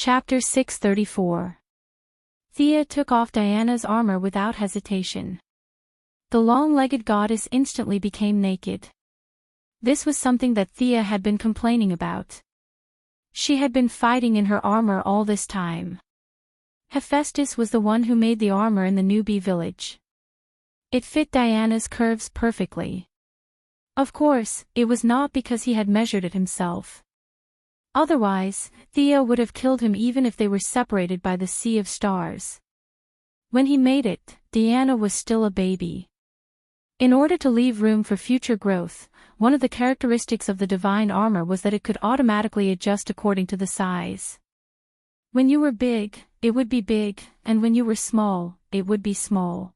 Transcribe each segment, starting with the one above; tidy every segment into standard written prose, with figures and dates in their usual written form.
Chapter 634. Thea took off Diana's armor without hesitation. The long-legged goddess instantly became naked. This was something that Thea had been complaining about. She had been fighting in her armor all this time. Hephaestus was the one who made the armor in the newbie village. It fit Diana's curves perfectly. Of course, it was not because he had measured it himself. Otherwise, Thea would have killed him even if they were separated by the sea of stars. When he made it, Diana was still a baby. In order to leave room for future growth, one of the characteristics of the divine armor was that it could automatically adjust according to the size. When you were big, it would be big, and when you were small, it would be small.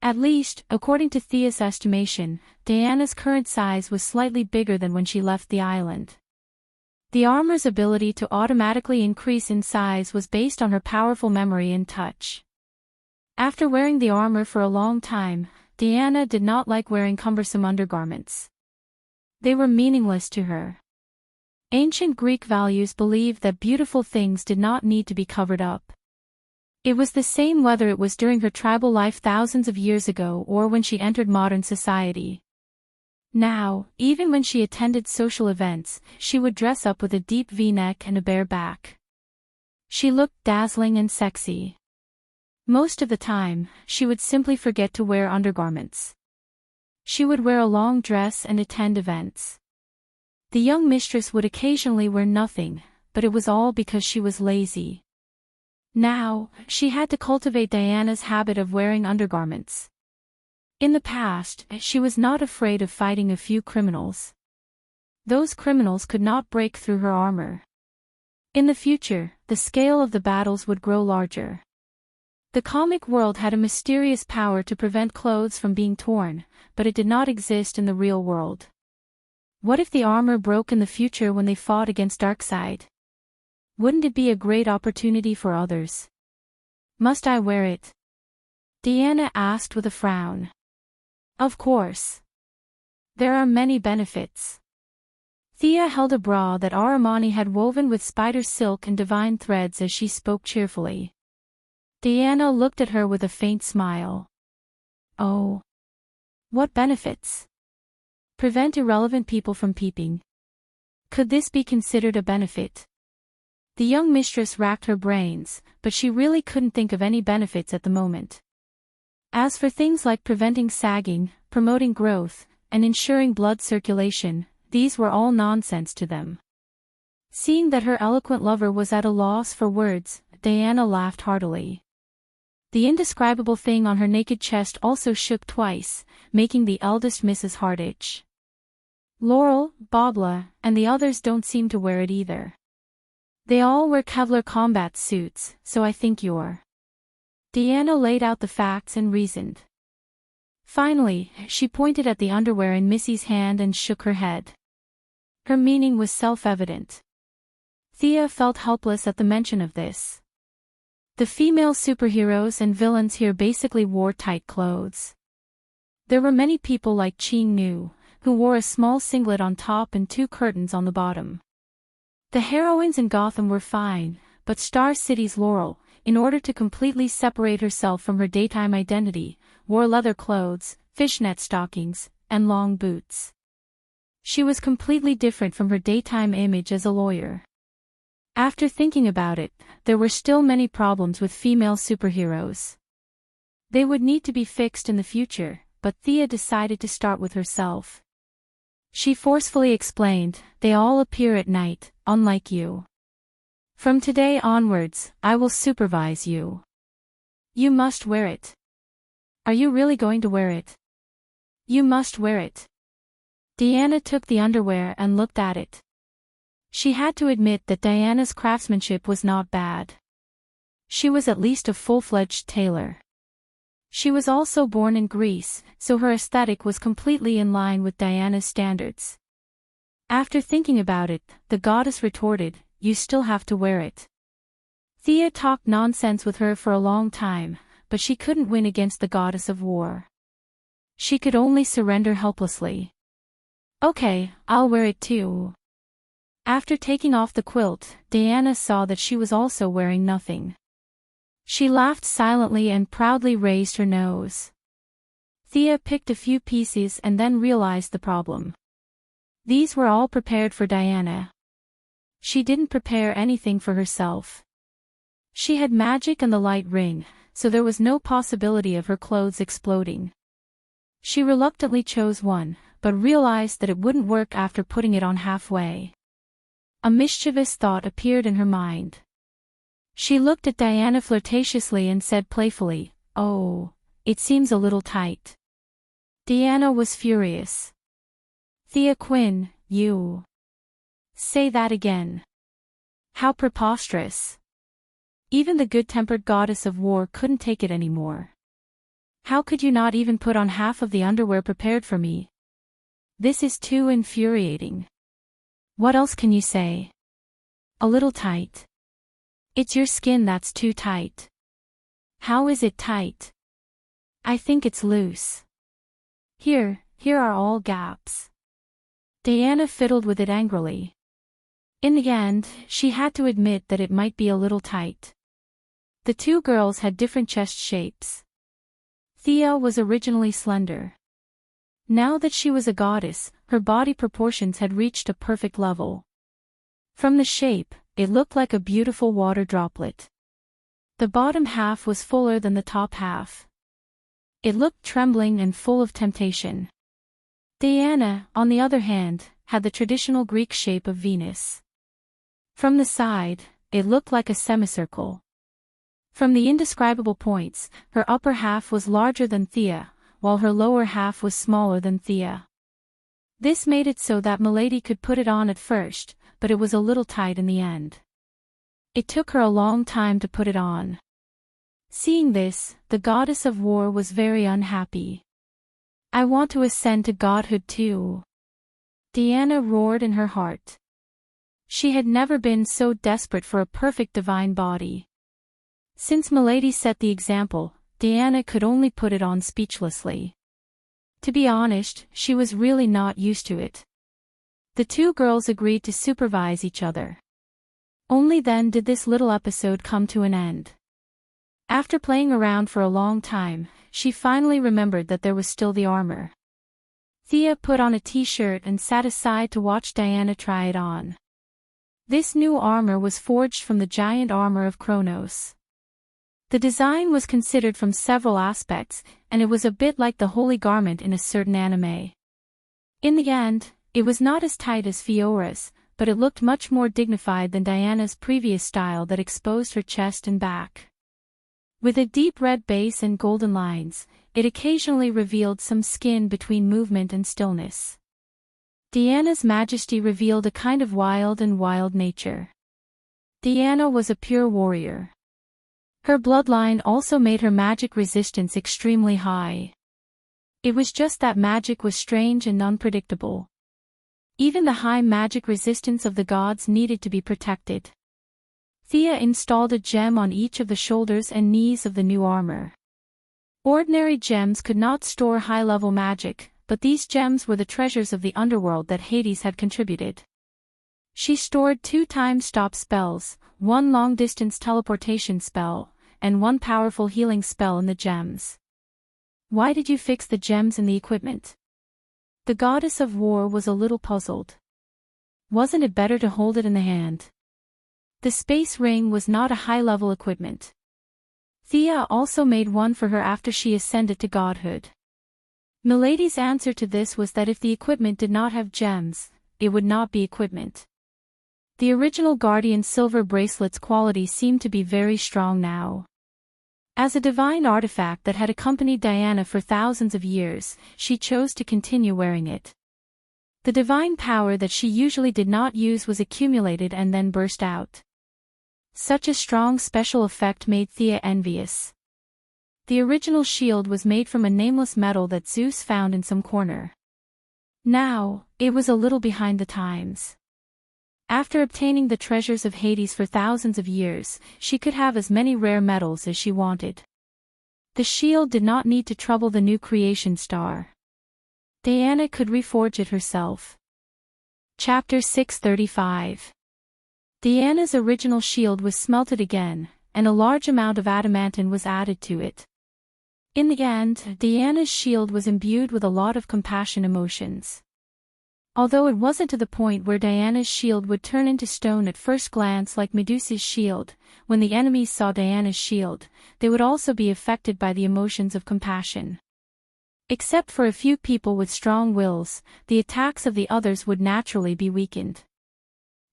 At least, according to Thea's estimation, Diana's current size was slightly bigger than when she left the island. The armor's ability to automatically increase in size was based on her powerful memory and touch. After wearing the armor for a long time, Diana did not like wearing cumbersome undergarments. They were meaningless to her. Ancient Greek values believed that beautiful things did not need to be covered up. It was the same whether it was during her tribal life thousands of years ago or when she entered modern society. Now, even when she attended social events, she would dress up with a deep V-neck and a bare back. She looked dazzling and sexy. Most of the time, she would simply forget to wear undergarments. She would wear a long dress and attend events. The young mistress would occasionally wear nothing, but it was all because she was lazy. Now, she had to cultivate Diana's habit of wearing undergarments. In the past, she was not afraid of fighting a few criminals. Those criminals could not break through her armor. In the future, the scale of the battles would grow larger. The comic world had a mysterious power to prevent clothes from being torn, but it did not exist in the real world. What if the armor broke in the future when they fought against Darkseid? Wouldn't it be a great opportunity for others? Must I wear it? Diana asked with a frown. Of course. There are many benefits. Thea held a bra that Armani had woven with spider silk and divine threads as she spoke cheerfully. Diana looked at her with a faint smile. Oh. What benefits? Prevent irrelevant people from peeping. Could this be considered a benefit? The young mistress racked her brains, but she really couldn't think of any benefits at the moment. As for things like preventing sagging, promoting growth, and ensuring blood circulation, these were all nonsense to them. Seeing that her eloquent lover was at a loss for words, Diana laughed heartily. The indescribable thing on her naked chest also shook twice, making the eldest Mrs. Heart itch. Laurel, Bobla, and the others don't seem to wear it either. They all wear Kevlar combat suits, so I think you're... Diana laid out the facts and reasoned. Finally, she pointed at the underwear in Missy's hand and shook her head. Her meaning was self-evident. Thea felt helpless at the mention of this. The female superheroes and villains here basically wore tight clothes. There were many people like Qing Nu, who wore a small singlet on top and 2 curtains on the bottom. The heroines in Gotham were fine, but Star City's Laurel, in order to completely separate herself from her daytime identity, wore leather clothes, fishnet stockings, and long boots. She was completely different from her daytime image as a lawyer. After thinking about it, there were still many problems with female superheroes. They would need to be fixed in the future, but Thea decided to start with herself. She forcefully explained, "They all appear at night, unlike you. From today onwards, I will supervise you. You must wear it. Are you really going to wear it? You must wear it." Diana took the underwear and looked at it. She had to admit that Diana's craftsmanship was not bad. She was at least a full-fledged tailor. She was also born in Greece, so her aesthetic was completely in line with Diana's standards. After thinking about it, the goddess retorted, "You still have to wear it." Thea talked nonsense with her for a long time, but she couldn't win against the goddess of war. She could only surrender helplessly. "Okay, I'll wear it too." After taking off the quilt, Diana saw that she was also wearing nothing. She laughed silently and proudly raised her nose. Thea picked a few pieces and then realized the problem. These were all prepared for Diana. She didn't prepare anything for herself. She had magic and the light ring, so there was no possibility of her clothes exploding. She reluctantly chose one, but realized that it wouldn't work after putting it on halfway. A mischievous thought appeared in her mind. She looked at Diana flirtatiously and said playfully, "Oh, it seems a little tight." Diana was furious. "Thea Quinn, you... say that again. How preposterous. Even the good-tempered goddess of war couldn't take it anymore. How could you not even put on half of the underwear prepared for me? This is too infuriating. What else can you say? A little tight. It's your skin that's too tight. How is it tight? I think it's loose. Here are all gaps." Diana fiddled with it angrily. In the end, she had to admit that it might be a little tight. The two girls had different chest shapes. Thea was originally slender. Now that she was a goddess, her body proportions had reached a perfect level. From the shape, it looked like a beautiful water droplet. The bottom half was fuller than the top half. It looked trembling and full of temptation. Diana, on the other hand, had the traditional Greek shape of Venus. From the side, it looked like a semicircle. From the indescribable points, her upper half was larger than Thea, while her lower half was smaller than Thea. This made it so that Milady could put it on at first, but it was a little tight in the end. It took her a long time to put it on. Seeing this, the goddess of war was very unhappy. "I want to ascend to godhood too," Diana roared in her heart. She had never been so desperate for a perfect divine body. Since Milady set the example, Diana could only put it on speechlessly. To be honest, she was really not used to it. The two girls agreed to supervise each other. Only then did this little episode come to an end. After playing around for a long time, she finally remembered that there was still the armor. Thea put on a t-shirt and sat aside to watch Diana try it on. This new armor was forged from the giant armor of Kronos. The design was considered from several aspects, and it was a bit like the holy garment in a certain anime. In the end, it was not as tight as Fiora's, but it looked much more dignified than Diana's previous style that exposed her chest and back. With a deep red base and golden lines, it occasionally revealed some skin between movement and stillness. Diana's majesty revealed a kind of wild nature. Diana was a pure warrior. Her bloodline also made her magic resistance extremely high. It was just that magic was strange and unpredictable. Even the high magic resistance of the gods needed to be protected. Thea installed a gem on each of the shoulders and knees of the new armor. Ordinary gems could not store high-level magic, but these gems were the treasures of the underworld that Hades had contributed. She stored 2 time-stop spells, 1 long-distance teleportation spell, and 1 powerful healing spell in the gems. "Why did you fix the gems in the equipment?" The goddess of war was a little puzzled. Wasn't it better to hold it in the hand? The space ring was not a high-level equipment. Thea also made one for her after she ascended to godhood. Milady's answer to this was that if the equipment did not have gems, it would not be equipment. The original Guardian silver bracelet's quality seemed to be very strong now. As a divine artifact that had accompanied Diana for thousands of years, she chose to continue wearing it. The divine power that she usually did not use was accumulated and then burst out. Such a strong special effect made Thea envious. The original shield was made from a nameless metal that Zeus found in some corner. Now, it was a little behind the times. After obtaining the treasures of Hades for thousands of years, she could have as many rare metals as she wanted. The shield did not need to trouble the new creation star. Diana could reforge it herself. Chapter 635. Diana's original shield was smelted again, and a large amount of adamantine was added to it. In the end, Diana's shield was imbued with a lot of compassion emotions. Although it wasn't to the point where Diana's shield would turn into stone at first glance like Medusa's shield, when the enemies saw Diana's shield, they would also be affected by the emotions of compassion. Except for a few people with strong wills, the attacks of the others would naturally be weakened.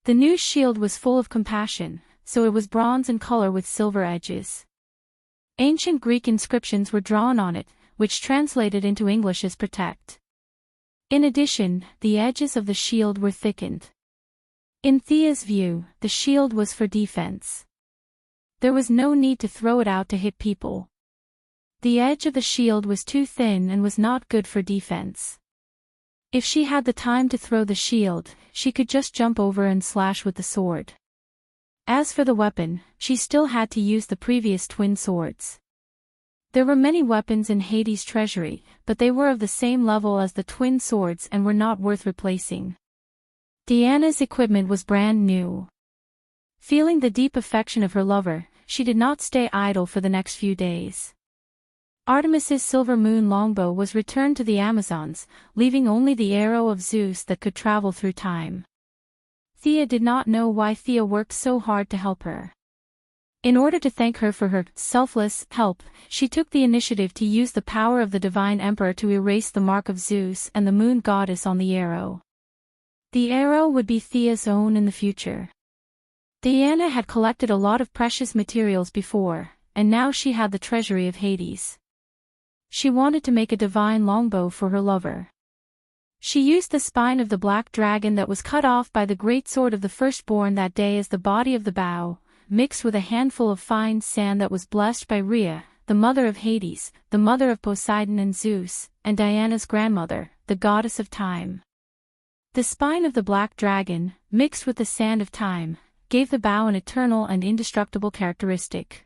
The new shield was full of compassion, so it was bronze in color with silver edges. Ancient Greek inscriptions were drawn on it, which translated into English as protect. In addition, the edges of the shield were thickened. In Thea's view, the shield was for defense. There was no need to throw it out to hit people. The edge of the shield was too thin and was not good for defense. If she had the time to throw the shield, she could just jump over and slash with the sword. As for the weapon, she still had to use the previous twin swords. There were many weapons in Hades' treasury, but they were of the same level as the twin swords and were not worth replacing. Diana's equipment was brand new. Feeling the deep affection of her lover, she did not stay idle for the next few days. Artemis's silver moon longbow was returned to the Amazons, leaving only the arrow of Zeus that could travel through time. Thea did not know why Thea worked so hard to help her. In order to thank her for her selfless help, she took the initiative to use the power of the divine emperor to erase the mark of Zeus and the moon goddess on the arrow. The arrow would be Thea's own in the future. Diana had collected a lot of precious materials before, and now she had the treasury of Hades. She wanted to make a divine longbow for her lover. She used the spine of the black dragon that was cut off by the great sword of the firstborn that day as the body of the bow, mixed with a handful of fine sand that was blessed by Rhea, the mother of Hades, the mother of Poseidon and Zeus, and Diana's grandmother, the goddess of time. The spine of the black dragon, mixed with the sand of time, gave the bow an eternal and indestructible characteristic.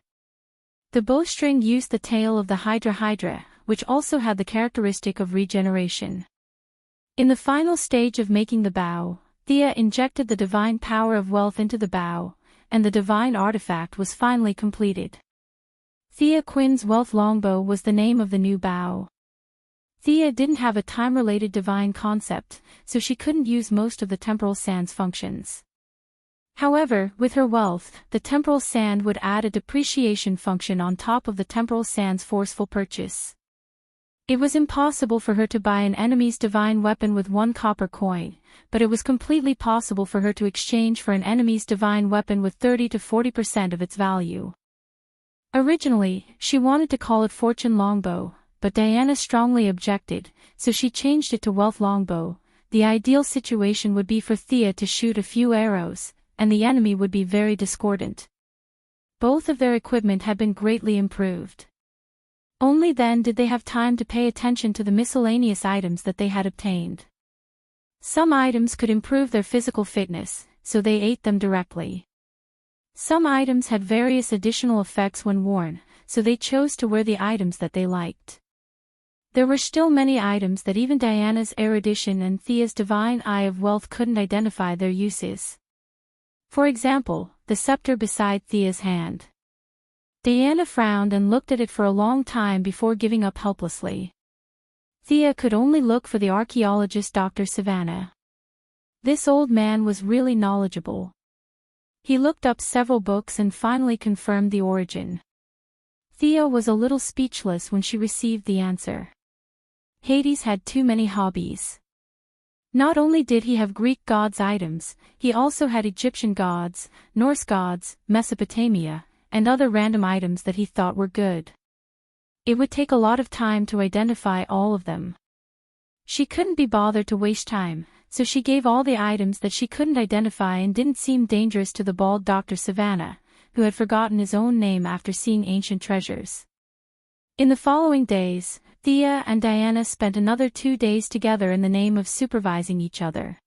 The bowstring used the tail of the Hydra, which also had the characteristic of regeneration. In the final stage of making the bow, Thea injected the divine power of wealth into the bow, and the divine artifact was finally completed. Thea Quinn's Wealth Longbow was the name of the new bow. Thea didn't have a time-related divine concept, so she couldn't use most of the temporal sand's functions. However, with her wealth, the temporal sand would add a depreciation function on top of the temporal sand's forceful purchase. It was impossible for her to buy an enemy's divine weapon with 1 copper coin, but it was completely possible for her to exchange for an enemy's divine weapon with 30 to 40% of its value. Originally, she wanted to call it Fortune Longbow, but Diana strongly objected, so she changed it to Wealth Longbow. The ideal situation would be for Thea to shoot a few arrows, and the enemy would be very discordant. Both of their equipment had been greatly improved. Only then did they have time to pay attention to the miscellaneous items that they had obtained. Some items could improve their physical fitness, so they ate them directly. Some items had various additional effects when worn, so they chose to wear the items that they liked. There were still many items that even Diana's erudition and Thea's divine eye of wealth couldn't identify their uses. For example, the scepter beside Thea's hand. Diana frowned and looked at it for a long time before giving up helplessly. Thea could only look for the archaeologist Dr. Savannah. This old man was really knowledgeable. He looked up several books and finally confirmed the origin. Thea was a little speechless when she received the answer. Hades had too many hobbies. Not only did he have Greek gods' items, he also had Egyptian gods, Norse gods, Mesopotamia, and other random items that he thought were good. It would take a lot of time to identify all of them. She couldn't be bothered to waste time, so she gave all the items that she couldn't identify and didn't seem dangerous to the bald Dr. Savannah, who had forgotten his own name after seeing ancient treasures. In the following days, Thea and Diana spent another 2 days together in the name of supervising each other.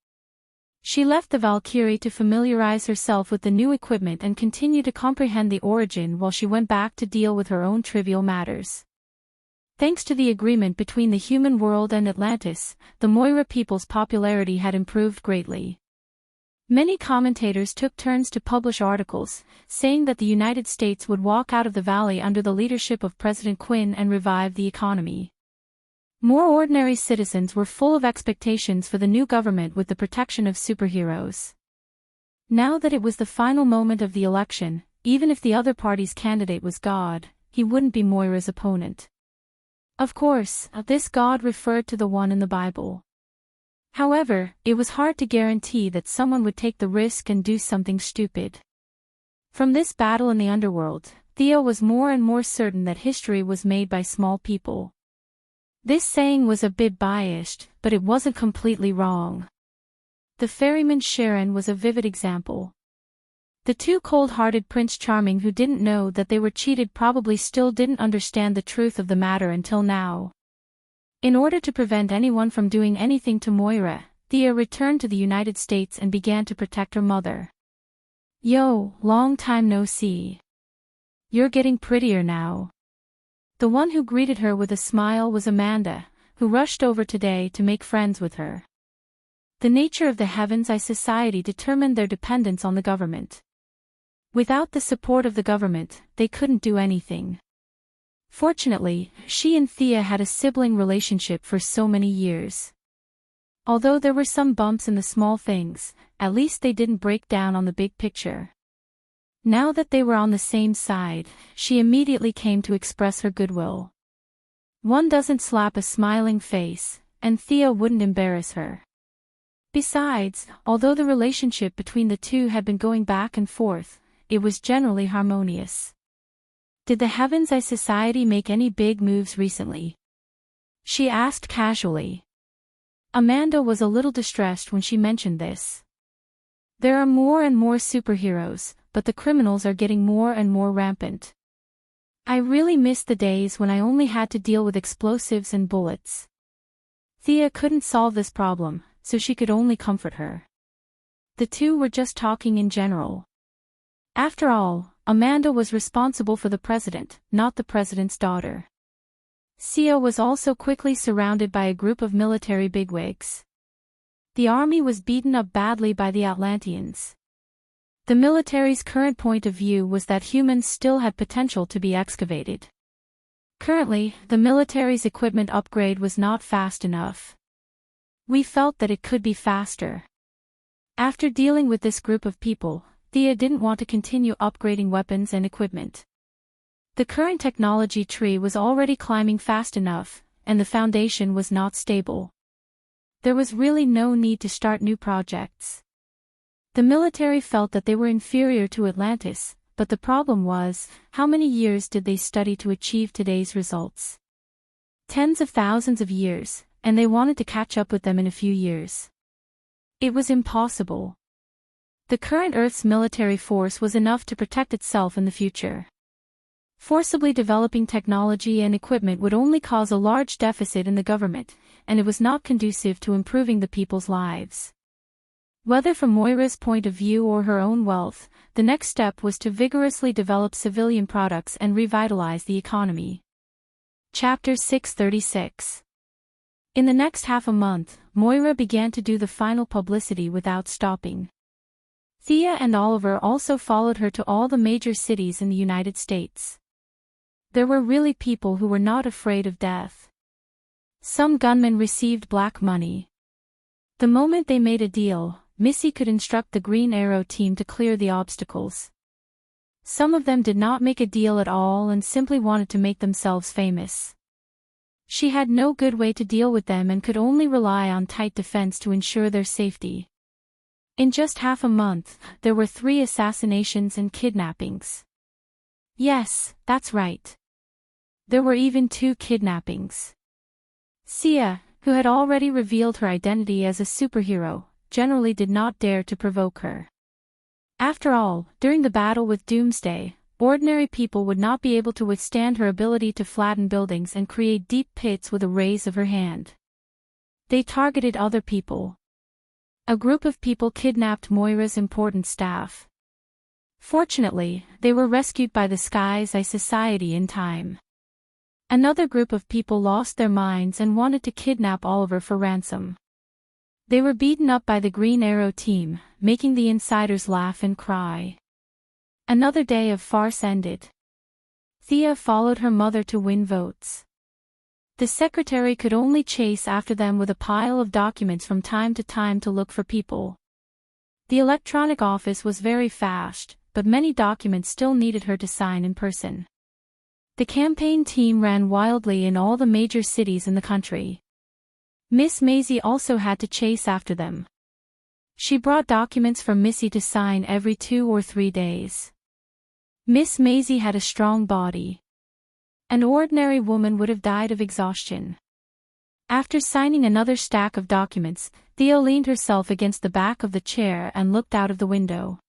She left the Valkyrie to familiarize herself with the new equipment and continue to comprehend the origin while she went back to deal with her own trivial matters. Thanks to the agreement between the human world and Atlantis, the Moira people's popularity had improved greatly. Many commentators took turns to publish articles, saying that the United States would walk out of the valley under the leadership of President Quinn and revive the economy. More ordinary citizens were full of expectations for the new government with the protection of superheroes. Now that it was the final moment of the election, even if the other party's candidate was God, he wouldn't be Moira's opponent. Of course, this God referred to the one in the Bible. However, it was hard to guarantee that someone would take the risk and do something stupid. From this battle in the underworld, Thea was more and more certain that history was made by small people. This saying was a bit biased, but it wasn't completely wrong. The ferryman Sharon was a vivid example. The two cold-hearted Prince Charming who didn't know that they were cheated probably still didn't understand the truth of the matter until now. In order to prevent anyone from doing anything to Moira, Thea returned to the United States and began to protect her mother. "Yo, long time no see. You're getting prettier now." The one who greeted her with a smile was Amanda, who rushed over today to make friends with her. The nature of the Heaven's Eye Society determined their dependence on the government. Without the support of the government, they couldn't do anything. Fortunately, she and Thea had a sibling relationship for so many years. Although there were some bumps in the small things, at least they didn't break down on the big picture. Now that they were on the same side, she immediately came to express her goodwill. One doesn't slap a smiling face, and Thea wouldn't embarrass her. Besides, although the relationship between the two had been going back and forth, it was generally harmonious. "Did the Heaven's Eye Society make any big moves recently?" she asked casually. Amanda was a little distressed when she mentioned this. "There are more and more superheroes, but the criminals are getting more and more rampant. I really miss the days when I only had to deal with explosives and bullets." Thea couldn't solve this problem, so she could only comfort her. The two were just talking in general. After all, Amanda was responsible for the president, not the president's daughter. Sia was also quickly surrounded by a group of military bigwigs. The army was beaten up badly by the Atlanteans. The military's current point of view was that humans still had potential to be excavated. Currently, the military's equipment upgrade was not fast enough. We felt that it could be faster. After dealing with this group of people, Thea didn't want to continue upgrading weapons and equipment. The current technology tree was already climbing fast enough, and the foundation was not stable. There was really no need to start new projects. The military felt that they were inferior to Atlantis, but the problem was, how many years did they study to achieve today's results? Tens of thousands of years, and they wanted to catch up with them in a few years. It was impossible. The current Earth's military force was enough to protect itself in the future. Forcibly developing technology and equipment would only cause a large deficit in the government, and it was not conducive to improving the people's lives. Whether from Moira's point of view or her own wealth, the next step was to vigorously develop civilian products and revitalize the economy. Chapter 636. In the next half a month, Moira began to do the final publicity without stopping. Thea and Oliver also followed her to all the major cities in the United States. There were really people who were not afraid of death. Some gunmen received black money. The moment they made a deal, Missy could instruct the Green Arrow team to clear the obstacles. Some of them did not make a deal at all and simply wanted to make themselves famous. She had no good way to deal with them and could only rely on tight defense to ensure their safety. In just half a month, there were 3 assassinations and kidnappings. Yes, that's right. There were even 2 kidnappings. Sia, who had already revealed her identity as a superhero, generally did not dare to provoke her. After all, during the battle with Doomsday, ordinary people would not be able to withstand her ability to flatten buildings and create deep pits with a raise of her hand. They targeted other people. A group of people kidnapped Moira's important staff. Fortunately, they were rescued by the Sky's Eye Society in time. Another group of people lost their minds and wanted to kidnap Oliver for ransom. They were beaten up by the Green Arrow team, making the insiders laugh and cry. Another day of farce ended. Thea followed her mother to win votes. The secretary could only chase after them with a pile of documents from time to time to look for people. The electronic office was very fast, but many documents still needed her to sign in person. The campaign team ran wildly in all the major cities in the country. Miss Maisie also had to chase after them. She brought documents for Missy to sign every 2 or 3 days. Miss Maisie had a strong body. An ordinary woman would have died of exhaustion. After signing another stack of documents, Thea leaned herself against the back of the chair and looked out of the window.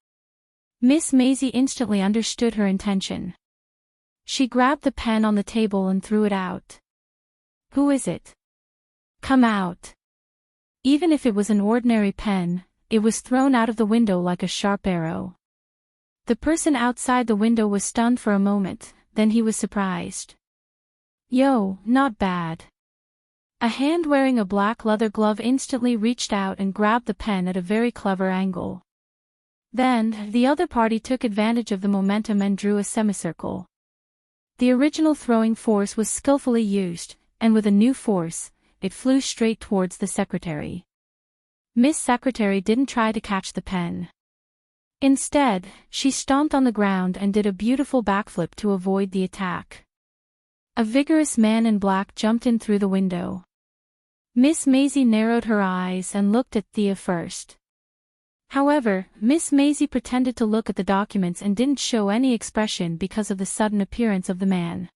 Miss Maisie instantly understood her intention. She grabbed the pen on the table and threw it out. "Who is it? Come out." Even if it was an ordinary pen, it was thrown out of the window like a sharp arrow. The person outside the window was stunned for a moment, then he was surprised. "Yo, not bad." A hand wearing a black leather glove instantly reached out and grabbed the pen at a very clever angle. Then, the other party took advantage of the momentum and drew a semicircle. The original throwing force was skillfully used, and with a new force, it flew straight towards the secretary. Miss Secretary didn't try to catch the pen. Instead, she stomped on the ground and did a beautiful backflip to avoid the attack. A vigorous man in black jumped in through the window. Miss Maisie narrowed her eyes and looked at Thea first. However, Miss Maisie pretended to look at the documents and didn't show any expression because of the sudden appearance of the man.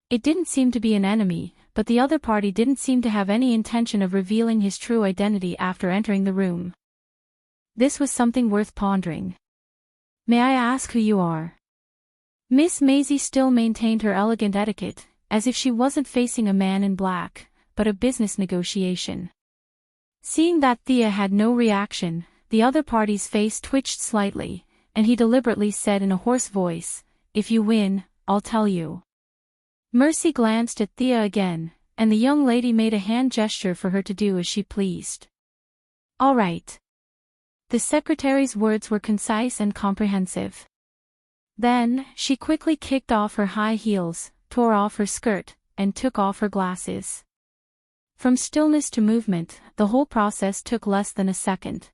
It didn't seem to be an enemy, but the other party didn't seem to have any intention of revealing his true identity after entering the room. This was something worth pondering. "May I ask who you are?" Miss Maisie still maintained her elegant etiquette, as if she wasn't facing a man in black, but a business negotiation. Seeing that Thea had no reaction, the other party's face twitched slightly, and he deliberately said in a hoarse voice, "If you win, I'll tell you." Mercy glanced at Thea again, and the young lady made a hand gesture for her to do as she pleased. "All right." The secretary's words were concise and comprehensive. Then, she quickly kicked off her high heels, tore off her skirt, and took off her glasses. From stillness to movement, the whole process took less than a second.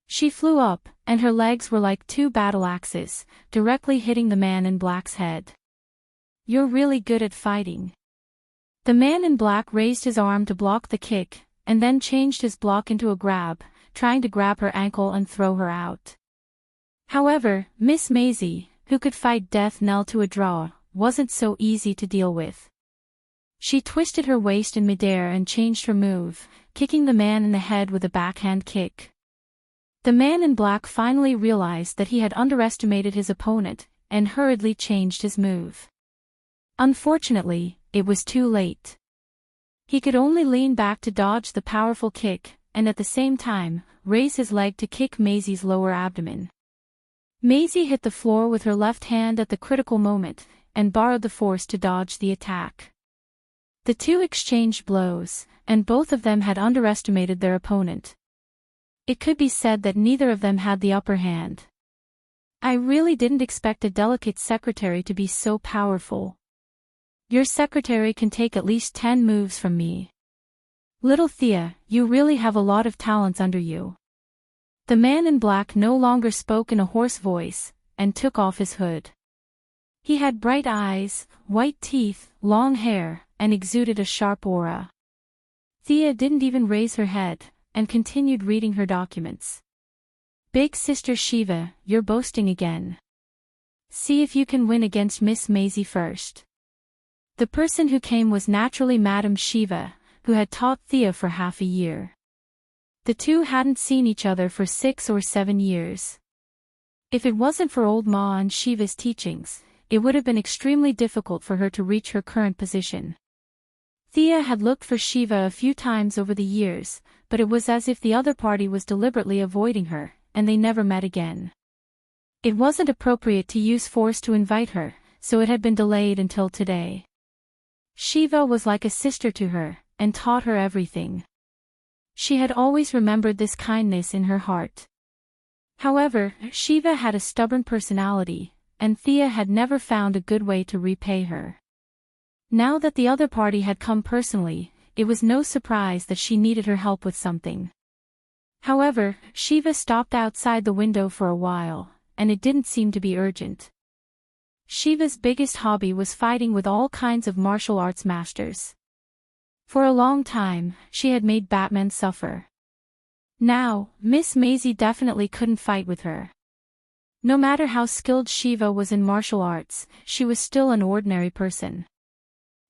She flew up, and her legs were like 2 battle axes, directly hitting the man in black's head. "You're really good at fighting." The man in black raised his arm to block the kick, and then changed his block into a grab, trying to grab her ankle and throw her out. However, Miss Maisie, who could fight death knell to a draw, wasn't so easy to deal with. She twisted her waist in midair and changed her move, kicking the man in the head with a backhand kick. The man in black finally realized that he had underestimated his opponent, and hurriedly changed his move. Unfortunately, it was too late. He could only lean back to dodge the powerful kick, and at the same time, raise his leg to kick Maisie's lower abdomen. Maisie hit the floor with her left hand at the critical moment, and borrowed the force to dodge the attack. The two exchanged blows, and both of them had underestimated their opponent. It could be said that neither of them had the upper hand. "I really didn't expect a delicate secretary to be so powerful. Your secretary can take at least 10 moves from me. Little Thea, you really have a lot of talents under you." The man in black no longer spoke in a hoarse voice, and took off his hood. He had bright eyes, white teeth, long hair, and exuded a sharp aura. Thea didn't even raise her head, and continued reading her documents. "Big Sister Shiva, you're boasting again. See if you can win against Miss Maisie first." The person who came was naturally Madame Shiva, who had taught Thea for half a year. The two hadn't seen each other for 6 or 7 years. If it wasn't for old Ma and Shiva's teachings, it would have been extremely difficult for her to reach her current position. Thea had looked for Shiva a few times over the years, but it was as if the other party was deliberately avoiding her, and they never met again. It wasn't appropriate to use force to invite her, so it had been delayed until today. Shiva was like a sister to her, and taught her everything. She had always remembered this kindness in her heart. However, Shiva had a stubborn personality, and Thea had never found a good way to repay her. Now that the other party had come personally, it was no surprise that she needed her help with something. However, Shiva stopped outside the window for a while, and it didn't seem to be urgent. Shiva's biggest hobby was fighting with all kinds of martial arts masters. For a long time, she had made Batman suffer. Now, Miss Maisie definitely couldn't fight with her. No matter how skilled Shiva was in martial arts, she was still an ordinary person.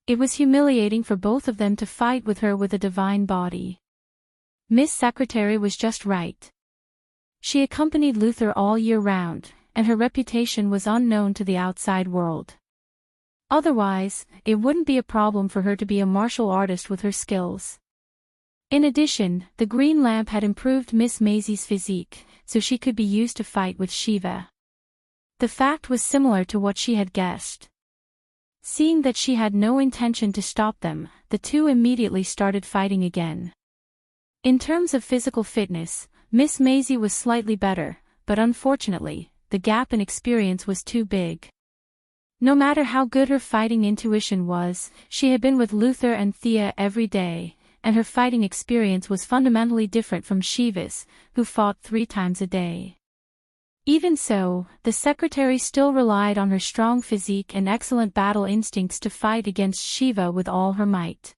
It was humiliating for both of them to fight with her with a divine body. Miss Secretary was just right. She accompanied Luther all year round, and her reputation was unknown to the outside world. Otherwise, it wouldn't be a problem for her to be a martial artist with her skills. In addition, the green lamp had improved Miss Maisie's physique, so she could be used to fight with Shiva. The fact was similar to what she had guessed. Seeing that she had no intention to stop them, the two immediately started fighting again. In terms of physical fitness, Miss Maisie was slightly better, but unfortunately, the gap in experience was too big. No matter how good her fighting intuition was, she had been with Luther and Thea every day, and her fighting experience was fundamentally different from Shiva's, who fought 3 times a day. Even so, the secretary still relied on her strong physique and excellent battle instincts to fight against Shiva with all her might.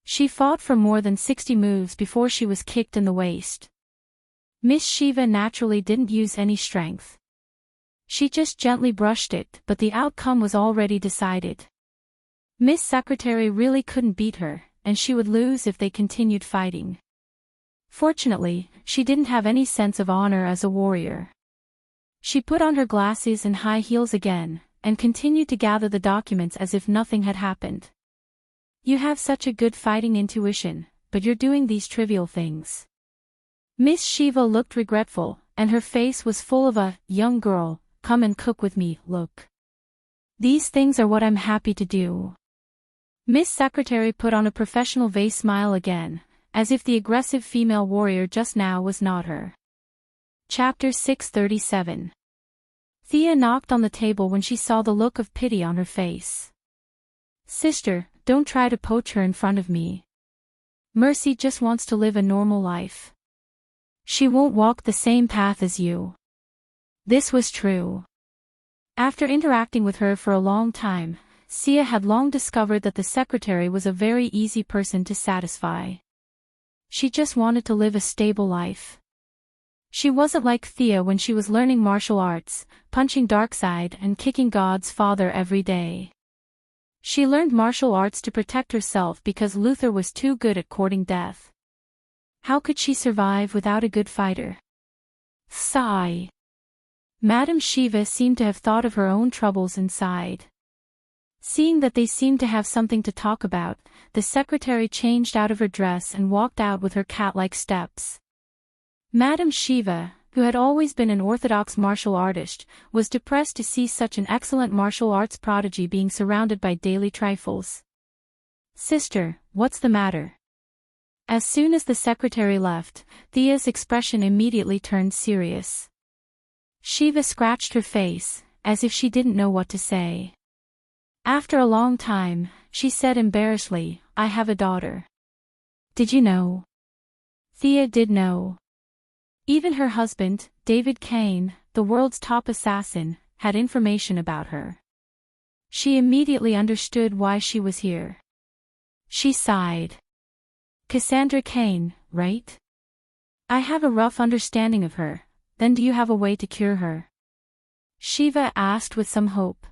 She fought for more than 60 moves before she was kicked in the waist. Miss Shiva naturally didn't use any strength. She just gently brushed it, but the outcome was already decided. Miss Secretary really couldn't beat her, and she would lose if they continued fighting. Fortunately, she didn't have any sense of honor as a warrior. She put on her glasses and high heels again, and continued to gather the documents as if nothing had happened. You have such a good fighting intuition, but you're doing these trivial things. Miss Shiva looked regretful, and her face was full of a, young girl, come and cook with me, look. These things are what I'm happy to do. Miss Secretary put on a professional vase smile again, as if the aggressive female warrior just now was not her. Chapter 637. Thea knocked on the table when she saw the look of pity on her face. Sister, don't try to poach her in front of me. Mercy just wants to live a normal life. She won't walk the same path as you. This was true. After interacting with her for a long time, Sia had long discovered that the secretary was a very easy person to satisfy. She just wanted to live a stable life. She wasn't like Thea when she was learning martial arts, punching Darkseid and kicking God's father every day. She learned martial arts to protect herself because Luther was too good at courting death. How could she survive without a good fighter? Sigh. Madame Shiva seemed to have thought of her own troubles and sighed. Seeing that they seemed to have something to talk about, the secretary changed out of her dress and walked out with her cat-like steps. Madame Shiva, who had always been an orthodox martial artist, was depressed to see such an excellent martial arts prodigy being surrounded by daily trifles. Sister, what's the matter? As soon as the secretary left, Thea's expression immediately turned serious. Shiva scratched her face, as if she didn't know what to say. After a long time, she said embarrassedly, I have a daughter. Did you know? Thea did know. Even her husband, David Kane, the world's top assassin, had information about her. She immediately understood why she was here. She sighed. Cassandra Kane, right? I have a rough understanding of her, then do you have a way to cure her? Shiva asked with some hope.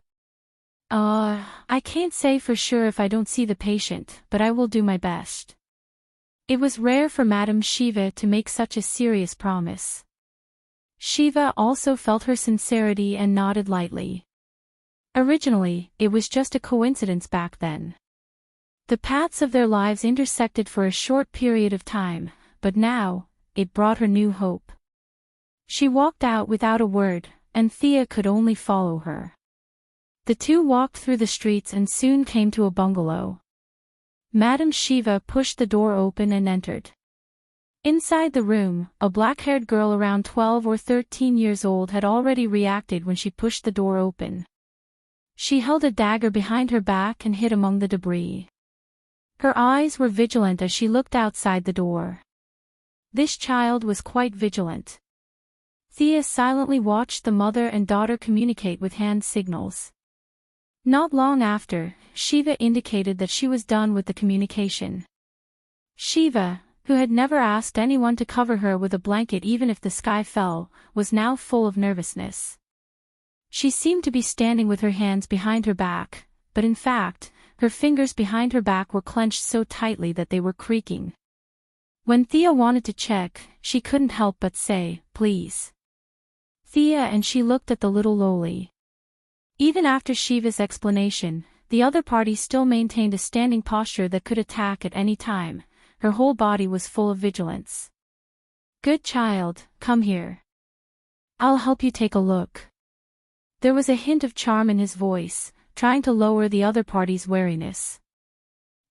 I can't say for sure if I don't see the patient, but I will do my best. It was rare for Madame Shiva to make such a serious promise. Shiva also felt her sincerity and nodded lightly. Originally, it was just a coincidence back then. The paths of their lives intersected for a short period of time, but now, it brought her new hope. She walked out without a word, and Thea could only follow her. The two walked through the streets and soon came to a bungalow. Madame Shiva pushed the door open and entered. Inside the room, a black-haired girl around 12 or 13 years old had already reacted when she pushed the door open. She held a dagger behind her back and hid among the debris. Her eyes were vigilant as she looked outside the door. This child was quite vigilant. Thea silently watched the mother and daughter communicate with hand signals. Not long after, Shiva indicated that she was done with the communication. Shiva, who had never asked anyone to cover her with a blanket even if the sky fell, was now full of nervousness. She seemed to be standing with her hands behind her back, but in fact, her fingers behind her back were clenched so tightly that they were creaking. When Thea wanted to check, she couldn't help but say, "Please." Thea and she looked at the little loli. Even after Shiva's explanation, the other party still maintained a standing posture that could attack at any time. Her whole body was full of vigilance. "Good child, come here. I'll help you take a look." There was a hint of charm in his voice, trying to lower the other party's wariness.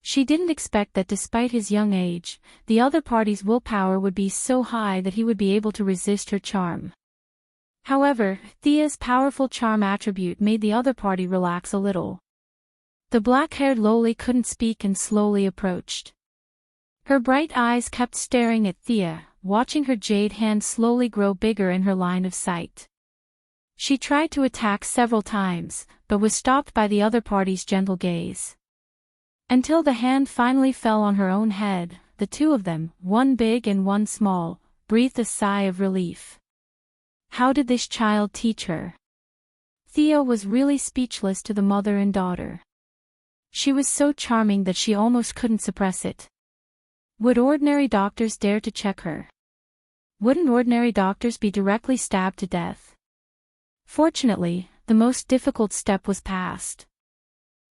She didn't expect that despite his young age, the other party's willpower would be so high that he would be able to resist her charm. However, Thea's powerful charm attribute made the other party relax a little. The black-haired loli couldn't speak and slowly approached. Her bright eyes kept staring at Thea, watching her jade hand slowly grow bigger in her line of sight. She tried to attack several times, but was stopped by the other party's gentle gaze. Until the hand finally fell on her own head, the two of them, one big and one small, breathed a sigh of relief. How did this child teach her? Thea was really speechless to the mother and daughter. She was so charming that she almost couldn't suppress it. Would ordinary doctors dare to check her? Wouldn't ordinary doctors be directly stabbed to death? Fortunately, the most difficult step was passed.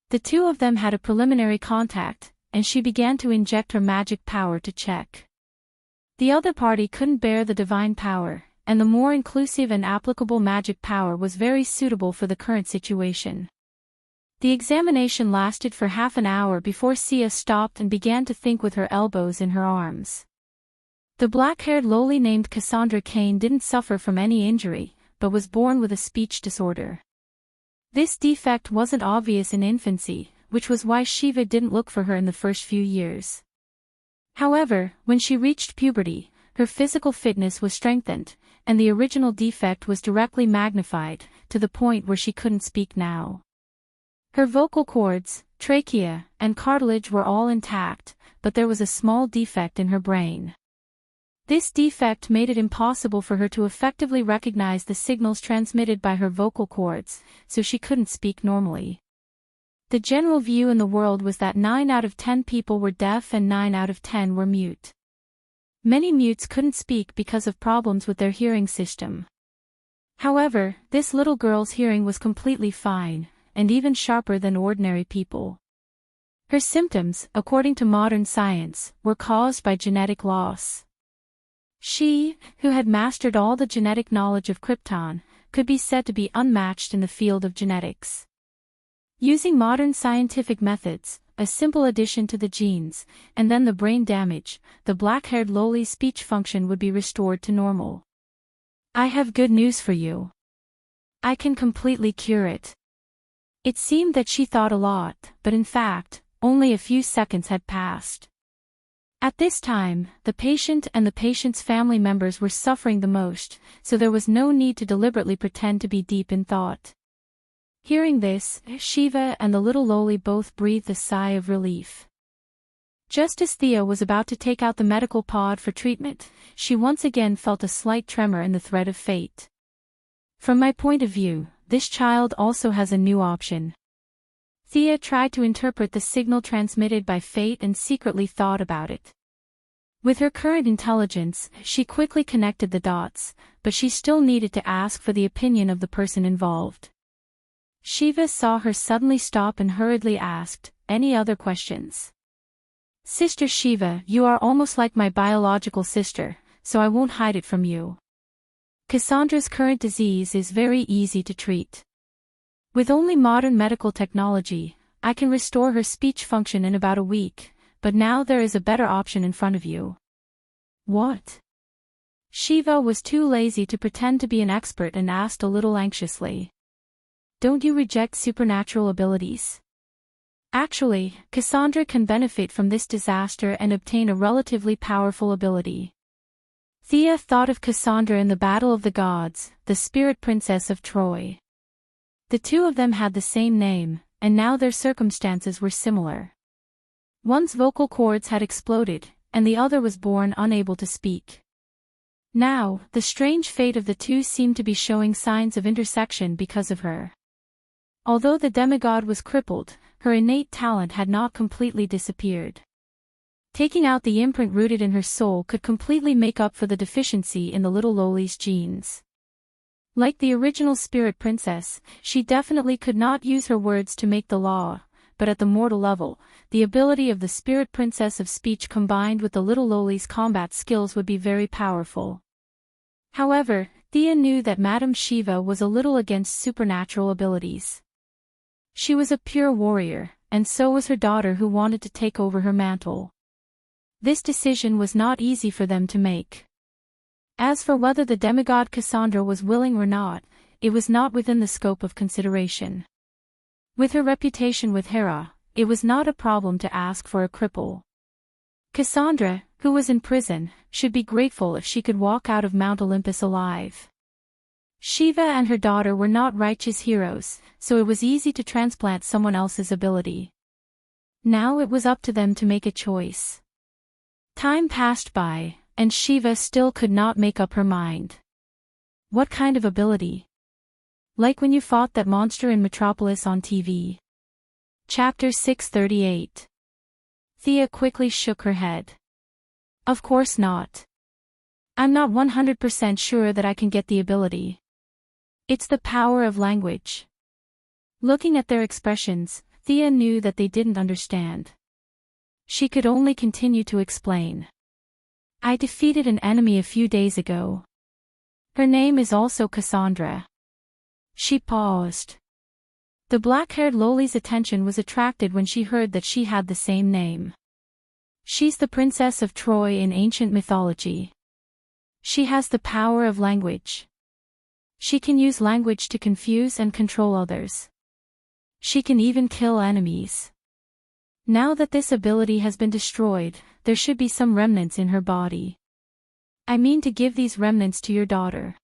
The two of them had a preliminary contact, and she began to inject her magic power to check. The other party couldn't bear the divine power, and the more inclusive and applicable magic power was very suitable for the current situation. The examination lasted for half an hour before Sia stopped and began to think with her elbows in her arms. The black-haired loli named Cassandra Kane didn't suffer from any injury, but was born with a speech disorder. This defect wasn't obvious in infancy, which was why Shiva didn't look for her in the first few years. However, when she reached puberty, her physical fitness was strengthened, and the original defect was directly magnified, to the point where she couldn't speak now. Her vocal cords, trachea, and cartilage were all intact, but there was a small defect in her brain. This defect made it impossible for her to effectively recognize the signals transmitted by her vocal cords, so she couldn't speak normally. The general view in the world was that 9 out of 10 people were deaf and 9 out of 10 were mute. Many mutes couldn't speak because of problems with their hearing system. However, this little girl's hearing was completely fine, and even sharper than ordinary people. Her symptoms, according to modern science, were caused by genetic loss. She, who had mastered all the genetic knowledge of Krypton, could be said to be unmatched in the field of genetics. Using modern scientific methods, a simple addition to the genes, and then the brain damage, the black-haired loli's speech function would be restored to normal. "I have good news for you. I can completely cure it." It seemed that she thought a lot, but in fact, only a few seconds had passed. At this time, the patient and the patient's family members were suffering the most, so there was no need to deliberately pretend to be deep in thought. Hearing this, Shiva and the little loli both breathed a sigh of relief. Just as Thea was about to take out the medical pod for treatment, she once again felt a slight tremor in the thread of fate. "From my point of view, this child also has a new option." Thea tried to interpret the signal transmitted by fate and secretly thought about it. With her current intelligence, she quickly connected the dots, but she still needed to ask for the opinion of the person involved. Shiva saw her suddenly stop and hurriedly asked, "Any other questions?" "Sister Shiva, you are almost like my biological sister, so I won't hide it from you. Cassandra's current disease is very easy to treat. With only modern medical technology, I can restore her speech function in about a week, but now there is a better option in front of you." What? Shiva was too lazy to pretend to be an expert and asked a little anxiously. Don't you reject supernatural abilities? Actually, Cassandra can benefit from this disaster and obtain a relatively powerful ability. Thea thought of Cassandra in the Battle of the Gods, the spirit princess of Troy. The two of them had the same name, and now their circumstances were similar. One's vocal cords had exploded, and the other was born unable to speak. Now, the strange fate of the two seemed to be showing signs of intersection because of her. Although the demigod was crippled, her innate talent had not completely disappeared. Taking out the imprint rooted in her soul could completely make up for the deficiency in the little lowly's genes. Like the original spirit princess, she definitely could not use her words to make the law, but at the mortal level, the ability of the spirit princess of speech combined with the little lowly's combat skills would be very powerful. However, Thea knew that Madame Shiva was a little against supernatural abilities. She was a pure warrior, and so was her daughter who wanted to take over her mantle. This decision was not easy for them to make. As for whether the demigod Cassandra was willing or not, it was not within the scope of consideration. With her reputation with Hera, it was not a problem to ask for a cripple. Cassandra, who was in prison, should be grateful if she could walk out of Mount Olympus alive. Shiva and her daughter were not righteous heroes, so it was easy to transplant someone else's ability. Now it was up to them to make a choice. Time passed by, and Shiva still could not make up her mind. What kind of ability? Like when you fought that monster in Metropolis on TV. Chapter 638. Thea quickly shook her head. Of course not. I'm not 100% sure that I can get the ability. It's the power of language. Looking at their expressions, Thea knew that they didn't understand. She could only continue to explain. I defeated an enemy a few days ago. Her name is also Cassandra. She paused. The black-haired lowly's attention was attracted when she heard that she had the same name. She's the princess of Troy in ancient mythology. She has the power of language. She can use language to confuse and control others. She can even kill enemies. Now that this ability has been destroyed, there should be some remnants in her body. I mean to give these remnants to your daughter.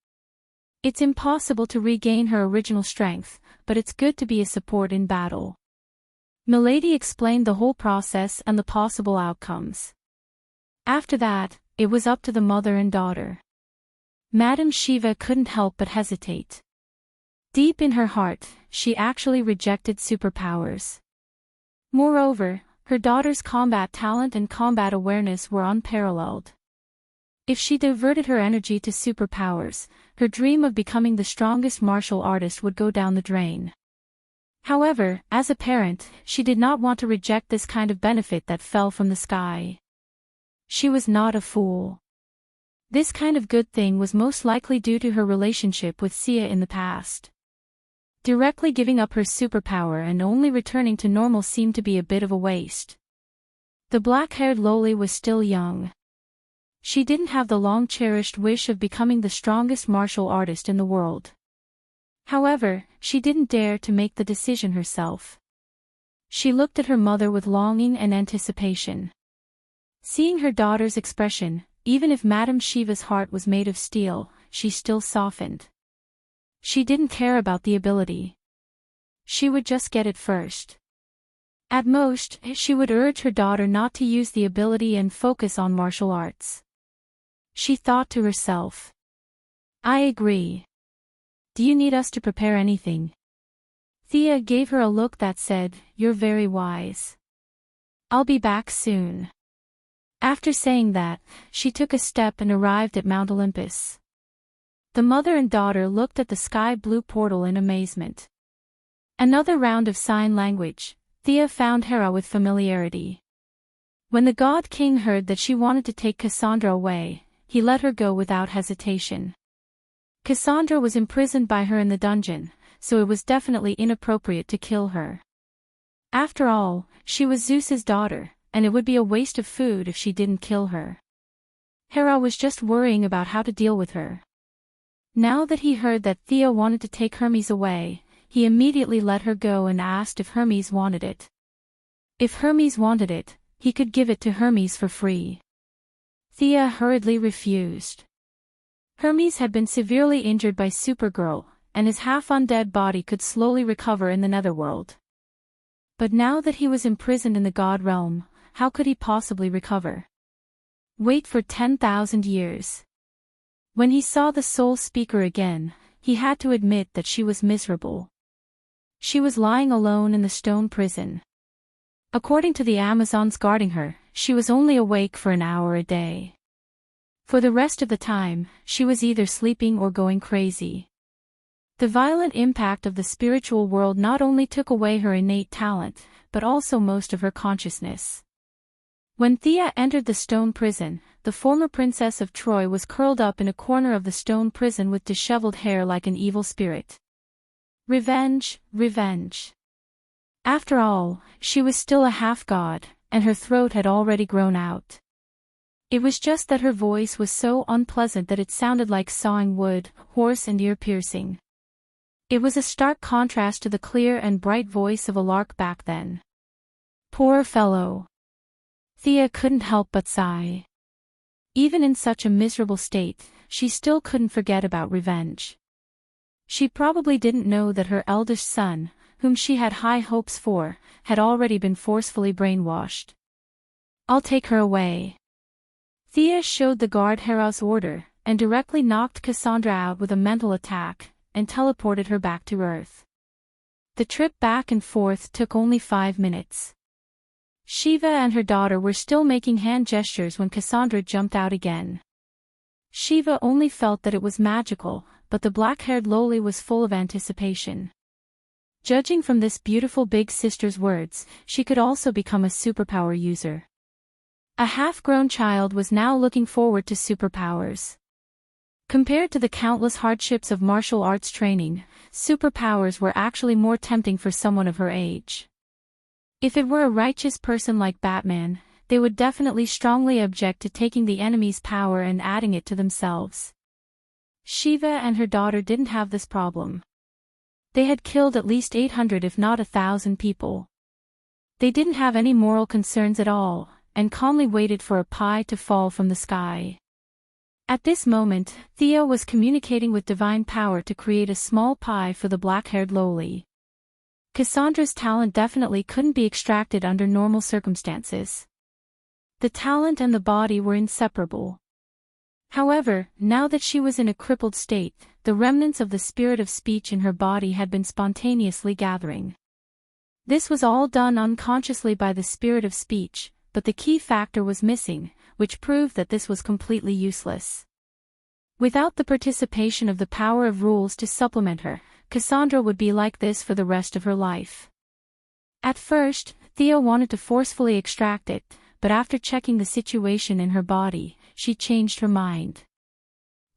It's impossible to regain her original strength, but it's good to be a support in battle. Milady explained the whole process and the possible outcomes. After that, it was up to the mother and daughter. Madame Shiva couldn't help but hesitate. Deep in her heart, she actually rejected superpowers. Moreover, her daughter's combat talent and combat awareness were unparalleled. If she diverted her energy to superpowers, her dream of becoming the strongest martial artist would go down the drain. However, as a parent, she did not want to reject this kind of benefit that fell from the sky. She was not a fool. This kind of good thing was most likely due to her relationship with Sia in the past. Directly giving up her superpower and only returning to normal seemed to be a bit of a waste. The black-haired lowly was still young. She didn't have the long-cherished wish of becoming the strongest martial artist in the world. However, she didn't dare to make the decision herself. She looked at her mother with longing and anticipation. Seeing her daughter's expression, even if Madame Shiva's heart was made of steel, she still softened. She didn't care about the ability. She would just get it first. At most, she would urge her daughter not to use the ability and focus on martial arts. She thought to herself. I agree. Do you need us to prepare anything? Thea gave her a look that said, You're very wise. I'll be back soon. After saying that, she took a step and arrived at Mount Olympus. The mother and daughter looked at the sky-blue portal in amazement. Another round of sign language. Thea found Hera with familiarity. When the God King heard that she wanted to take Cassandra away, he let her go without hesitation. Cassandra was imprisoned by her in the dungeon, so it was definitely inappropriate to kill her. After all, she was Zeus's daughter, and it would be a waste of food if she didn't kill her. Hera was just worrying about how to deal with her. Now that he heard that Thea wanted to take Hermes away, he immediately let her go and asked if Hermes wanted it. If Hermes wanted it, he could give it to Hermes for free. Thea hurriedly refused. Hermes had been severely injured by Supergirl, and his half-undead body could slowly recover in the netherworld. But now that he was imprisoned in the god realm, how could he possibly recover? Wait for 10,000 years. When he saw the soul speaker again, he had to admit that she was miserable. She was lying alone in the stone prison. According to the Amazons guarding her, she was only awake for an hour a day. For the rest of the time, she was either sleeping or going crazy. The violent impact of the spiritual world not only took away her innate talent, but also most of her consciousness. When Thea entered the stone prison, the former princess of Troy was curled up in a corner of the stone prison with disheveled hair like an evil spirit. Revenge, revenge. After all, she was still a half-god, and her throat had already grown out. It was just that her voice was so unpleasant that it sounded like sawing wood, hoarse and ear-piercing. It was a stark contrast to the clear and bright voice of a lark back then. Poor fellow. Thea couldn't help but sigh. Even in such a miserable state, she still couldn't forget about revenge. She probably didn't know that her eldest son, whom she had high hopes for, had already been forcefully brainwashed. I'll take her away. Thea showed the guard Hera's order, and directly knocked Cassandra out with a mental attack, and teleported her back to Earth. The trip back and forth took only 5 minutes. Shiva and her daughter were still making hand gestures when Cassandra jumped out again. Shiva only felt that it was magical, but the black-haired lowly was full of anticipation. Judging from this beautiful big sister's words, she could also become a superpower user. A half-grown child was now looking forward to superpowers. Compared to the countless hardships of martial arts training, superpowers were actually more tempting for someone of her age. If it were a righteous person like Batman, they would definitely strongly object to taking the enemy's power and adding it to themselves. Shiva and her daughter didn't have this problem. They had killed at least 800 if not 1,000 people. They didn't have any moral concerns at all, and calmly waited for a pie to fall from the sky. At this moment, Thea was communicating with divine power to create a small pie for the black-haired lowly. Cassandra's talent definitely couldn't be extracted under normal circumstances. The talent and the body were inseparable. However, now that she was in a crippled state, the remnants of the spirit of speech in her body had been spontaneously gathering. This was all done unconsciously by the spirit of speech, but the key factor was missing, which proved that this was completely useless. Without the participation of the power of rules to supplement her, Cassandra would be like this for the rest of her life. At first, Thea wanted to forcefully extract it, but after checking the situation in her body, she changed her mind.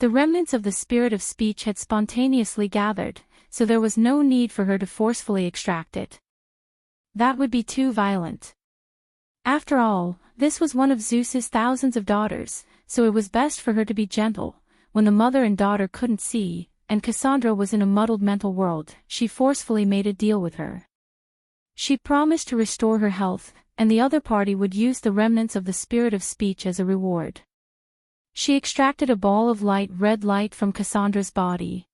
The remnants of the spirit of speech had spontaneously gathered, so there was no need for her to forcefully extract it. That would be too violent. After all, this was one of Zeus's thousands of daughters, so it was best for her to be gentle. When the mother and daughter couldn't see, and Cassandra was in a muddled mental world, she forcefully made a deal with her. She promised to restore her health, and the other party would use the remnants of the spirit of speech as a reward. She extracted a ball of red light from Cassandra's body.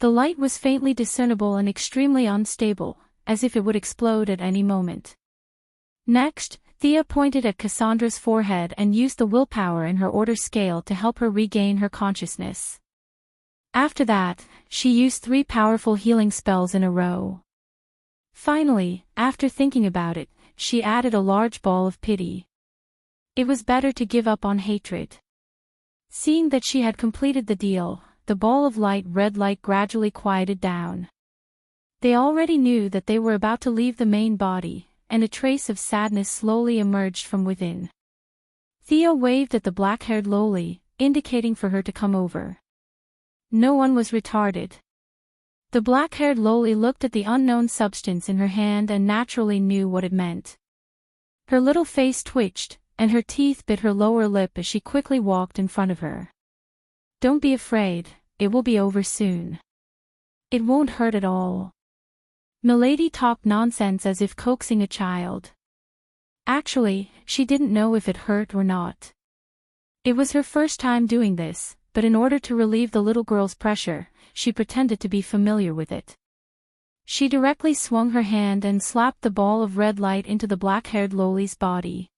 The light was faintly discernible and extremely unstable, as if it would explode at any moment. Next, Thea pointed at Cassandra's forehead and used the willpower in her order scale to help her regain her consciousness. After that, she used 3 powerful healing spells in a row. Finally, after thinking about it, she added a large ball of pity. It was better to give up on hatred. Seeing that she had completed the deal, the ball of red light gradually quieted down. They already knew that they were about to leave the main body, and a trace of sadness slowly emerged from within. Thea waved at the black-haired lowly, indicating for her to come over. No one was retarded. The black-haired lowly looked at the unknown substance in her hand and naturally knew what it meant. Her little face twitched, and her teeth bit her lower lip as she quickly walked in front of her. "Don't be afraid, it will be over soon. It won't hurt at all." Milady talked nonsense as if coaxing a child. Actually, she didn't know if it hurt or not. It was her first time doing this, but in order to relieve the little girl's pressure, she pretended to be familiar with it. She directly swung her hand and slapped the ball of red light into the black-haired lowly's body.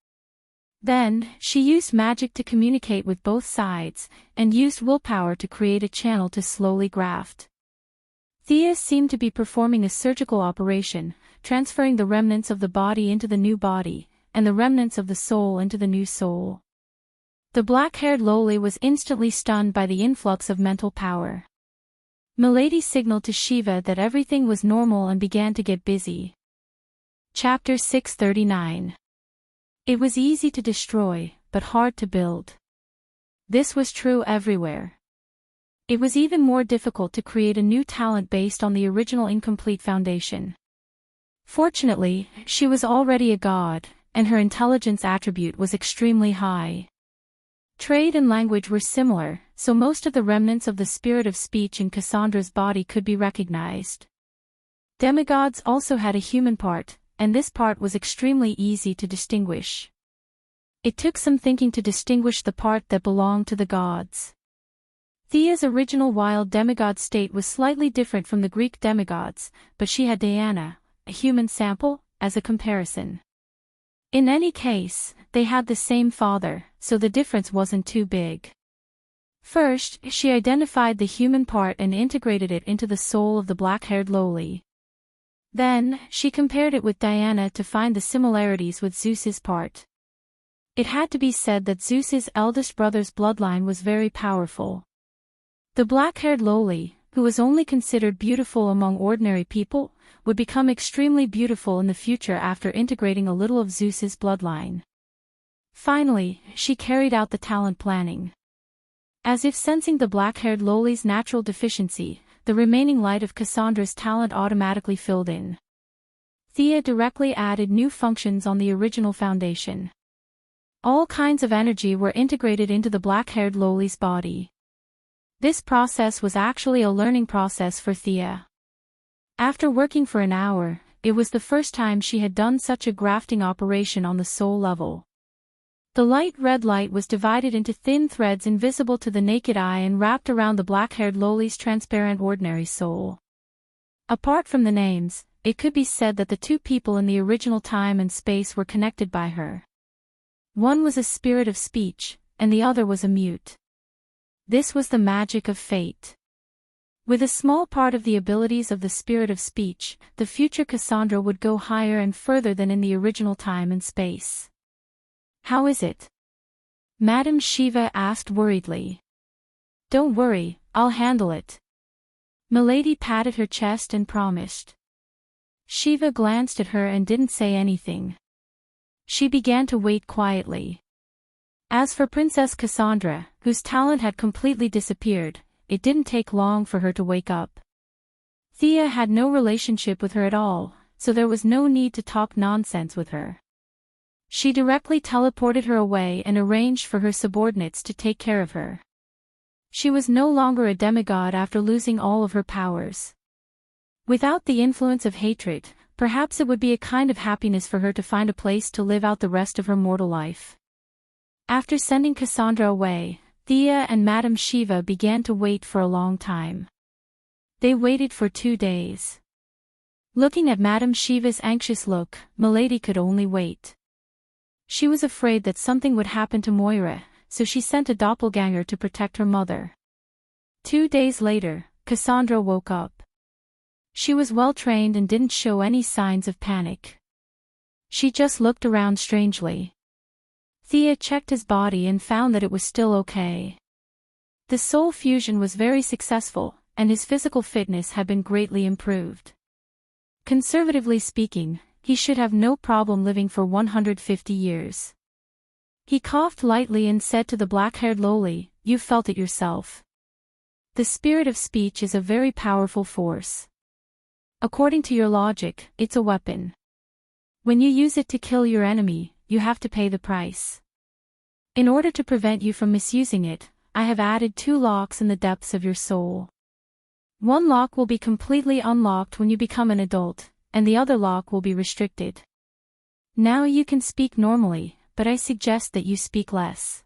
Then, she used magic to communicate with both sides, and used willpower to create a channel to slowly graft. Thea seemed to be performing a surgical operation, transferring the remnants of the body into the new body, and the remnants of the soul into the new soul. The black-haired lowly was instantly stunned by the influx of mental power. Milady signaled to Shiva that everything was normal and began to get busy. Chapter 639. It was easy to destroy, but hard to build. This was true everywhere. It was even more difficult to create a new talent based on the original incomplete foundation. Fortunately, she was already a god, and her intelligence attribute was extremely high. Trade and language were similar, so most of the remnants of the spirit of speech in Cassandra's body could be recognized. Demigods also had a human part, and this part was extremely easy to distinguish. It took some thinking to distinguish the part that belonged to the gods. Thea's original wild demigod state was slightly different from the Greek demigods, but she had Diana, a human sample, as a comparison. In any case, they had the same father, so the difference wasn't too big. First, she identified the human part and integrated it into the soul of the black-haired lowly. Then, she compared it with Diana to find the similarities with Zeus's part. It had to be said that Zeus's eldest brother's bloodline was very powerful. The black-haired lowly, who was only considered beautiful among ordinary people, would become extremely beautiful in the future after integrating a little of Zeus's bloodline. Finally, she carried out the talent planning. As if sensing the black-haired lowly's natural deficiency, the remaining light of Cassandra's talent automatically filled in. Thea directly added new functions on the original foundation. All kinds of energy were integrated into the black-haired lowly's body. This process was actually a learning process for Thea. After working for an hour, it was the first time she had done such a grafting operation on the soul level. The light red light was divided into thin threads invisible to the naked eye and wrapped around the black-haired lowly's transparent ordinary soul. Apart from the names, it could be said that the two people in the original time and space were connected by her. One was a spirit of speech, and the other was a mute. This was the magic of fate. With a small part of the abilities of the spirit of speech, the future Cassandra would go higher and further than in the original time and space. "How is it?" Madame Shiva asked worriedly. "Don't worry, I'll handle it." Milady patted her chest and promised. Shiva glanced at her and didn't say anything. She began to wait quietly. As for Princess Cassandra, whose talent had completely disappeared, it didn't take long for her to wake up. Thea had no relationship with her at all, so there was no need to talk nonsense with her. She directly teleported her away and arranged for her subordinates to take care of her. She was no longer a demigod after losing all of her powers. Without the influence of hatred, perhaps it would be a kind of happiness for her to find a place to live out the rest of her mortal life. After sending Cassandra away, Thea and Madame Shiva began to wait for a long time. They waited for 2 days. Looking at Madame Shiva's anxious look, Milady could only wait. She was afraid that something would happen to Moira, so she sent a doppelganger to protect her mother. 2 days later, Cassandra woke up. She was well trained and didn't show any signs of panic. She just looked around strangely. Thea checked his body and found that it was still okay. The soul fusion was very successful, and his physical fitness had been greatly improved. Conservatively speaking, he should have no problem living for 150 years. He coughed lightly and said to the black-haired lowly, "You felt it yourself. The spirit of speech is a very powerful force. According to your logic, it's a weapon. When you use it to kill your enemy, you have to pay the price. In order to prevent you from misusing it, I have added 2 locks in the depths of your soul. One lock will be completely unlocked when you become an adult, and the other lock will be restricted. Now you can speak normally, but I suggest that you speak less.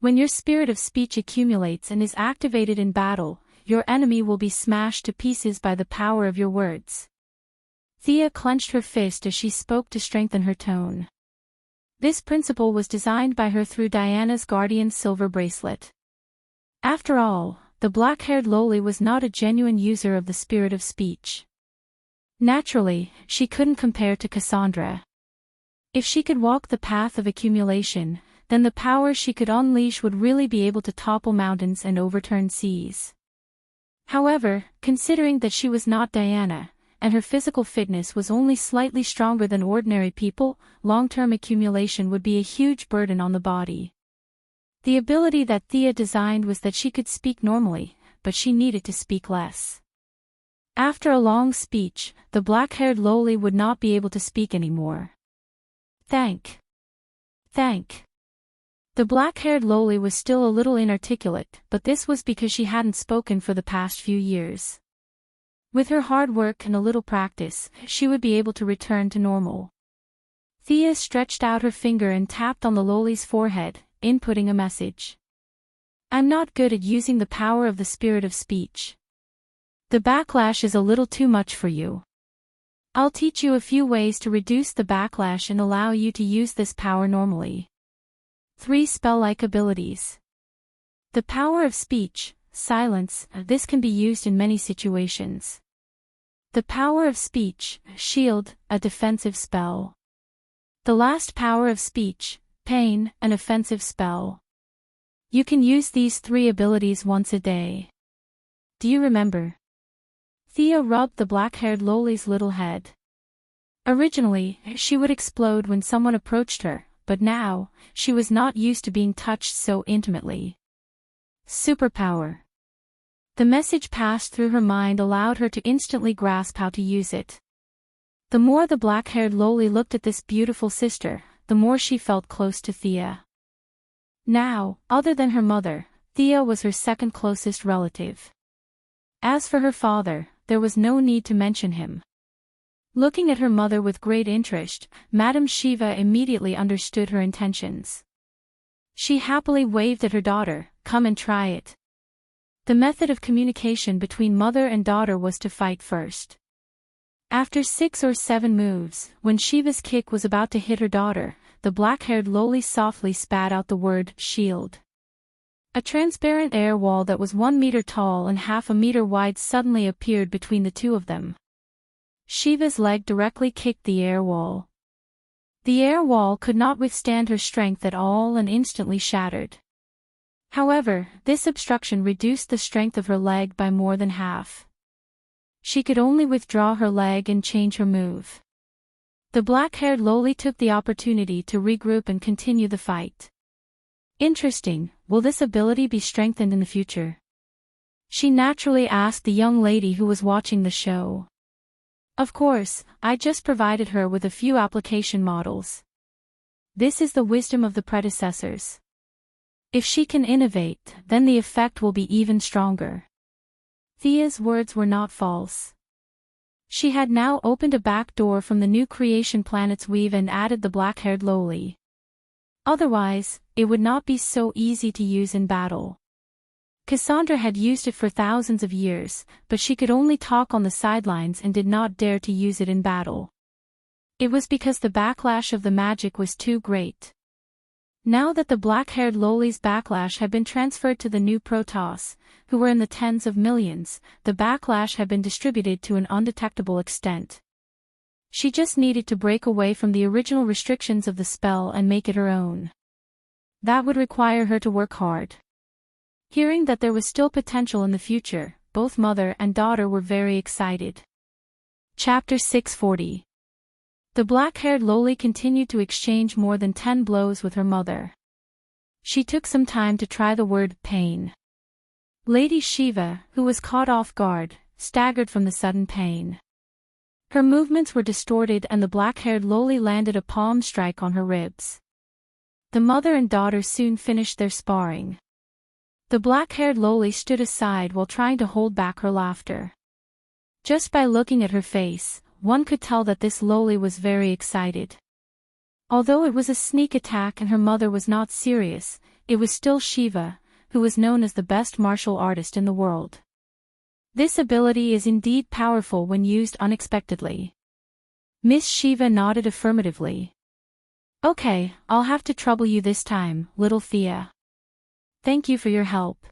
When your spirit of speech accumulates and is activated in battle, your enemy will be smashed to pieces by the power of your words. Thea clenched her fist as she spoke to strengthen her tone. This principle was designed by her through Diana's guardian silver bracelet. After all, the black-haired loli was not a genuine user of the spirit of speech. Naturally, she couldn't compare to Cassandra. If she could walk the path of accumulation, then the power she could unleash would really be able to topple mountains and overturn seas. However, considering that she was not Diana, and her physical fitness was only slightly stronger than ordinary people, long-term accumulation would be a huge burden on the body. The ability that Thea designed was that she could speak normally, but she needed to speak less. After a long speech, the black-haired loli would not be able to speak anymore. Thank. The black-haired loli was still a little inarticulate, but this was because she hadn't spoken for the past few years. With her hard work and a little practice, she would be able to return to normal. Thea stretched out her finger and tapped on the loli's forehead, inputting a message. I'm not good at using the power of the spirit of speech. The backlash is a little too much for you. I'll teach you a few ways to reduce the backlash and allow you to use this power normally. 3 spell-like abilities. The power of speech. Silence, this can be used in many situations. The power of speech, shield, a defensive spell. The last power of speech, pain, an offensive spell. You can use these 3 abilities once a day. Do you remember? Thea rubbed the black-haired loli's little head. Originally, she would explode when someone approached her, but now, she was not used to being touched so intimately. Superpower. The message passed through her mind allowed her to instantly grasp how to use it. The more the black-haired loli looked at this beautiful sister, the more she felt close to Thea. Now, other than her mother, Thea was her second closest relative. As for her father, there was no need to mention him. Looking at her mother with great interest, Madame Shiva immediately understood her intentions. She happily waved at her daughter, "Come and try it." The method of communication between mother and daughter was to fight first. After 6 or 7 moves, when Shiva's kick was about to hit her daughter, the black-haired loli softly spat out the word, shield. A transparent air wall that was 1 meter tall and half a meter wide suddenly appeared between the two of them. Shiva's leg directly kicked the air wall. The air wall could not withstand her strength at all and instantly shattered. However, this obstruction reduced the strength of her leg by more than half. She could only withdraw her leg and change her move. The black-haired loli took the opportunity to regroup and continue the fight. Interesting, will this ability be strengthened in the future? She naturally asked the young lady who was watching the show. Of course, I just provided her with a few application models. This is the wisdom of the predecessors. If she can innovate, then the effect will be even stronger. Thea's words were not false. She had now opened a back door from the new creation planet's weave and added the black-haired loli. Otherwise, it would not be so easy to use in battle. Cassandra had used it for thousands of years, but she could only talk on the sidelines and did not dare to use it in battle. It was because the backlash of the magic was too great. Now that the black-haired loli's backlash had been transferred to the new Protoss, who were in the tens of millions, the backlash had been distributed to an undetectable extent. She just needed to break away from the original restrictions of the spell and make it her own. That would require her to work hard. Hearing that there was still potential in the future, both mother and daughter were very excited. Chapter 640. The black-haired loli continued to exchange more than 10 blows with her mother. She took some time to try the word pain. Lady Shiva, who was caught off guard, staggered from the sudden pain. Her movements were distorted and the black-haired loli landed a palm strike on her ribs. The mother and daughter soon finished their sparring. The black-haired loli stood aside while trying to hold back her laughter. Just by looking at her face, one could tell that this loli was very excited. Although it was a sneak attack and her mother was not serious, it was still Shiva, who was known as the best martial artist in the world. This ability is indeed powerful when used unexpectedly. Miss Shiva nodded affirmatively. Okay, I'll have to trouble you this time, little Thea. Thank you for your help.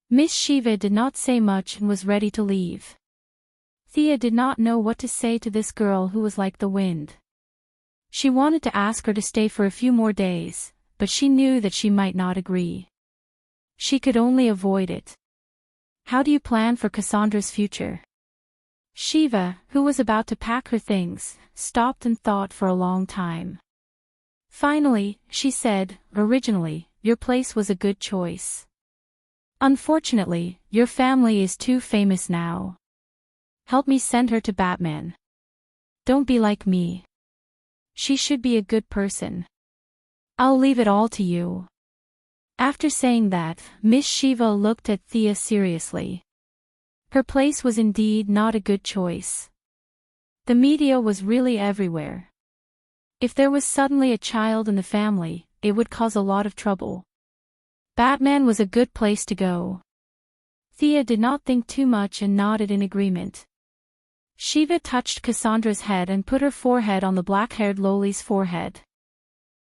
Miss Shiva did not say much and was ready to leave. Thea did not know what to say to this girl who was like the wind. She wanted to ask her to stay for a few more days, but she knew that she might not agree. She could only avoid it. How do you plan for Cassandra's future? Shiva, who was about to pack her things, stopped and thought for a long time. Finally, she said, originally, your place was a good choice. Unfortunately, your family is too famous now. Help me send her to Batman. Don't be like me. She should be a good person. I'll leave it all to you. After saying that, Miss Shiva looked at Thea seriously. Her place was indeed not a good choice. The media was really everywhere. If there was suddenly a child in the family, it would cause a lot of trouble. Batman was a good place to go. Thea did not think too much and nodded in agreement. Shiva touched Cassandra's head and put her forehead on the black-haired loli's forehead.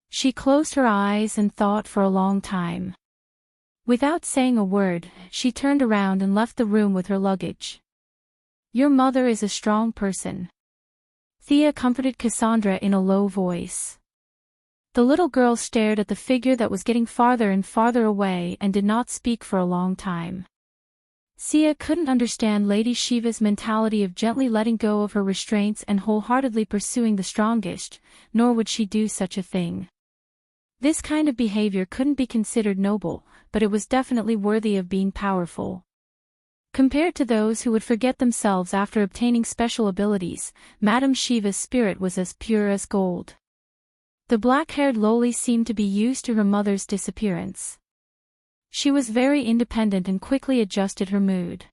She closed her eyes and thought for a long time. Without saying a word, she turned around and left the room with her luggage. Your mother is a strong person. Thea comforted Cassandra in a low voice. The little girl stared at the figure that was getting farther and farther away and did not speak for a long time. Thea couldn't understand Lady Shiva's mentality of gently letting go of her restraints and wholeheartedly pursuing the strongest, nor would she do such a thing. This kind of behavior couldn't be considered noble, but it was definitely worthy of being powerful. Compared to those who would forget themselves after obtaining special abilities, Madame Shiva's spirit was as pure as gold. The black-haired loli seemed to be used to her mother's disappearance. She was very independent and quickly adjusted her mood.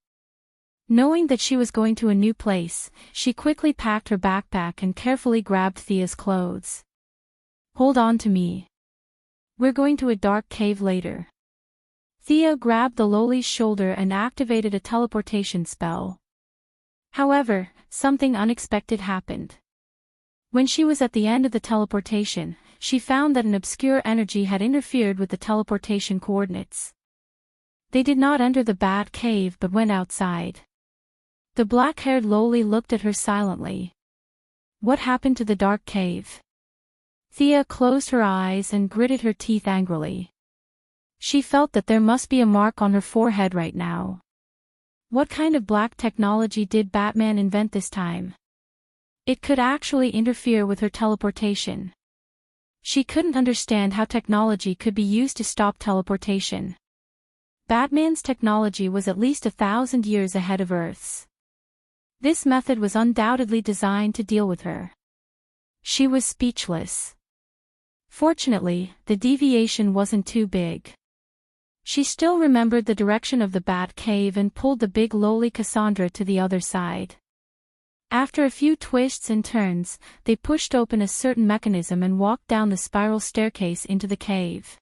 Knowing that she was going to a new place, she quickly packed her backpack and carefully grabbed Thea's clothes. Hold on to me. We're going to a dark cave later. Thea grabbed the loli's shoulder and activated a teleportation spell. However, something unexpected happened. When she was at the end of the teleportation, she found that an obscure energy had interfered with the teleportation coordinates. They did not enter the bat cave but went outside. The black-haired loli looked at her silently. What happened to the dark cave? Thea closed her eyes and gritted her teeth angrily. She felt that there must be a mark on her forehead right now. What kind of black technology did Batman invent this time? It could actually interfere with her teleportation. She couldn't understand how technology could be used to stop teleportation. Batman's technology was at least 1,000 years ahead of Earth's. This method was undoubtedly designed to deal with her. She was speechless. Fortunately, the deviation wasn't too big. She still remembered the direction of the bat cave and pulled the big loli Cassandra to the other side. After a few twists and turns, they pushed open a certain mechanism and walked down the spiral staircase into the cave.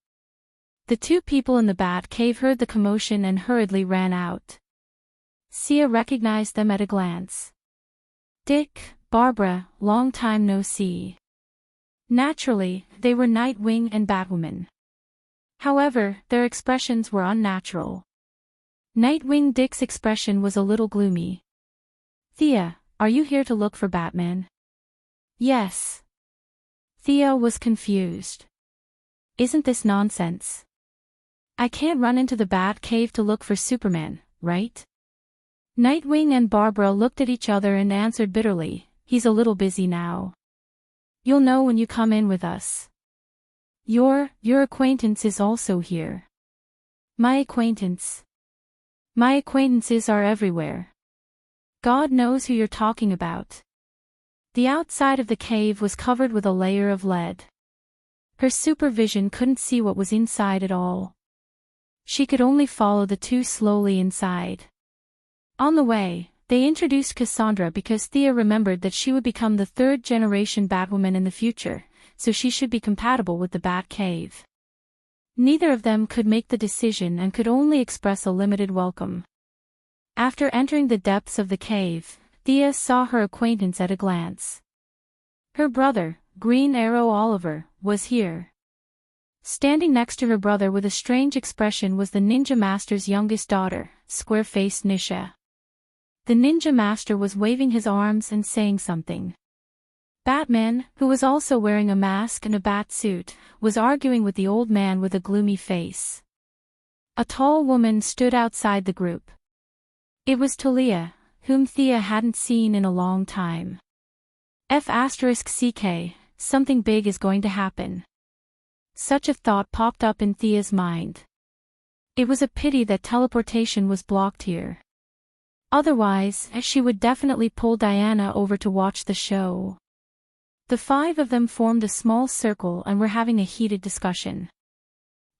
The two people in the bat cave heard the commotion and hurriedly ran out. Sia recognized them at a glance. Dick, Barbara, long time no see. Naturally, they were Nightwing and Batwoman. However, their expressions were unnatural. Nightwing Dick's expression was a little gloomy. Thea, are you here to look for Batman? Yes. Thea was confused. Isn't this nonsense? I can't run into the Bat Cave to look for Superman, right? Nightwing and Barbara looked at each other and answered bitterly, he's a little busy now. You'll know when you come in with us. Your acquaintance is also here. My acquaintance. My acquaintances are everywhere. God knows who you're talking about. The outside of the cave was covered with a layer of lead. Her supervision couldn't see what was inside at all. She could only follow the two slowly inside. On the way, they introduced Cassandra because Thea remembered that she would become the third-generation Batwoman in the future, so she should be compatible with the Bat Cave. Neither of them could make the decision and could only express a limited welcome. After entering the depths of the cave, Thea saw her acquaintance at a glance. Her brother, Green Arrow Oliver, was here. Standing next to her brother with a strange expression was the Ninja Master's youngest daughter, square-faced Xianxia. The Ninja Master was waving his arms and saying something. Batman, who was also wearing a mask and a bat suit, was arguing with the old man with a gloomy face. A tall woman stood outside the group. It was Talia, whom Thea hadn't seen in a long time. F***CK, something big is going to happen. Such a thought popped up in Thea's mind. It was a pity that teleportation was blocked here. Otherwise, she would definitely pull Diana over to watch the show. The five of them formed a small circle and were having a heated discussion.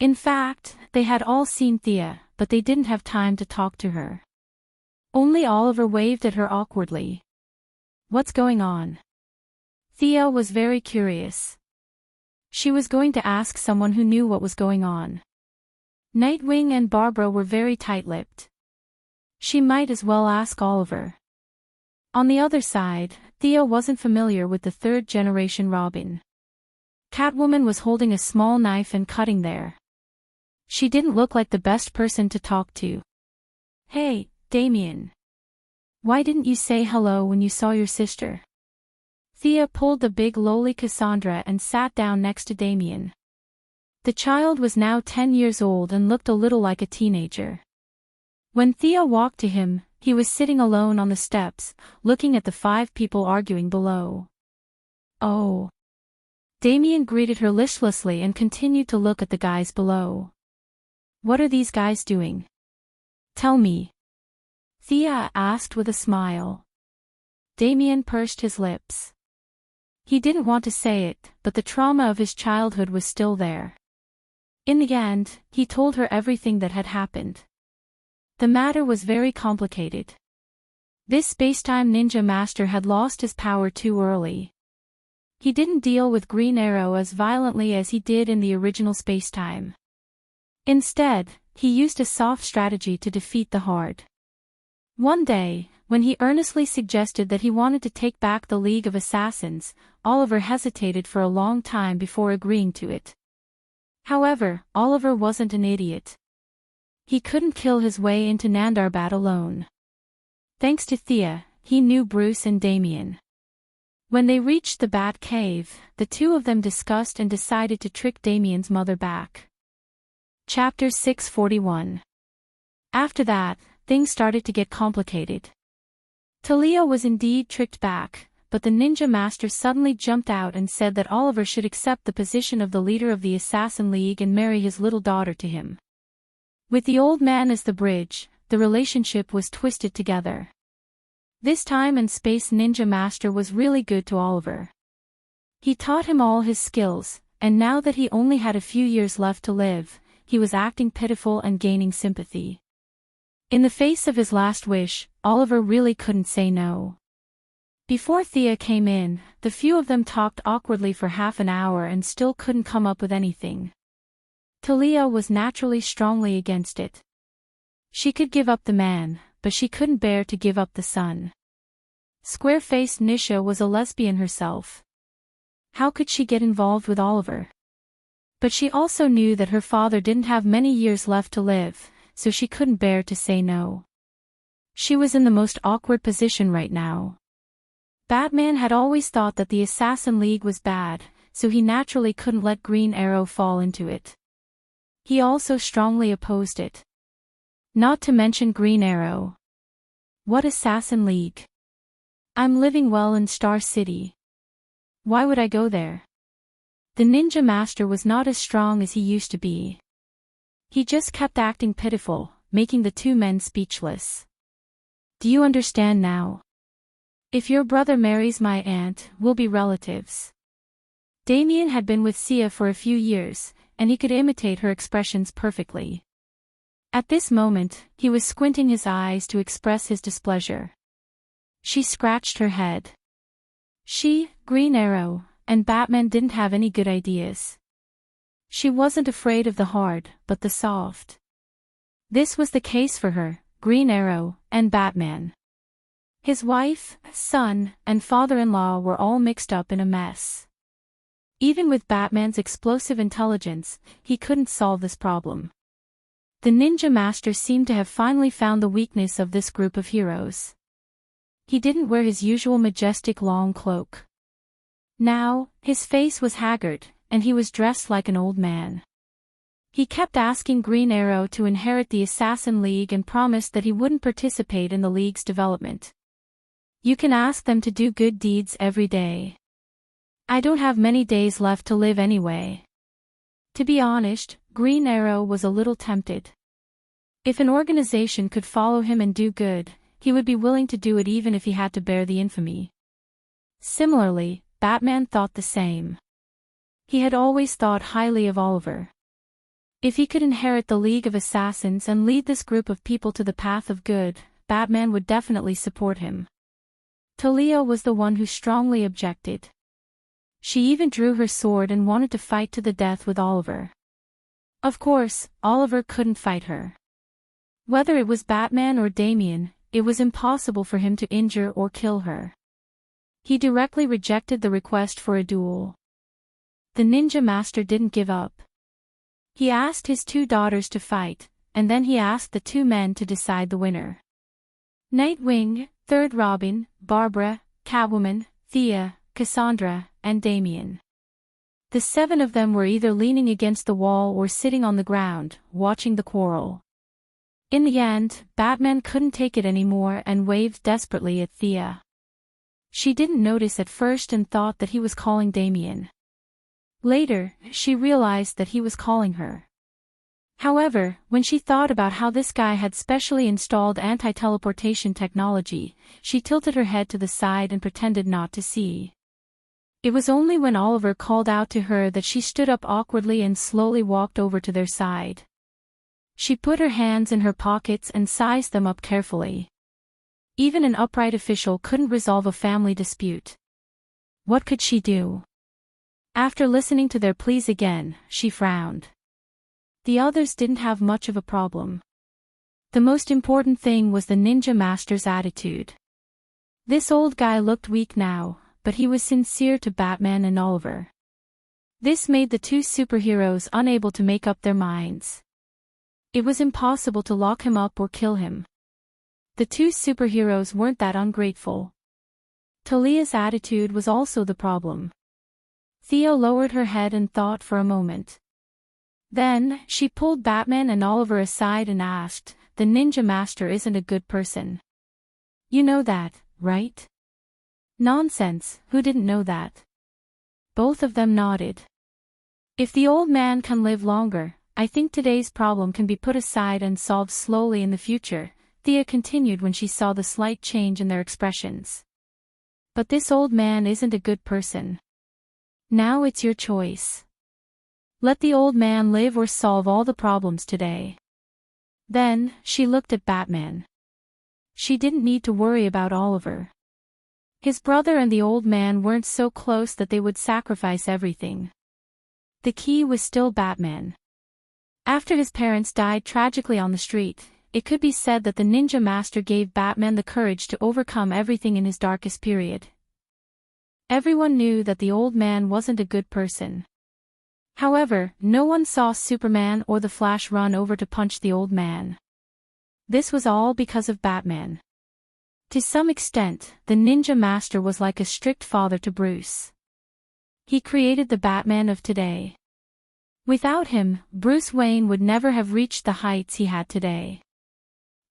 In fact, they had all seen Thea, but they didn't have time to talk to her. Only Oliver waved at her awkwardly. What's going on? Thea was very curious. She was going to ask someone who knew what was going on. Nightwing and Barbara were very tight-lipped. She might as well ask Oliver. On the other side, Thea wasn't familiar with the third-generation Robin. Catwoman was holding a small knife and cutting there. She didn't look like the best person to talk to. Hey, Damien. Why didn't you say hello when you saw your sister? Thea pulled the big lowly Cassandra and sat down next to Damien. The child was now 10 years old and looked a little like a teenager. When Thea walked to him, he was sitting alone on the steps, looking at the 5 people arguing below. Oh. Damien greeted her listlessly and continued to look at the guys below. What are these guys doing? Tell me. Thea asked with a smile. Damien pursed his lips. He didn't want to say it, but the trauma of his childhood was still there. In the end, he told her everything that had happened. The matter was very complicated. This spacetime ninja master had lost his power too early. He didn't deal with Green Arrow as violently as he did in the original spacetime. Instead, he used a soft strategy to defeat the hard. One day, when he earnestly suggested that he wanted to take back the League of Assassins, Oliver hesitated for a long time before agreeing to it. However, Oliver wasn't an idiot. He couldn't kill his way into Nandarbat alone. Thanks to Thea, he knew Bruce and Damien. When they reached the Bat Cave, the two of them discussed and decided to trick Damien's mother back. Chapter 641. After that, things started to get complicated. Talia was indeed tricked back, but the ninja master suddenly jumped out and said that Oliver should accept the position of the leader of the Assassin League and marry his little daughter to him. With the old man as the bridge, the relationship was twisted together. This time and space ninja master was really good to Oliver. He taught him all his skills, and now that he only had a few years left to live, he was acting pitiful and gaining sympathy. In the face of his last wish, Oliver really couldn't say no. Before Thea came in, the few of them talked awkwardly for half an hour and still couldn't come up with anything. Talia was naturally strongly against it. She could give up the man, but she couldn't bear to give up the son. Square-faced Xianxia was a lesbian herself. How could she get involved with Oliver? But she also knew that her father didn't have many years left to live, so she couldn't bear to say no. She was in the most awkward position right now. Batman had always thought that the Assassin League was bad, so he naturally couldn't let Green Arrow fall into it. He also strongly opposed it. Not to mention Green Arrow. What Assassin League? I'm living well in Star City. Why would I go there? The ninja master was not as strong as he used to be. He just kept acting pitiful, making the two men speechless. Do you understand now? If your brother marries my aunt, we'll be relatives. Damien had been with Sia for a few years, and he could imitate her expressions perfectly. At this moment, he was squinting his eyes to express his displeasure. She scratched her head. She, Green Arrow, and Batman didn't have any good ideas. She wasn't afraid of the hard, but the soft. This was the case for her, Green Arrow, and Batman. His wife, son, and father-in-law were all mixed up in a mess. Even with Batman's explosive intelligence, he couldn't solve this problem. The Ninja Master seemed to have finally found the weakness of this group of heroes. He didn't wear his usual majestic long cloak. Now, his face was haggard, and he was dressed like an old man. He kept asking Green Arrow to inherit the Assassin League and promised that he wouldn't participate in the League's development. You can ask them to do good deeds every day. I don't have many days left to live anyway. To be honest, Green Arrow was a little tempted. If an organization could follow him and do good, he would be willing to do it even if he had to bear the infamy. Similarly, Batman thought the same. He had always thought highly of Oliver. If he could inherit the League of Assassins and lead this group of people to the path of good, Batman would definitely support him. Talia was the one who strongly objected. She even drew her sword and wanted to fight to the death with Oliver. Of course, Oliver couldn't fight her. Whether it was Batman or Damien, it was impossible for him to injure or kill her. He directly rejected the request for a duel. The Ninja Master didn't give up. He asked his two daughters to fight, and then he asked the two men to decide the winner. Nightwing, Third Robin, Barbara, Catwoman, Thea, Cassandra, and Damien. The seven of them were either leaning against the wall or sitting on the ground, watching the quarrel. In the end, Batman couldn't take it anymore and waved desperately at Thea. She didn't notice at first and thought that he was calling Damien. Later, she realized that he was calling her. However, when she thought about how this guy had specially installed anti-teleportation technology, she tilted her head to the side and pretended not to see. It was only when Oliver called out to her that she stood up awkwardly and slowly walked over to their side. She put her hands in her pockets and sized them up carefully. Even an upright official couldn't resolve a family dispute. What could she do? After listening to their pleas again, she frowned. The others didn't have much of a problem. The most important thing was the Ninja Master's attitude. This old guy looked weak now, but he was sincere to Batman and Oliver. This made the two superheroes unable to make up their minds. It was impossible to lock him up or kill him. The two superheroes weren't that ungrateful. Talia's attitude was also the problem. Theo lowered her head and thought for a moment. Then, she pulled Batman and Oliver aside and asked, "The Ninja Master isn't a good person. You know that, right?" "Nonsense, who didn't know that?" Both of them nodded. "If the old man can live longer, I think today's problem can be put aside and solved slowly in the future," Thea continued when she saw the slight change in their expressions. "But this old man isn't a good person. Now it's your choice. Let the old man live or solve all the problems today." Then, she looked at Batman. She didn't need to worry about Oliver. His brother and the old man weren't so close that they would sacrifice everything. The key was still Batman. After his parents died tragically on the street, it could be said that the Ninja Master gave Batman the courage to overcome everything in his darkest period. Everyone knew that the old man wasn't a good person. However, no one saw Superman or the Flash run over to punch the old man. This was all because of Batman. To some extent, the Ninja Master was like a strict father to Bruce. He created the Batman of today. Without him, Bruce Wayne would never have reached the heights he had today.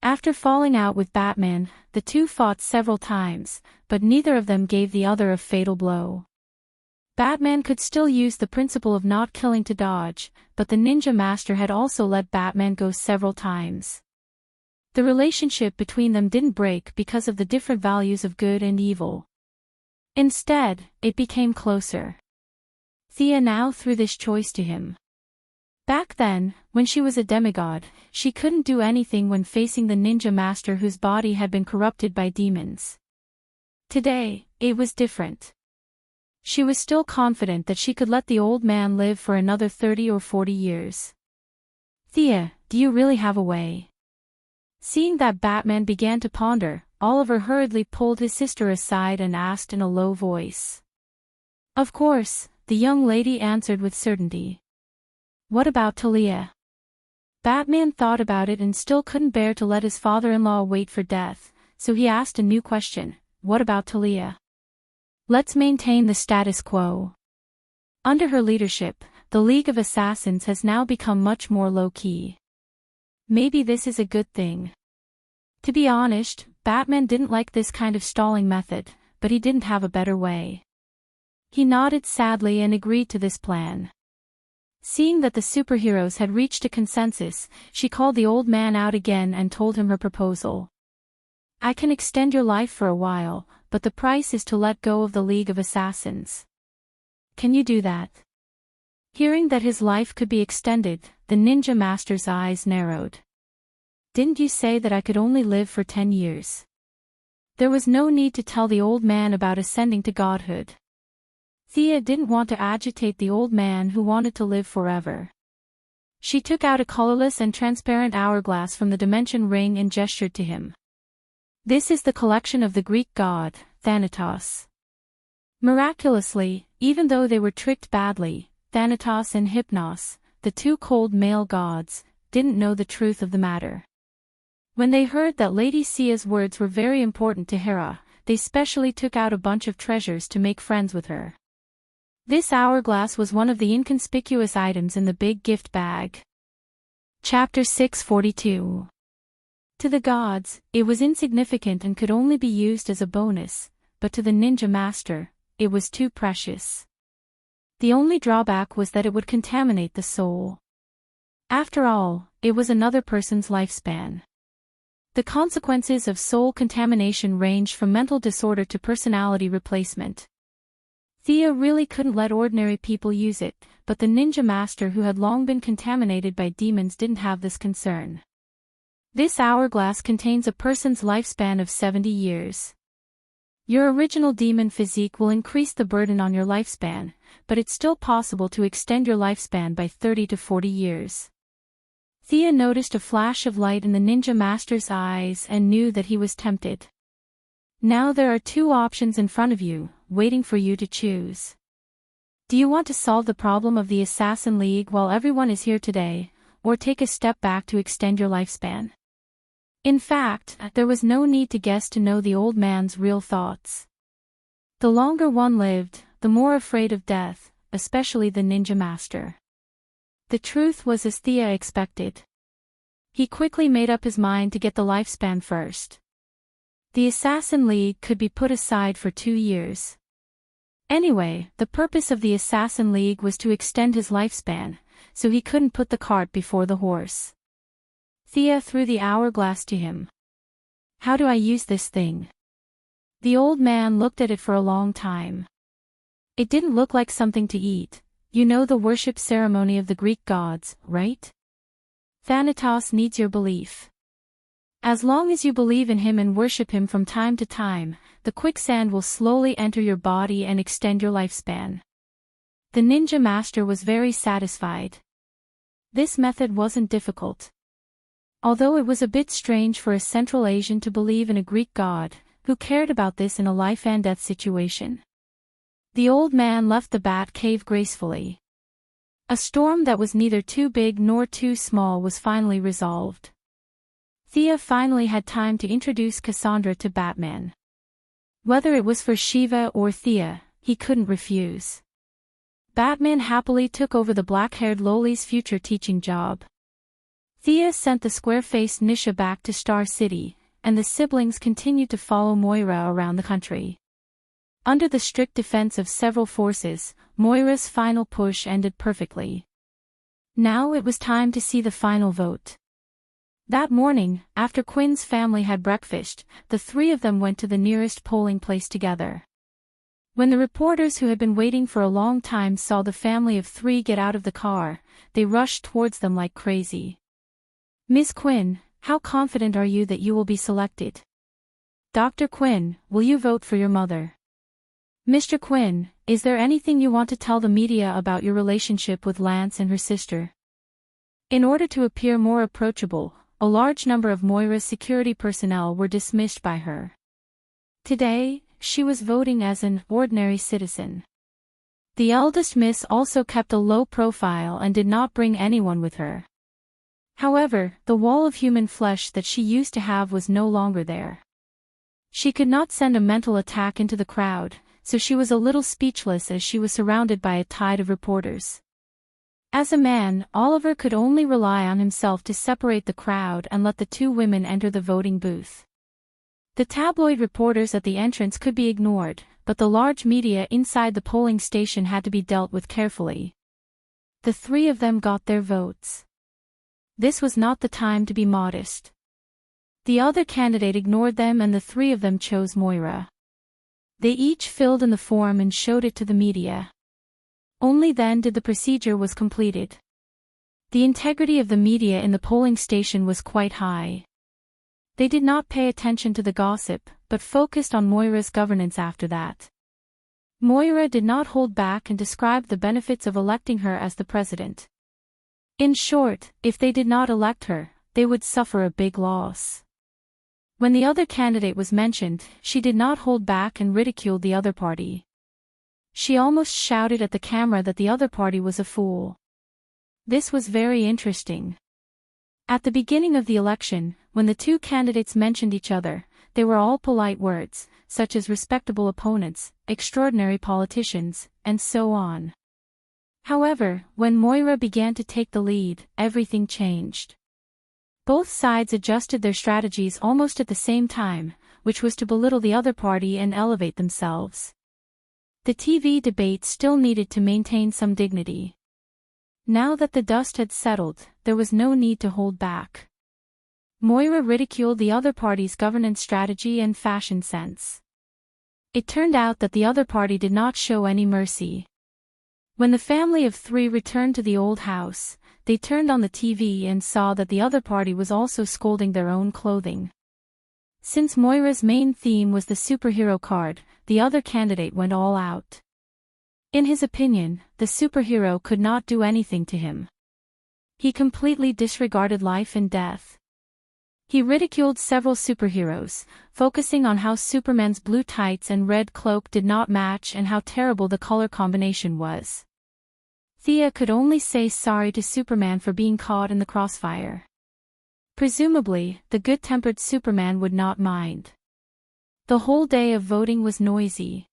After falling out with Batman, the two fought several times, but neither of them gave the other a fatal blow. Batman could still use the principle of not killing to dodge, but the Ninja Master had also let Batman go several times. The relationship between them didn't break because of the different values of good and evil. Instead, it became closer. Thea now threw this choice to him. Back then, when she was a demigod, she couldn't do anything when facing the ninja master whose body had been corrupted by demons. Today, it was different. She was still confident that she could let the old man live for another 30 or 40 years. Thea, do you really have a way? Seeing that Batman began to ponder, Oliver hurriedly pulled his sister aside and asked in a low voice. Of course, the young lady answered with certainty. What about Talia? Batman thought about it and still couldn't bear to let his father-in-law wait for death, so he asked a new question, what about Talia? Let's maintain the status quo. Under her leadership, the League of Assassins has now become much more low-key. Maybe this is a good thing. To be honest, Batman didn't like this kind of stalling method, but he didn't have a better way. He nodded sadly and agreed to this plan. Seeing that the superheroes had reached a consensus, she called the old man out again and told him her proposal. I can extend your life for a while, but the price is to let go of the League of Assassins. Can you do that? Hearing that his life could be extended, the ninja master's eyes narrowed. Didn't you say that I could only live for 10 years? There was no need to tell the old man about ascending to godhood. Thea didn't want to agitate the old man who wanted to live forever. She took out a colorless and transparent hourglass from the dimension ring and gestured to him. This is the collection of the Greek god, Thanatos. Miraculously, even though they were tricked badly, Thanatos and Hypnos, the two cold male gods, didn't know the truth of the matter. When they heard that Lady Sia's words were very important to Hera, they specially took out a bunch of treasures to make friends with her. This hourglass was one of the inconspicuous items in the big gift bag. Chapter 642. To the gods, it was insignificant and could only be used as a bonus, but to the ninja master, it was too precious. The only drawback was that it would contaminate the soul. After all, it was another person's lifespan. The consequences of soul contamination ranged from mental disorder to personality replacement. Thea really couldn't let ordinary people use it, but the ninja master who had long been contaminated by demons didn't have this concern. This hourglass contains a person's lifespan of 70 years. Your original demon physique will increase the burden on your lifespan, but it's still possible to extend your lifespan by 30 to 40 years. Thea noticed a flash of light in the ninja master's eyes and knew that he was tempted. Now there are two options in front of you, waiting for you to choose. Do you want to solve the problem of the Assassin League while everyone is here today, or take a step back to extend your lifespan? In fact, there was no need to guess to know the old man's real thoughts. The longer one lived, the more afraid of death, especially the ninja master. The truth was as Thea expected. He quickly made up his mind to get the lifespan first. The Assassin League could be put aside for 2 years. Anyway, the purpose of the Assassin League was to extend his lifespan, so he couldn't put the cart before the horse. Thea threw the hourglass to him. How do I use this thing? The old man looked at it for a long time. It didn't look like something to eat. You know the worship ceremony of the Greek gods, right? Thanatos needs your belief. As long as you believe in him and worship him from time to time, the quicksand will slowly enter your body and extend your lifespan. The ninja master was very satisfied. This method wasn't difficult. Although it was a bit strange for a Central Asian to believe in a Greek god, who cared about this in a life-and-death situation. The old man left the bat cave gracefully. A storm that was neither too big nor too small was finally resolved. Thea finally had time to introduce Cassandra to Batman. Whether it was for Shiva or Thea, he couldn't refuse. Batman happily took over the black-haired Loli's future teaching job. Thea sent the square-faced Nisha back to Star City, and the siblings continued to follow Moira around the country. Under the strict defense of several forces, Moira's final push ended perfectly. Now it was time to see the final vote. That morning, after Quinn's family had breakfast, the three of them went to the nearest polling place together. When the reporters who had been waiting for a long time saw the family of three get out of the car, they rushed towards them like crazy. "Miss Quinn, how confident are you that you will be selected? Dr. Quinn, will you vote for your mother? Mr. Quinn, is there anything you want to tell the media about your relationship with Lance and her sister?" In order to appear more approachable, a large number of Moira's security personnel were dismissed by her. Today, she was voting as an ordinary citizen. The eldest miss also kept a low profile and did not bring anyone with her. However, the wall of human flesh that she used to have was no longer there. She could not send a mental attack into the crowd, so she was a little speechless as she was surrounded by a tide of reporters. As a man, Oliver could only rely on himself to separate the crowd and let the two women enter the voting booth. The tabloid reporters at the entrance could be ignored, but the large media inside the polling station had to be dealt with carefully. The three of them got their votes. This was not the time to be modest. The other candidate ignored them and the three of them chose Moira. They each filled in the form and showed it to the media. Only then did the procedure was completed. The integrity of the media in the polling station was quite high. They did not pay attention to the gossip, but focused on Moira's governance after that. Moira did not hold back and described the benefits of electing her as the president. In short, if they did not elect her, they would suffer a big loss. When the other candidate was mentioned, she did not hold back and ridiculed the other party. She almost shouted at the camera that the other party was a fool. This was very interesting. At the beginning of the election, when the two candidates mentioned each other, they were all polite words, such as respectable opponents, extraordinary politicians, and so on. However, when Moira began to take the lead, everything changed. Both sides adjusted their strategies almost at the same time, which was to belittle the other party and elevate themselves. The TV debate still needed to maintain some dignity. Now that the dust had settled, there was no need to hold back. Moira ridiculed the other party's governance strategy and fashion sense. It turned out that the other party did not show any mercy. When the family of three returned to the old house, they turned on the TV and saw that the other party was also scolding their own clothing. Since Moira's main theme was the superhero card, the other candidate went all out. In his opinion, the superhero could not do anything to him. He completely disregarded life and death. He ridiculed several superheroes, focusing on how Superman's blue tights and red cloak did not match and how terrible the color combination was. Thea could only say sorry to Superman for being caught in the crossfire. Presumably, the good-tempered Superman would not mind. The whole day of voting was noisy.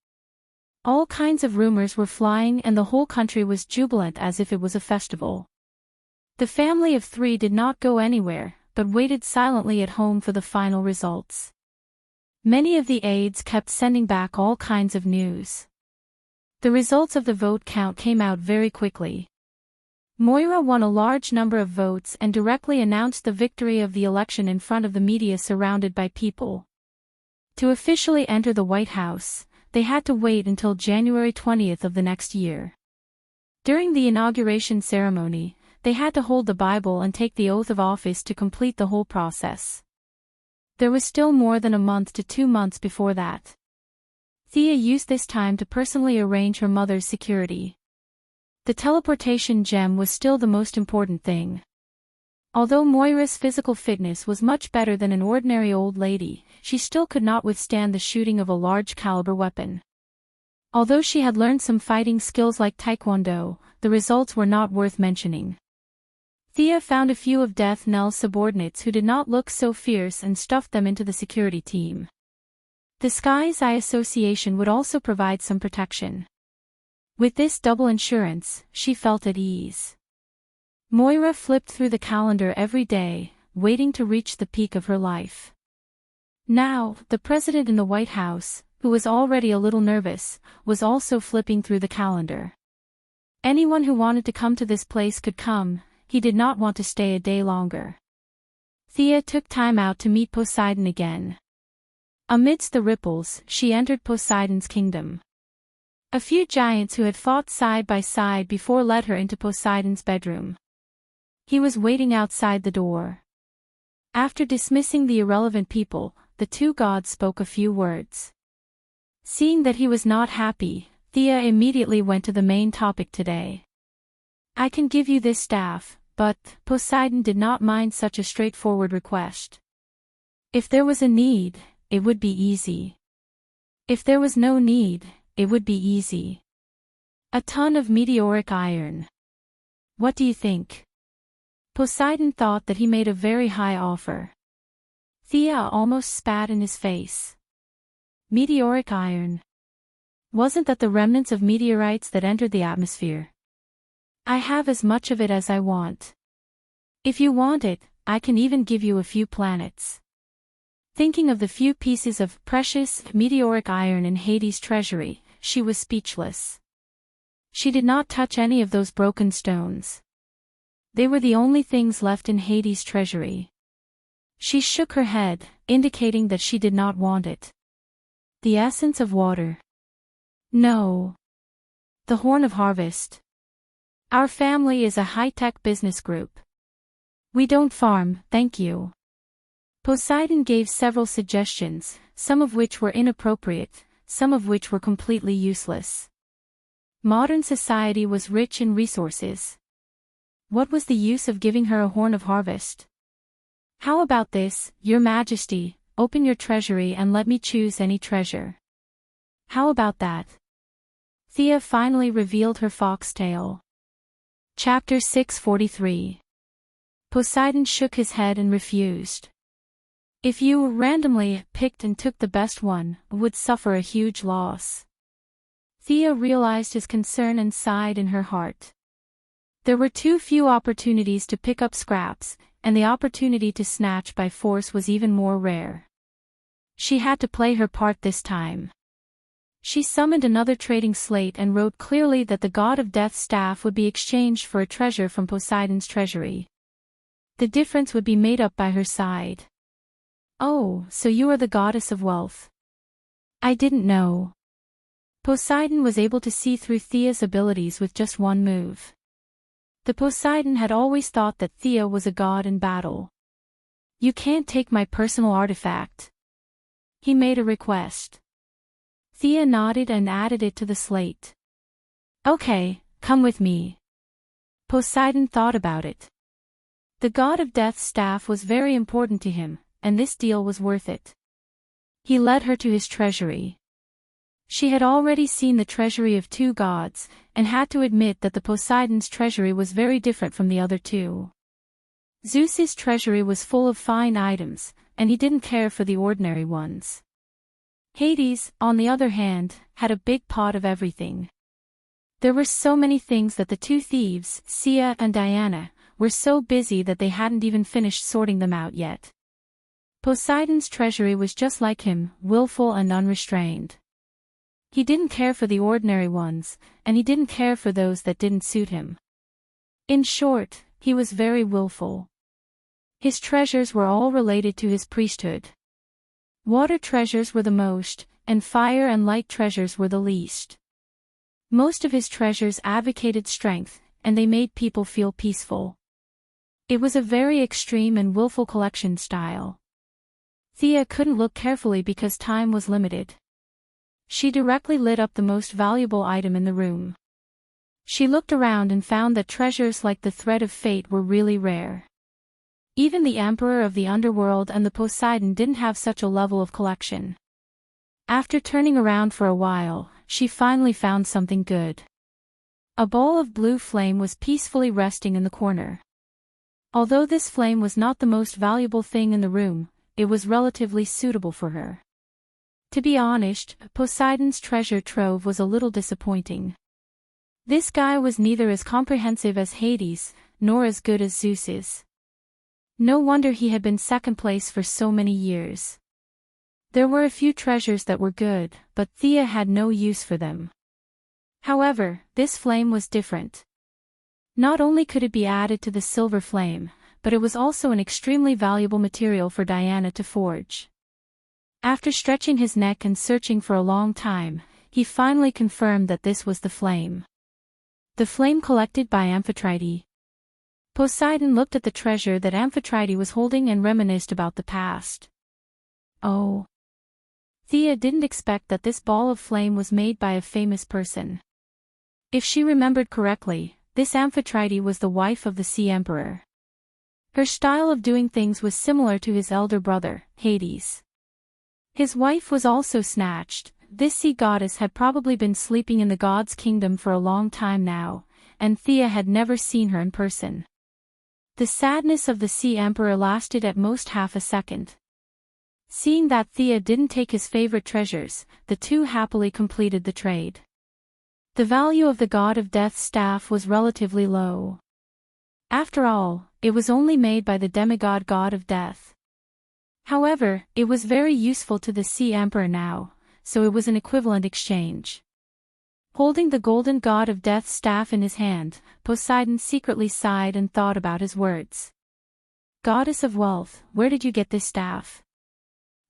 All kinds of rumors were flying and the whole country was jubilant as if it was a festival. The family of three did not go anywhere, but waited silently at home for the final results. Many of the aides kept sending back all kinds of news. The results of the vote count came out very quickly. Moira won a large number of votes and directly announced the victory of the election in front of the media surrounded by people. To officially enter the White House, they had to wait until January 20th of the next year. During the inauguration ceremony, they had to hold the Bible and take the oath of office to complete the whole process. There was still more than a month to 2 months before that. Thea used this time to personally arrange her mother's security. The teleportation gem was still the most important thing. Although Moira's physical fitness was much better than an ordinary old lady, she still could not withstand the shooting of a large-caliber weapon. Although she had learned some fighting skills like Taekwondo, the results were not worth mentioning. Thea found a few of Death Knell's subordinates who did not look so fierce and stuffed them into the security team. The Sky's Eye Association would also provide some protection. With this double insurance, she felt at ease. Moira flipped through the calendar every day, waiting to reach the peak of her life. Now, the president in the White House, who was already a little nervous, was also flipping through the calendar. Anyone who wanted to come to this place could come, he did not want to stay a day longer. Thea took time out to meet Poseidon again. Amidst the ripples, she entered Poseidon's kingdom. A few giants who had fought side by side before led her into Poseidon's bedroom. He was waiting outside the door. After dismissing the irrelevant people, the two gods spoke a few words. Seeing that he was not happy, Thea immediately went to the main topic today. I can give you this staff, but Poseidon did not mind such a straightforward request. If there was a need, it would be easy. If there was no need, it would be easy. A ton of meteoric iron. What do you think? Poseidon thought that he made a very high offer. Thea almost spat in his face. Meteoric iron. Wasn't that the remnants of meteorites that entered the atmosphere? I have as much of it as I want. If you want it, I can even give you a few planets. Thinking of the few pieces of precious meteoric iron in Hades' treasury, she was speechless. She did not touch any of those broken stones. They were the only things left in Hades' treasury. She shook her head, indicating that she did not want it. The essence of water. No. The horn of harvest. Our family is a high-tech business group. We don't farm, thank you. Poseidon gave several suggestions, some of which were inappropriate, some of which were completely useless. Modern society was rich in resources. What was the use of giving her a horn of harvest? How about this, Your Majesty, open your treasury and let me choose any treasure. How about that? Thea finally revealed her foxtail. Chapter 643. Poseidon shook his head and refused. If you randomly picked and took the best one, would suffer a huge loss. Thea realized his concern and sighed in her heart. There were too few opportunities to pick up scraps, and the opportunity to snatch by force was even more rare. She had to play her part this time. She summoned another trading slate and wrote clearly that the god of death's staff would be exchanged for a treasure from Poseidon's treasury. The difference would be made up by her side. Oh, so you are the goddess of wealth. I didn't know. Poseidon was able to see through Thea's abilities with just one move. The Poseidon had always thought that Thea was a god in battle. You can't take my personal artifact. He made a request. Thea nodded and added it to the slate. Okay, come with me. Poseidon thought about it. The god of death's staff was very important to him, and this deal was worth it. He led her to his treasury. She had already seen the treasury of two gods, and had to admit that the Poseidon's treasury was very different from the other two. Zeus's treasury was full of fine items, and he didn't care for the ordinary ones. Hades, on the other hand, had a big pot of everything. There were so many things that the two thieves, Sia and Diana, were so busy that they hadn't even finished sorting them out yet. Poseidon's treasury was just like him, willful and unrestrained. He didn't care for the ordinary ones, and he didn't care for those that didn't suit him. In short, he was very willful. His treasures were all related to his priesthood. Water treasures were the most, and fire and light treasures were the least. Most of his treasures advocated strength, and they made people feel peaceful. It was a very extreme and willful collection style. Thea couldn't look carefully because time was limited. She directly lit up the most valuable item in the room. She looked around and found that treasures like the thread of fate were really rare. Even the Emperor of the Underworld and the Poseidon didn't have such a level of collection. After turning around for a while, she finally found something good. A ball of blue flame was peacefully resting in the corner. Although this flame was not the most valuable thing in the room, it was relatively suitable for her. To be honest, Poseidon's treasure trove was a little disappointing. This guy was neither as comprehensive as Hades, nor as good as Zeus's. No wonder he had been second place for so many years. There were a few treasures that were good, but Thea had no use for them. However, this flame was different. Not only could it be added to the silver flame, but it was also an extremely valuable material for Diana to forge. After stretching his neck and searching for a long time, he finally confirmed that this was the flame. The flame collected by Amphitrite. Poseidon looked at the treasure that Amphitrite was holding and reminisced about the past. Oh. Thea didn't expect that this ball of flame was made by a famous person. If she remembered correctly, this Amphitrite was the wife of the Sea Emperor. Her style of doing things was similar to his elder brother, Hades. His wife was also snatched. This sea goddess had probably been sleeping in the god's kingdom for a long time now, and Thea had never seen her in person. The sadness of the Sea Emperor lasted at most half a second. Seeing that Thea didn't take his favorite treasures, the two happily completed the trade. The value of the god of death's staff was relatively low. After all, it was only made by the demigod god of death. However, it was very useful to the Sea Emperor now, so it was an equivalent exchange. Holding the golden god of death's staff in his hand, Poseidon secretly sighed and thought about his words. Goddess of wealth, where did you get this staff?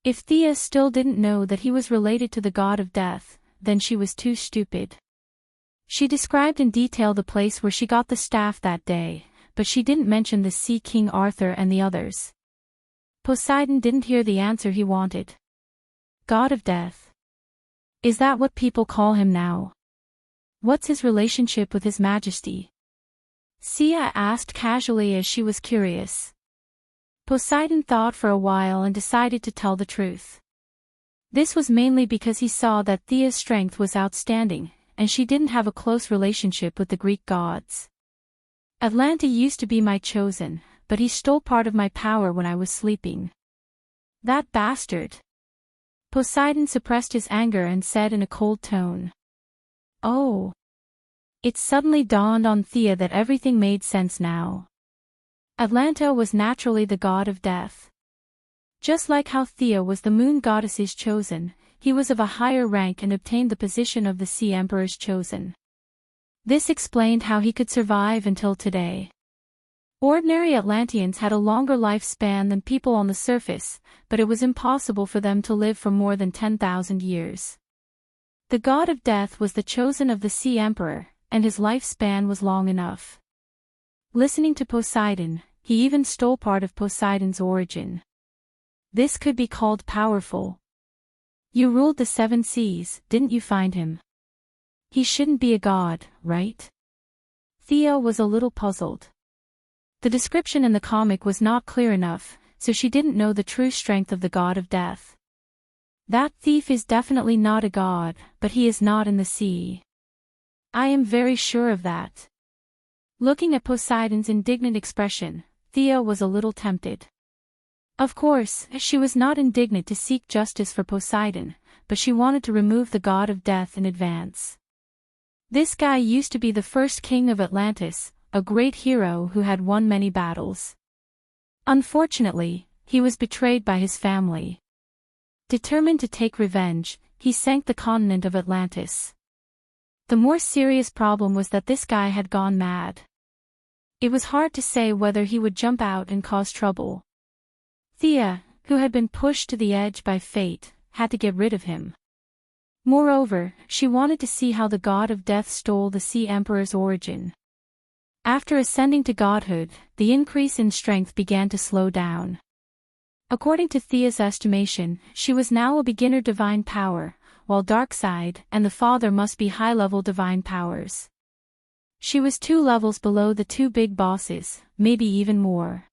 If Thea still didn't know that he was related to the god of death, then she was too stupid. She described in detail the place where she got the staff that day, but she didn't mention the Sea King Arthur and the others. Poseidon didn't hear the answer he wanted. God of death. Is that what people call him now? What's his relationship with His Majesty? Sia asked casually as she was curious. Poseidon thought for a while and decided to tell the truth. This was mainly because he saw that Thea's strength was outstanding, and she didn't have a close relationship with the Greek gods. Atlanta used to be my chosen, but he stole part of my power when I was sleeping. That bastard. Poseidon suppressed his anger and said in a cold tone. Oh. It suddenly dawned on Thea that everything made sense now. Atlanta was naturally the god of death. Just like how Thea was the moon goddess's chosen, he was of a higher rank and obtained the position of the Sea Emperor's chosen. This explained how he could survive until today. Ordinary Atlanteans had a longer lifespan than people on the surface, but it was impossible for them to live for more than 10,000 years. The god of death was the chosen of the Sea Emperor, and his lifespan was long enough. Listening to Poseidon, he even stole part of Poseidon's origin. This could be called powerful. You ruled the 7 seas, didn't you find him? He shouldn't be a god, right? Thea was a little puzzled. The description in the comic was not clear enough, so she didn't know the true strength of the god of death. That thief is definitely not a god, but he is not in the sea. I am very sure of that. Looking at Poseidon's indignant expression, Thea was a little tempted. Of course, she was not indignant to seek justice for Poseidon, but she wanted to remove the god of death in advance. This guy used to be the first king of Atlantis, a great hero who had won many battles. Unfortunately, he was betrayed by his family. Determined to take revenge, he sank the continent of Atlantis. The more serious problem was that this guy had gone mad. It was hard to say whether he would jump out and cause trouble. Thea, who had been pushed to the edge by fate, had to get rid of him. Moreover, she wanted to see how the god of death stole the Sea Emperor's origin. After ascending to godhood, the increase in strength began to slow down. According to Thea's estimation, she was now a beginner divine power, while Darkside and the Father must be high-level divine powers. She was 2 levels below the 2 big bosses, maybe even more.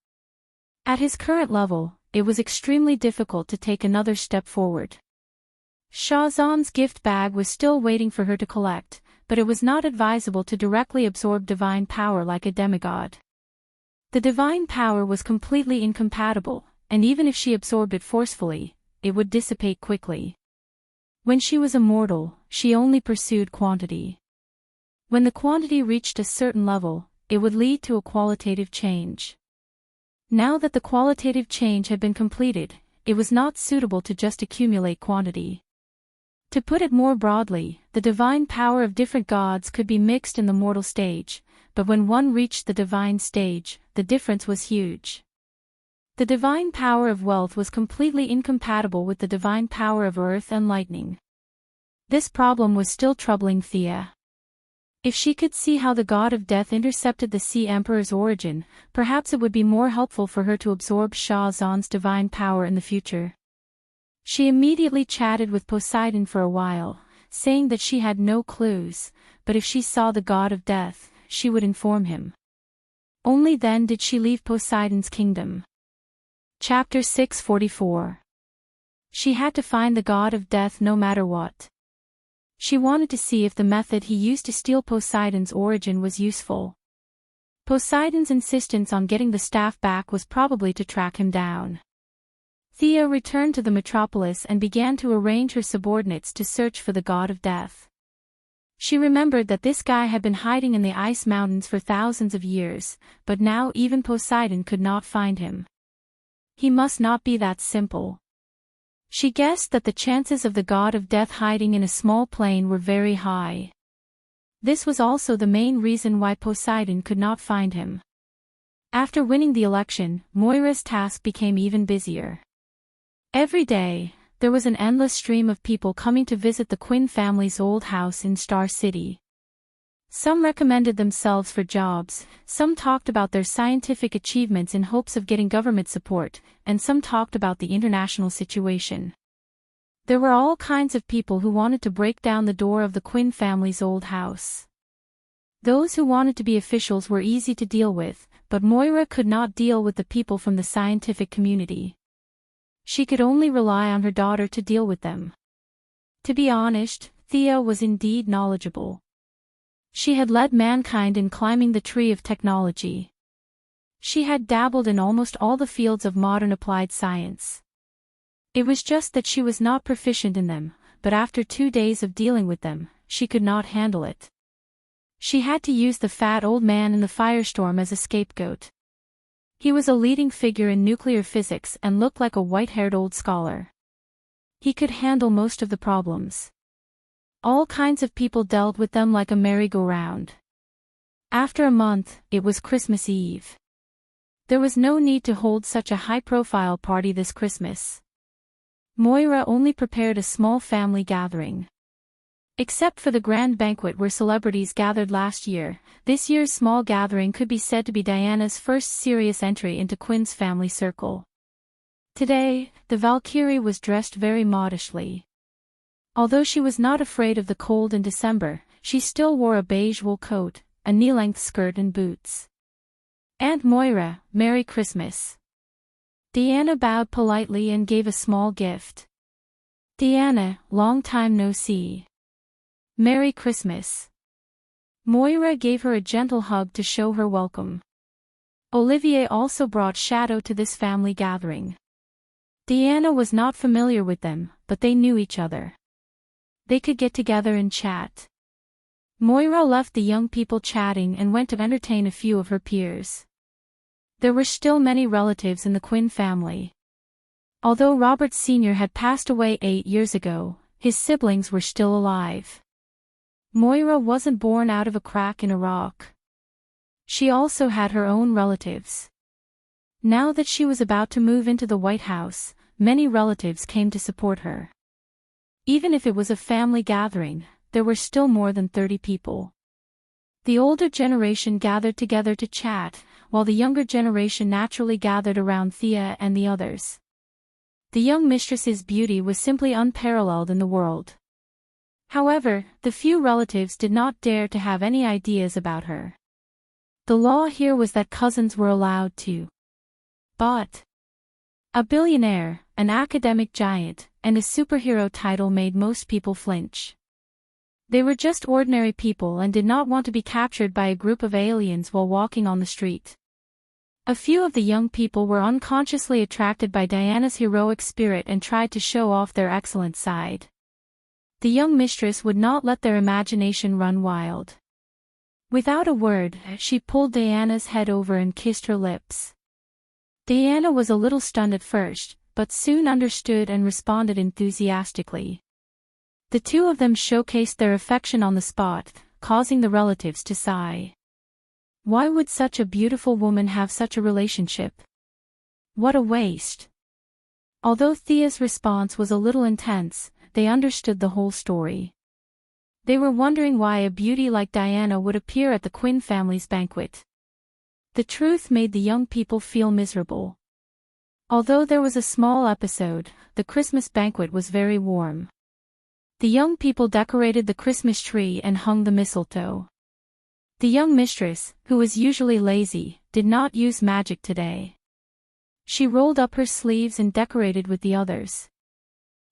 At his current level, it was extremely difficult to take another step forward. Shazam's gift bag was still waiting for her to collect, but it was not advisable to directly absorb divine power like a demigod. The divine power was completely incompatible, and even if she absorbed it forcefully, it would dissipate quickly. When she was immortal, she only pursued quantity. When the quantity reached a certain level, it would lead to a qualitative change. Now that the qualitative change had been completed, it was not suitable to just accumulate quantity. To put it more broadly, the divine power of different gods could be mixed in the mortal stage, but when one reached the divine stage, the difference was huge. The divine power of wealth was completely incompatible with the divine power of earth and lightning. This problem was still troubling Thea. If she could see how the god of death intercepted the Sea Emperor's origin, perhaps it would be more helpful for her to absorb Sha Zhan's divine power in the future. She immediately chatted with Poseidon for a while, saying that she had no clues, but if she saw the god of death, she would inform him. Only then did she leave Poseidon's kingdom. Chapter 644. She had to find the god of death no matter what. She wanted to see if the method he used to steal Poseidon's origin was useful. Poseidon's insistence on getting the staff back was probably to track him down. Thea returned to the metropolis and began to arrange her subordinates to search for the god of death. She remembered that this guy had been hiding in the ice mountains for thousands of years, but now even Poseidon could not find him. He must not be that simple. She guessed that the chances of the god of death hiding in a small plain were very high. This was also the main reason why Poseidon could not find him. After winning the election, Moira's task became even busier. Every day, there was an endless stream of people coming to visit the Quinn family's old house in Star City. Some recommended themselves for jobs, some talked about their scientific achievements in hopes of getting government support, and some talked about the international situation. There were all kinds of people who wanted to break down the door of the Quinn family's old house. Those who wanted to be officials were easy to deal with, but Moira could not deal with the people from the scientific community. She could only rely on her daughter to deal with them. To be honest, Thea was indeed knowledgeable. She had led mankind in climbing the tree of technology. She had dabbled in almost all the fields of modern applied science. It was just that she was not proficient in them, but after 2 days of dealing with them, she could not handle it. She had to use the fat old man in the firestorm as a scapegoat. He was a leading figure in nuclear physics and looked like a white-haired old scholar. He could handle most of the problems. All kinds of people dealt with them like a merry-go-round. After a month, it was Christmas Eve. There was no need to hold such a high-profile party this Christmas. Moira only prepared a small family gathering. Except for the grand banquet where celebrities gathered last year, this year's small gathering could be said to be Diana's first serious entry into Quinn's family circle. Today, the Valkyrie was dressed very modestly. Although she was not afraid of the cold in December, she still wore a beige wool coat, a knee-length skirt and boots. Aunt Moira, Merry Christmas. Diana bowed politely and gave a small gift. Diana, long time no see. Merry Christmas. Moira gave her a gentle hug to show her welcome. Olivier also brought Shadow to this family gathering. Diana was not familiar with them, but they knew each other. They could get together and chat. Moira left the young people chatting and went to entertain a few of her peers. There were still many relatives in the Quinn family. Although Robert Sr. had passed away 8 years ago, his siblings were still alive. Moira wasn't born out of a crack in a rock. She also had her own relatives. Now that she was about to move into the White House, many relatives came to support her. Even if it was a family gathering, there were still more than 30 people. The older generation gathered together to chat, while the younger generation naturally gathered around Thea and the others. The young mistress's beauty was simply unparalleled in the world. However, the few relatives did not dare to have any ideas about her. The law here was that cousins were allowed to. But a billionaire, an academic giant, and a superhero title made most people flinch. They were just ordinary people and did not want to be captured by a group of aliens while walking on the street. A few of the young people were unconsciously attracted by Diana's heroic spirit and tried to show off their excellent side. The young mistress would not let their imagination run wild. Without a word, she pulled Diana's head over and kissed her lips. Diana was a little stunned at first, but soon understood and responded enthusiastically. The two of them showcased their affection on the spot, causing the relatives to sigh. Why would such a beautiful woman have such a relationship? What a waste! Although Thea's response was a little intense, they understood the whole story. They were wondering why a beauty like Diana would appear at the Quinn family's banquet. The truth made the young people feel miserable. Although there was a small episode, the Christmas banquet was very warm. The young people decorated the Christmas tree and hung the mistletoe. The young mistress, who was usually lazy, did not use magic today. She rolled up her sleeves and decorated with the others.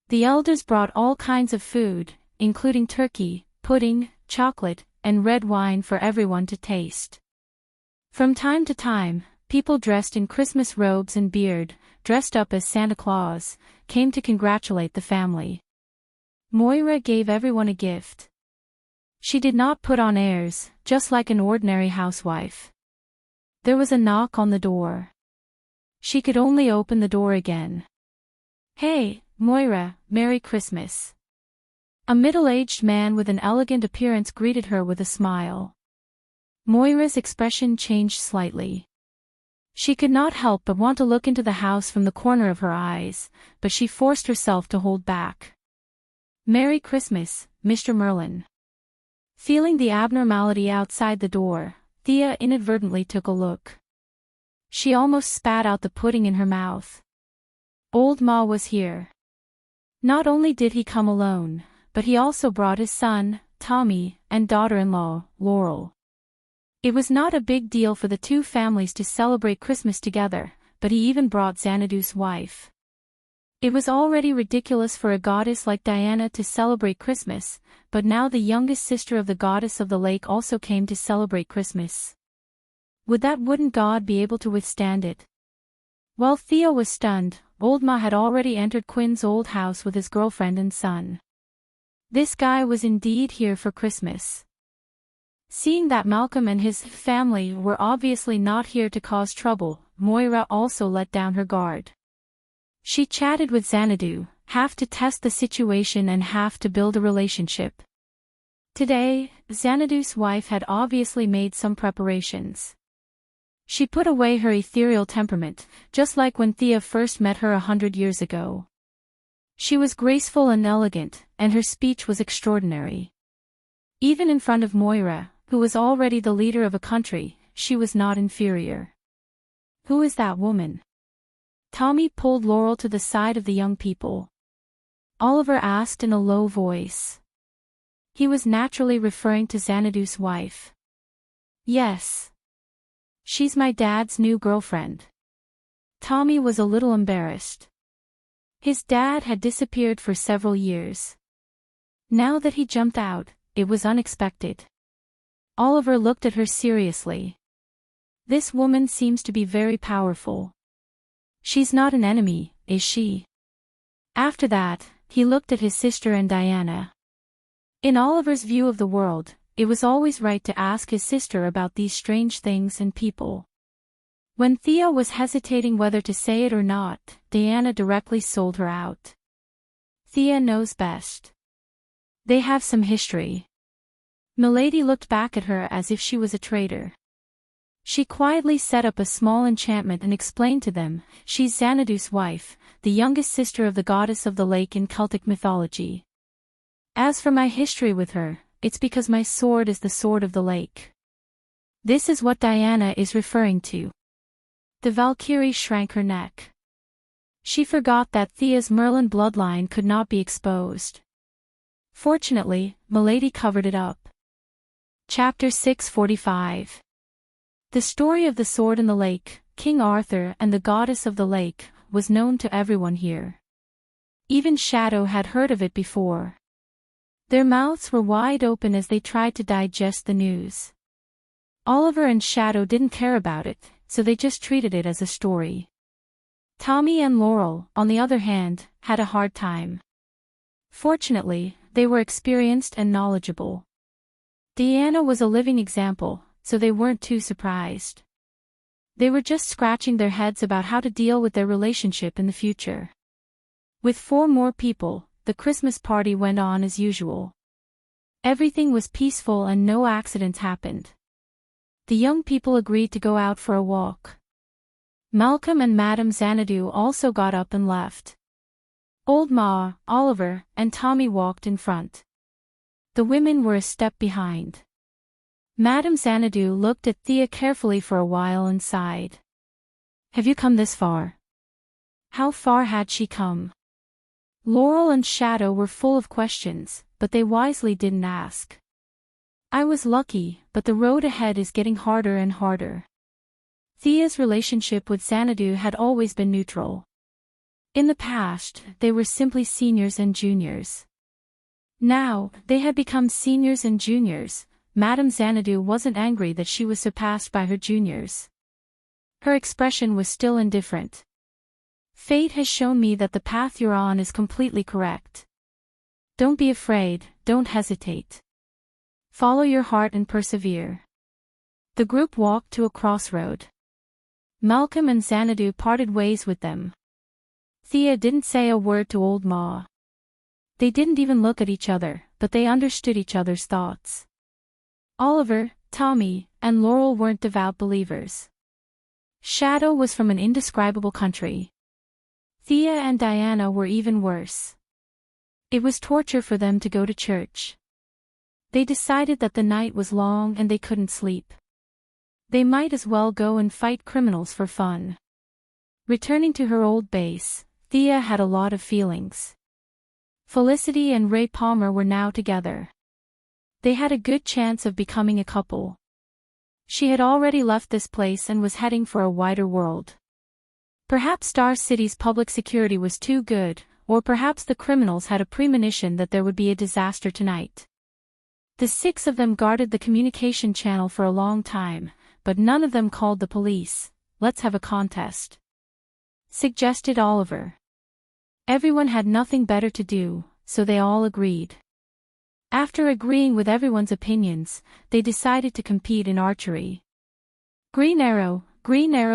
The elders brought all kinds of food, including turkey, pudding, chocolate, and red wine for everyone to taste. From time to time, people dressed in Christmas robes and beard, dressed up as Santa Claus, came to congratulate the family. Moira gave everyone a gift. She did not put on airs, just like an ordinary housewife. There was a knock on the door. She could only open the door again. "Hey, Moira, Merry Christmas." A middle-aged man with an elegant appearance greeted her with a smile. Moira's expression changed slightly. She could not help but want to look into the house from the corner of her eyes, but she forced herself to hold back. "Merry Christmas, Mr. Merlin." Feeling the abnormality outside the door, Thea inadvertently took a look. She almost spat out the pudding in her mouth. Old Ma was here. Not only did he come alone, but he also brought his son, Tommy, and daughter-in-law, Laurel. It was not a big deal for the two families to celebrate Christmas together, but he even brought Xanadu's wife. It was already ridiculous for a goddess like Diana to celebrate Christmas, but now the youngest sister of the goddess of the lake also came to celebrate Christmas. Would that wooden god be able to withstand it? While Thea was stunned, Old Ma had already entered Quinn's old house with his girlfriend and son. This guy was indeed here for Christmas. Seeing that Malcolm and his family were obviously not here to cause trouble, Moira also let down her guard. She chatted with Xanadu, half to test the situation and half to build a relationship. Today, Xanadu's wife had obviously made some preparations. She put away her ethereal temperament, just like when Thea first met her 100 years ago. She was graceful and elegant, and her speech was extraordinary. Even in front of Moira, who was already the leader of a country, she was not inferior. "Who is that woman?" Tommy pulled Laurel to the side of the young people. Oliver asked in a low voice. He was naturally referring to Xanadu's wife. "Yes. She's my dad's new girlfriend." Tommy was a little embarrassed. His dad had disappeared for several years. Now that he jumped out, it was unexpected. Oliver looked at her seriously. "This woman seems to be very powerful. She's not an enemy, is she?" After that, he looked at his sister and Diana. In Oliver's view of the world, it was always right to ask his sister about these strange things and people. When Thea was hesitating whether to say it or not, Diana directly sold her out. "Thea knows best. They have some history." Milady looked back at her as if she was a traitor. She quietly set up a small enchantment and explained to them, "She's Xanadu's wife, the youngest sister of the goddess of the lake in Celtic mythology. As for my history with her, it's because my sword is the sword of the lake." This is what Diana is referring to. The Valkyrie shrank her neck. She forgot that Thea's Merlin bloodline could not be exposed. Fortunately, Milady covered it up. Chapter 645. The story of the sword in the lake, King Arthur and the goddess of the lake, was known to everyone here. Even Shadow had heard of it before. Their mouths were wide open as they tried to digest the news. Oliver and Shadow didn't care about it, so they just treated it as a story. Tommy and Laurel, on the other hand, had a hard time. Fortunately, they were experienced and knowledgeable. Diana was a living example, so they weren't too surprised. They were just scratching their heads about how to deal with their relationship in the future. With 4 more people, the Christmas party went on as usual. Everything was peaceful and no accidents happened. The young people agreed to go out for a walk. Malcolm and Madame Xanadu also got up and left. Old Ma, Oliver, and Tommy walked in front. The women were a step behind. Madame Xanadu looked at Thea carefully for a while and sighed. Have you come this far? How far had she come? Laurel and Shadow were full of questions, but they wisely didn't ask. I was lucky, but the road ahead is getting harder and harder. Thea's relationship with Xanadu had always been neutral. In the past, they were simply seniors and juniors. Now, they had become seniors and juniors. Madame Xanadu wasn't angry that she was surpassed by her juniors. Her expression was still indifferent. Fate has shown me that the path you're on is completely correct. Don't be afraid, don't hesitate. Follow your heart and persevere. The group walked to a crossroad. Malcolm and Xanadu parted ways with them. Thea didn't say a word to Old Ma. They didn't even look at each other, but they understood each other's thoughts. Oliver, Tommy, and Laurel weren't devout believers. Shadow was from an indescribable country. Thea and Diana were even worse. It was torture for them to go to church. They decided that the night was long and they couldn't sleep. They might as well go and fight criminals for fun. Returning to her old base, Thea had a lot of feelings. Felicity and Ray Palmer were now together. They had a good chance of becoming a couple. She had already left this place and was heading for a wider world. Perhaps Star City's public security was too good, or perhaps the criminals had a premonition that there would be a disaster tonight. The six of them guarded the communication channel for a long time, but none of them called the police. Let's have a contest, suggested Oliver. Everyone had nothing better to do, so they all agreed. After agreeing with everyone's opinions, they decided to compete in archery. Green Arrow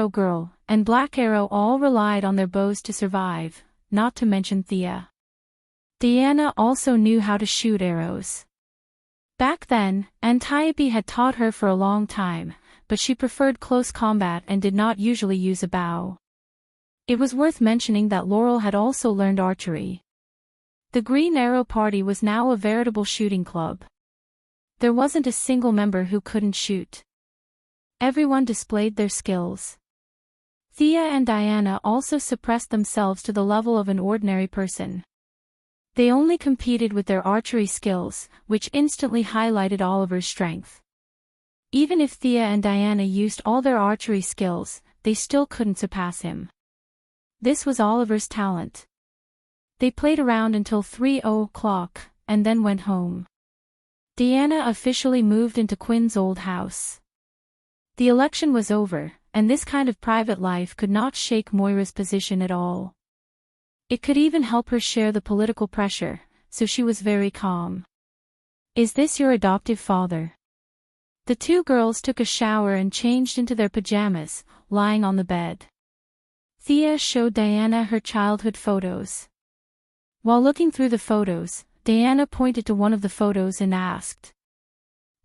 Girl, and Black Arrow all relied on their bows to survive, not to mention Thea. Diana also knew how to shoot arrows. Back then, Antiope had taught her for a long time, but she preferred close combat and did not usually use a bow. It was worth mentioning that Laurel had also learned archery. The Green Arrow Party was now a veritable shooting club. There wasn't a single member who couldn't shoot. Everyone displayed their skills. Thea and Diana also suppressed themselves to the level of an ordinary person. They only competed with their archery skills, which instantly highlighted Oliver's strength. Even if Thea and Diana used all their archery skills, they still couldn't surpass him. This was Oliver's talent. They played around until 3:00, and then went home. Diana officially moved into Quinn's old house. The election was over, and this kind of private life could not shake Moira's position at all. It could even help her share the political pressure, so she was very calm. Is this your adoptive father? The two girls took a shower and changed into their pajamas, lying on the bed. Thea showed Diana her childhood photos. While looking through the photos, Diana pointed to one of the photos and asked.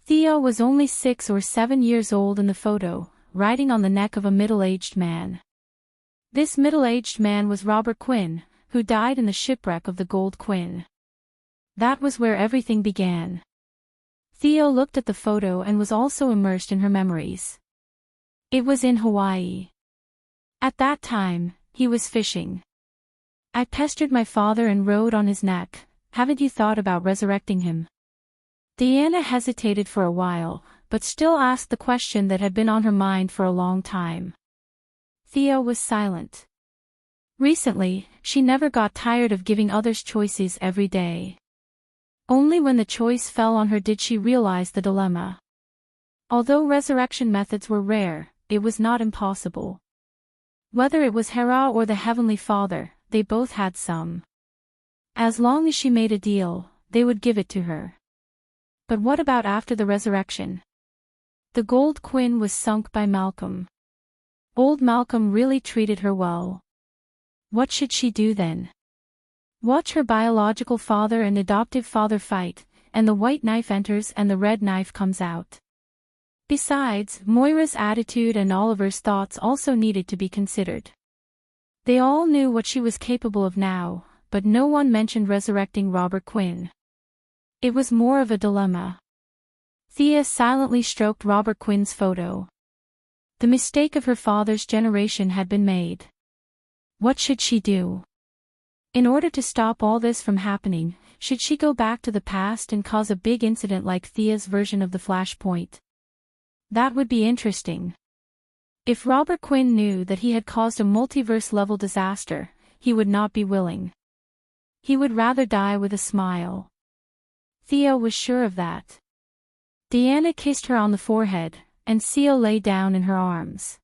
Thea was only 6 or 7 years old in the photo, riding on the neck of a middle-aged man. This middle-aged man was Robert Quinn, who died in the shipwreck of the Gold Quinn. That was where everything began. Thea looked at the photo and was also immersed in her memories. It was in Hawaii. At that time, he was fishing. I pestered my father and rode on his neck. Haven't you thought about resurrecting him? Diana hesitated for a while, but still asked the question that had been on her mind for a long time. Thea was silent. Recently, she never got tired of giving others choices every day. Only when the choice fell on her did she realize the dilemma. Although resurrection methods were rare, it was not impossible. Whether it was Hera or the Heavenly Father, they both had some. As long as she made a deal, they would give it to her. But what about after the resurrection? The Gold Quinn was sunk by Malcolm. Old Malcolm really treated her well. What should she do then? Watch her biological father and adoptive father fight, and the white knife enters and the red knife comes out. Besides, Moira's attitude and Oliver's thoughts also needed to be considered. They all knew what she was capable of now, but no one mentioned resurrecting Robert Quinn. It was more of a dilemma. Thea silently stroked Robert Quinn's photo. The mistake of her father's generation had been made. What should she do? In order to stop all this from happening, should she go back to the past and cause a big incident like Thea's version of the Flashpoint? That would be interesting. If Robert Quinn knew that he had caused a multiverse-level disaster, he would not be willing. He would rather die with a smile. Thea was sure of that. Diana kissed her on the forehead, and Theo lay down in her arms.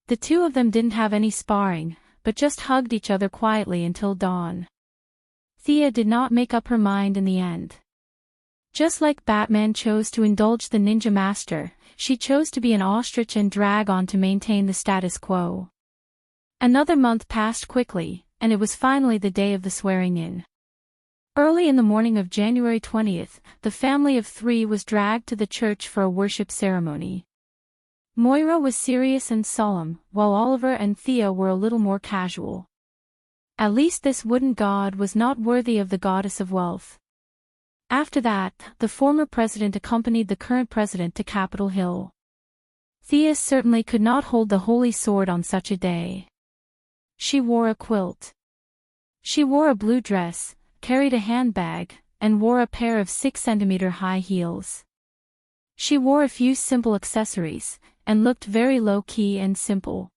The two of them didn't have any sparring, but just hugged each other quietly until dawn. Thea did not make up her mind in the end. Just like Batman chose to indulge the ninja master, she chose to be an ostrich and drag on to maintain the status quo. Another month passed quickly, and it was finally the day of the swearing-in. Early in the morning of January 20th, the family of three was dragged to the church for a worship ceremony. Moira was serious and solemn, while Oliver and Thea were a little more casual. At least this wooden god was not worthy of the goddess of wealth. After that, the former president accompanied the current president to Capitol Hill. Thea certainly could not hold the holy sword on such a day. She wore a quilt. She wore a blue dress, carried a handbag, and wore a pair of 6-centimeter high heels. She wore a few simple accessories, and looked very low-key and simple.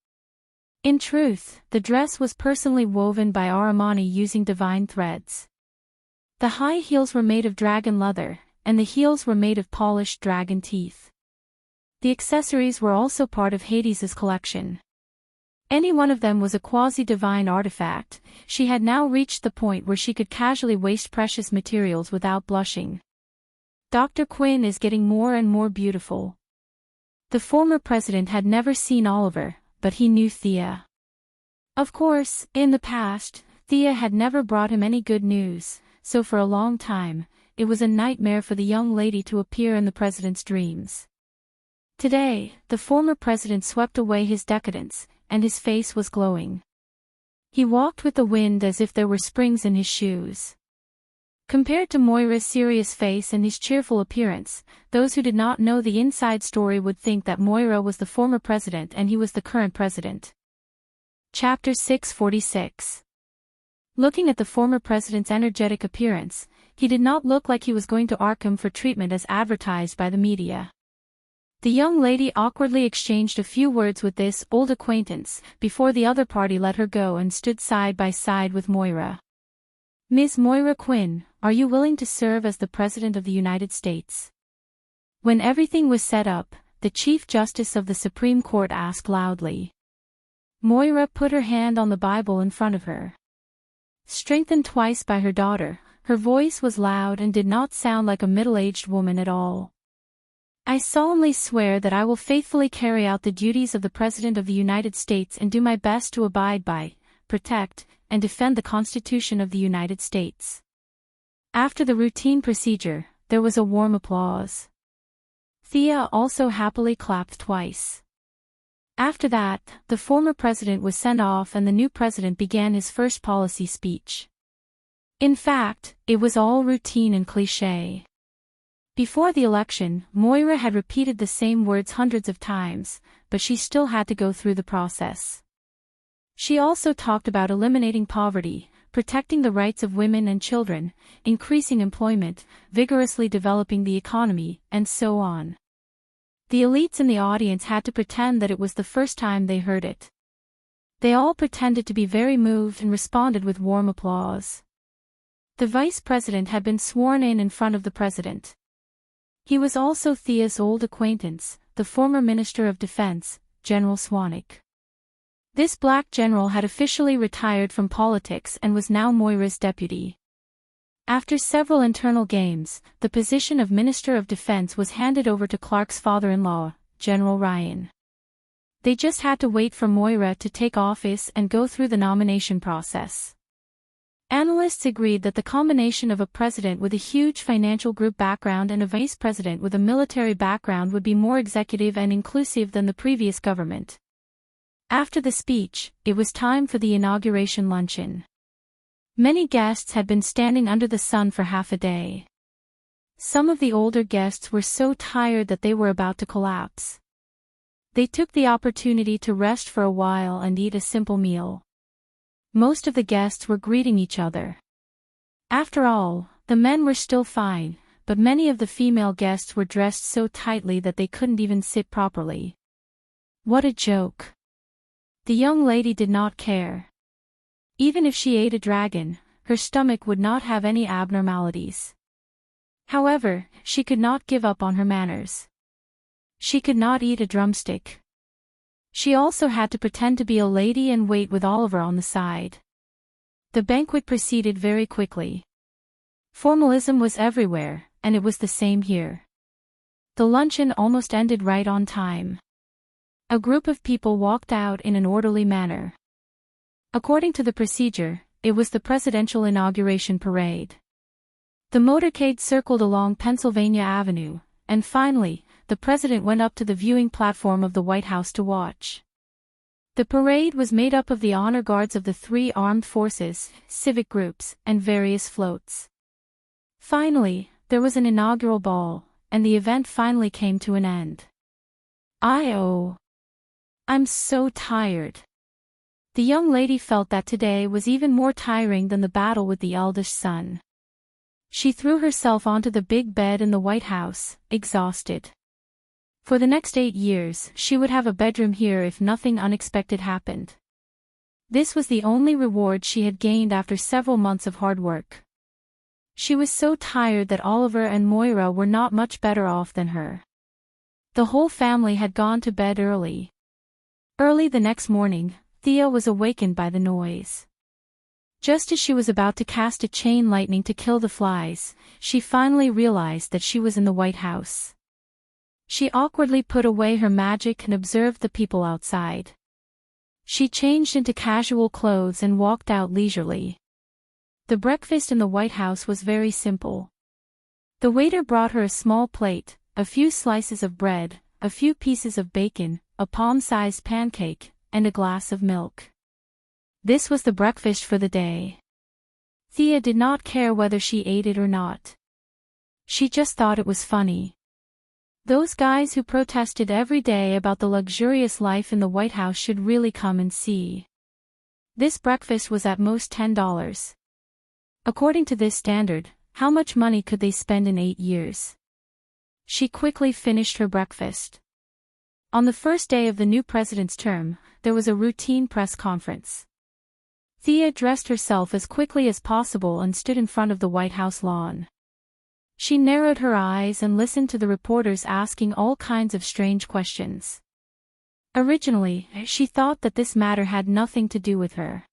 In truth, the dress was personally woven by Armani using divine threads. The high heels were made of dragon leather, and the heels were made of polished dragon teeth. The accessories were also part of Hades's collection. Any one of them was a quasi-divine artifact. She had now reached the point where she could casually waste precious materials without blushing. Dr. Quinn is getting more and more beautiful. The former president had never seen Oliver, but he knew Thea. Of course, in the past, Thea had never brought him any good news, so for a long time, it was a nightmare for the young lady to appear in the president's dreams. Today, the former president swept away his decadence, and his face was glowing. He walked with the wind as if there were springs in his shoes. Compared to Moira's serious face and his cheerful appearance, those who did not know the inside story would think that Moira was the former president and he was the current president. Chapter 646. Looking at the former president's energetic appearance, he did not look like he was going to Arkham for treatment as advertised by the media. The young lady awkwardly exchanged a few words with this old acquaintance before the other party let her go and stood side by side with Moira. Ms. Moira Quinn, are you willing to serve as the President of the United States? When everything was set up, the Chief Justice of the Supreme Court asked loudly. Moira put her hand on the Bible in front of her. Strengthened twice by her daughter, her voice was loud and did not sound like a middle-aged woman at all. I solemnly swear that I will faithfully carry out the duties of the President of the United States and do my best to abide by, protect, and defend the Constitution of the United States. After the routine procedure, there was a warm applause. Thea also happily clapped twice. After that, the former president was sent off and the new president began his first policy speech. In fact, it was all routine and cliché. Before the election, Moira had repeated the same words hundreds of times, but she still had to go through the process. She also talked about eliminating poverty, protecting the rights of women and children, increasing employment, vigorously developing the economy, and so on. The elites in the audience had to pretend that it was the first time they heard it. They all pretended to be very moved and responded with warm applause. The vice president had been sworn in front of the president. He was also Thea's old acquaintance, the former Minister of Defense, General Swanwick. This black general had officially retired from politics and was now Moira's deputy. After several internal games, the position of Minister of Defense was handed over to Clark's father-in-law, General Ryan. They just had to wait for Moira to take office and go through the nomination process. Analysts agreed that the combination of a president with a huge financial group background and a vice president with a military background would be more executive and inclusive than the previous government. After the speech, it was time for the inauguration luncheon. Many guests had been standing under the sun for half a day. Some of the older guests were so tired that they were about to collapse. They took the opportunity to rest for a while and eat a simple meal. Most of the guests were greeting each other. After all, the men were still fine, but many of the female guests were dressed so tightly that they couldn't even sit properly. What a joke. The young lady did not care. Even if she ate a dragon, her stomach would not have any abnormalities. However, she could not give up on her manners. She could not eat a drumstick. She also had to pretend to be a lady and wait with Oliver on the side. The banquet proceeded very quickly. Formalism was everywhere, and it was the same here. The luncheon almost ended right on time. A group of people walked out in an orderly manner. According to the procedure, it was the presidential inauguration parade. The motorcade circled along Pennsylvania Avenue, and finally, the president went up to the viewing platform of the White House to watch. The parade was made up of the honor guards of the three armed forces, civic groups, and various floats. Finally, there was an inaugural ball, and the event finally came to an end. I'm so tired. The young lady felt that today was even more tiring than the battle with the eldest son. She threw herself onto the big bed in the White House, exhausted. For the next 8 years, she would have a bedroom here if nothing unexpected happened. This was the only reward she had gained after several months of hard work. She was so tired that Oliver and Moira were not much better off than her. The whole family had gone to bed early. Early the next morning, Thea was awakened by the noise. Just as she was about to cast a chain lightning to kill the flies, she finally realized that she was in the White House. She awkwardly put away her magic and observed the people outside. She changed into casual clothes and walked out leisurely. The breakfast in the White House was very simple. The waiter brought her a small plate, a few slices of bread, a few pieces of bacon, a palm-sized pancake, and a glass of milk. This was the breakfast for the day. Thea did not care whether she ate it or not. She just thought it was funny. Those guys who protested every day about the luxurious life in the White House should really come and see. This breakfast was at most $10. According to this standard, how much money could they spend in 8 years? She quickly finished her breakfast. On the first day of the new president's term, there was a routine press conference. Thea dressed herself as quickly as possible and stood in front of the White House lawn. She narrowed her eyes and listened to the reporters asking all kinds of strange questions. Originally, she thought that this matter had nothing to do with her.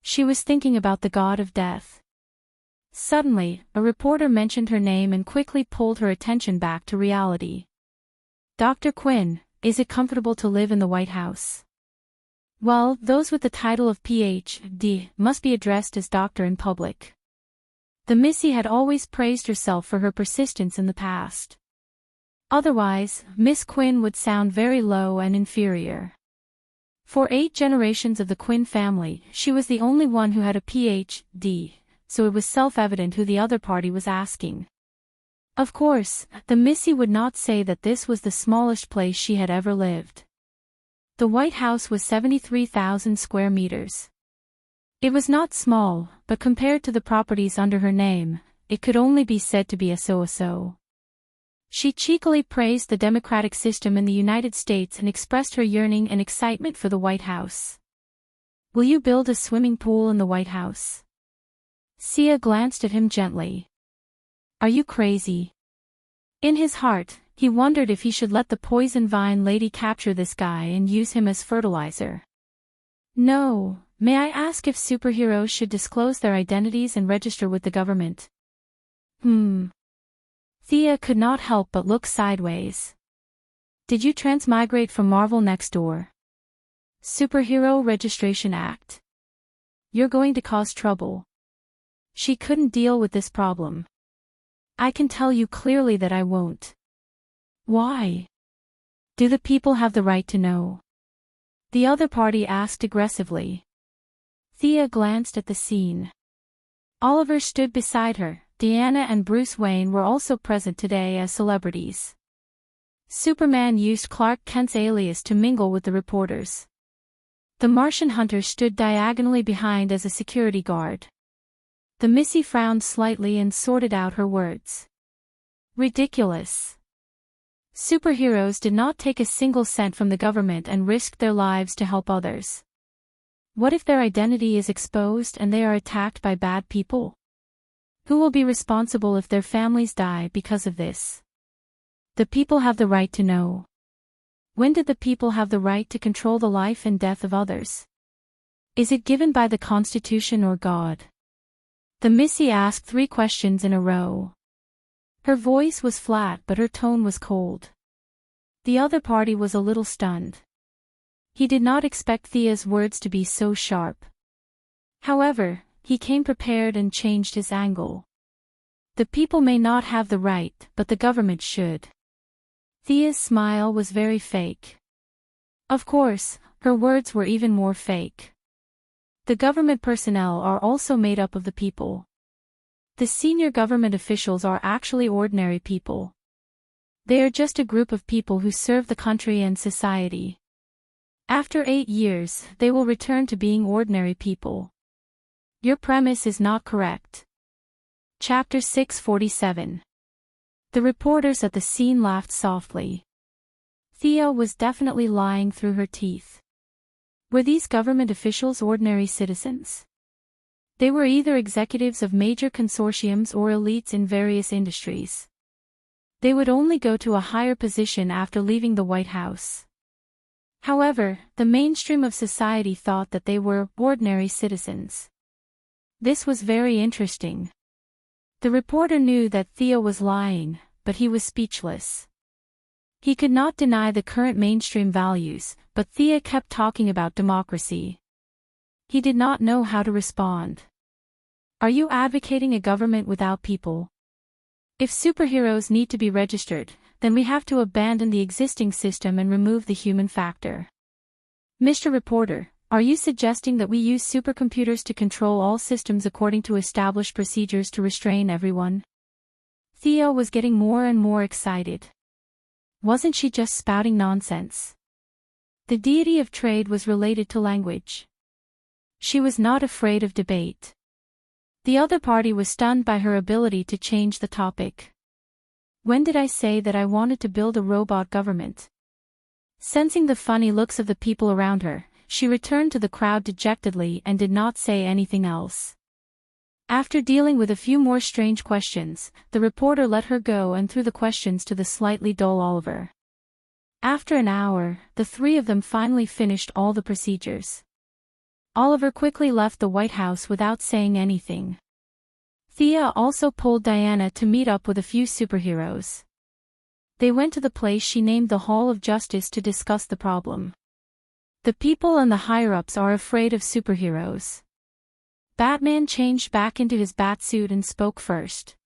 She was thinking about the god of death. Suddenly, a reporter mentioned her name and quickly pulled her attention back to reality. "Dr. Quinn, is it comfortable to live in the White House?" Well, those with the title of Ph.D. must be addressed as doctor in public. The Missy had always praised herself for her persistence in the past. Otherwise, Miss Quinn would sound very low and inferior. For 8 generations of the Quinn family, she was the only one who had a Ph.D., so it was self-evident who the other party was asking. Of course, the Missy would not say that this was the smallest place she had ever lived. The White House was 73,000 square meters. It was not small, but compared to the properties under her name, it could only be said to be a so-so. She cheekily praised the democratic system in the United States and expressed her yearning and excitement for the White House. "Will you build a swimming pool in the White House?" Sia glanced at him gently. "Are you crazy?" In his heart, he wondered if he should let the poison vine lady capture this guy and use him as fertilizer. "No. May I ask if superheroes should disclose their identities and register with the government?" Thea could not help but look sideways. "Did you transmigrate from Marvel next door? Superhero Registration Act. You're going to cause trouble." She couldn't deal with this problem. "I can tell you clearly that I won't." "Why? Do the people have the right to know?" the other party asked aggressively. Thea glanced at the scene. Oliver stood beside her, Diana and Bruce Wayne were also present today as celebrities. Superman used Clark Kent's alias to mingle with the reporters. The Martian hunter stood diagonally behind as a security guard. The Missy frowned slightly and sorted out her words. Ridiculous. Superheroes did not take a single cent from the government and risked their lives to help others. What if their identity is exposed and they are attacked by bad people? Who will be responsible if their families die because of this? The people have the right to know. When did the people have the right to control the life and death of others? Is it given by the Constitution or God? The Missy asked 3 questions in a row. Her voice was flat but her tone was cold. The other party was a little stunned. He did not expect Thea's words to be so sharp. However, he came prepared and changed his angle. The people may not have the right, but the government should. Thea's smile was very fake. Of course, her words were even more fake. The government personnel are also made up of the people. The senior government officials are actually ordinary people. They are just a group of people who serve the country and society. After 8 years, they will return to being ordinary people. Your premise is not correct. Chapter 647. The reporters at the scene laughed softly. Thea was definitely lying through her teeth. Were these government officials ordinary citizens? They were either executives of major consortiums or elites in various industries. They would only go to a higher position after leaving the White House. However, the mainstream of society thought that they were ordinary citizens. This was very interesting. The reporter knew that Thea was lying, but he was speechless. He could not deny the current mainstream values, but Thea kept talking about democracy. He did not know how to respond. Are you advocating a government without people? If superheroes need to be registered, then we have to abandon the existing system and remove the human factor. Mr. Reporter, are you suggesting that we use supercomputers to control all systems according to established procedures to restrain everyone? Thea was getting more and more excited. Wasn't she just spouting nonsense? The deity of trade was related to language. She was not afraid of debate. The other party was stunned by her ability to change the topic. When did I say that I wanted to build a robot government? Sensing the funny looks of the people around her, she returned to the crowd dejectedly and did not say anything else. After dealing with a few more strange questions, the reporter let her go and threw the questions to the slightly dull Oliver. After an hour, the 3 of them finally finished all the procedures. Oliver quickly left the White House without saying anything. Thea also pulled Diana to meet up with a few superheroes. They went to the place she named the Hall of Justice to discuss the problem. The people and the higher-ups are afraid of superheroes. Batman changed back into his batsuit and spoke first.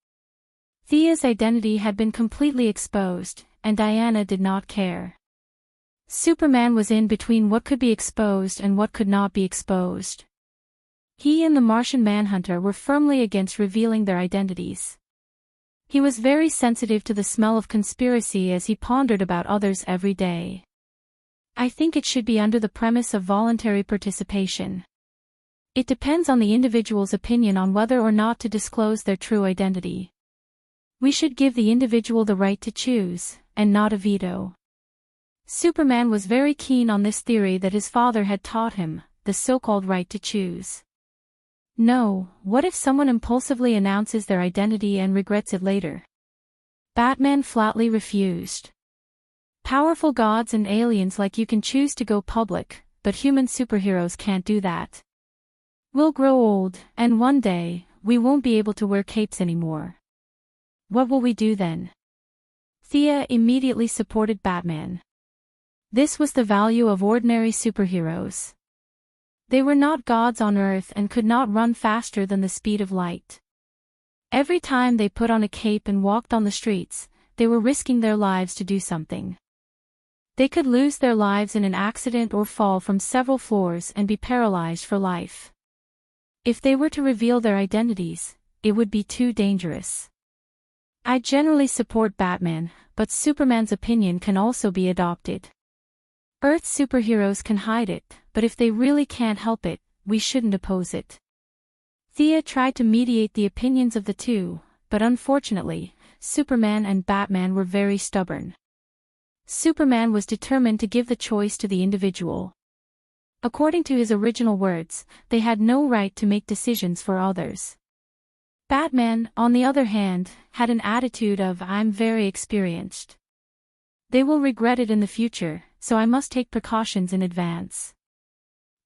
Thea's identity had been completely exposed, and Diana did not care. Superman was in between what could be exposed and what could not be exposed. He and the Martian Manhunter were firmly against revealing their identities. He was very sensitive to the smell of conspiracy as he pondered about others every day. I think it should be under the premise of voluntary participation. It depends on the individual's opinion on whether or not to disclose their true identity. We should give the individual the right to choose, and not a veto. Superman was very keen on this theory that his father had taught him, the so-called right to choose. No, what if someone impulsively announces their identity and regrets it later? Batman flatly refused. Powerful gods and aliens like you can choose to go public, but human superheroes can't do that. We'll grow old, and one day, we won't be able to wear capes anymore. What will we do then? Thea immediately supported Batman. This was the value of ordinary superheroes. They were not gods on Earth and could not run faster than the speed of light. Every time they put on a cape and walked on the streets, they were risking their lives to do something. They could lose their lives in an accident or fall from several floors and be paralyzed for life. If they were to reveal their identities, it would be too dangerous. I generally support Batman, but Superman's opinion can also be adopted. Earth's superheroes can hide it, but if they really can't help it, we shouldn't oppose it. Thea tried to mediate the opinions of the two, but unfortunately, Superman and Batman were very stubborn. Superman was determined to give the choice to the individual. According to his original words, they had no right to make decisions for others. Batman, on the other hand, had an attitude of "I'm very experienced. They will regret it in the future, so I must take precautions in advance."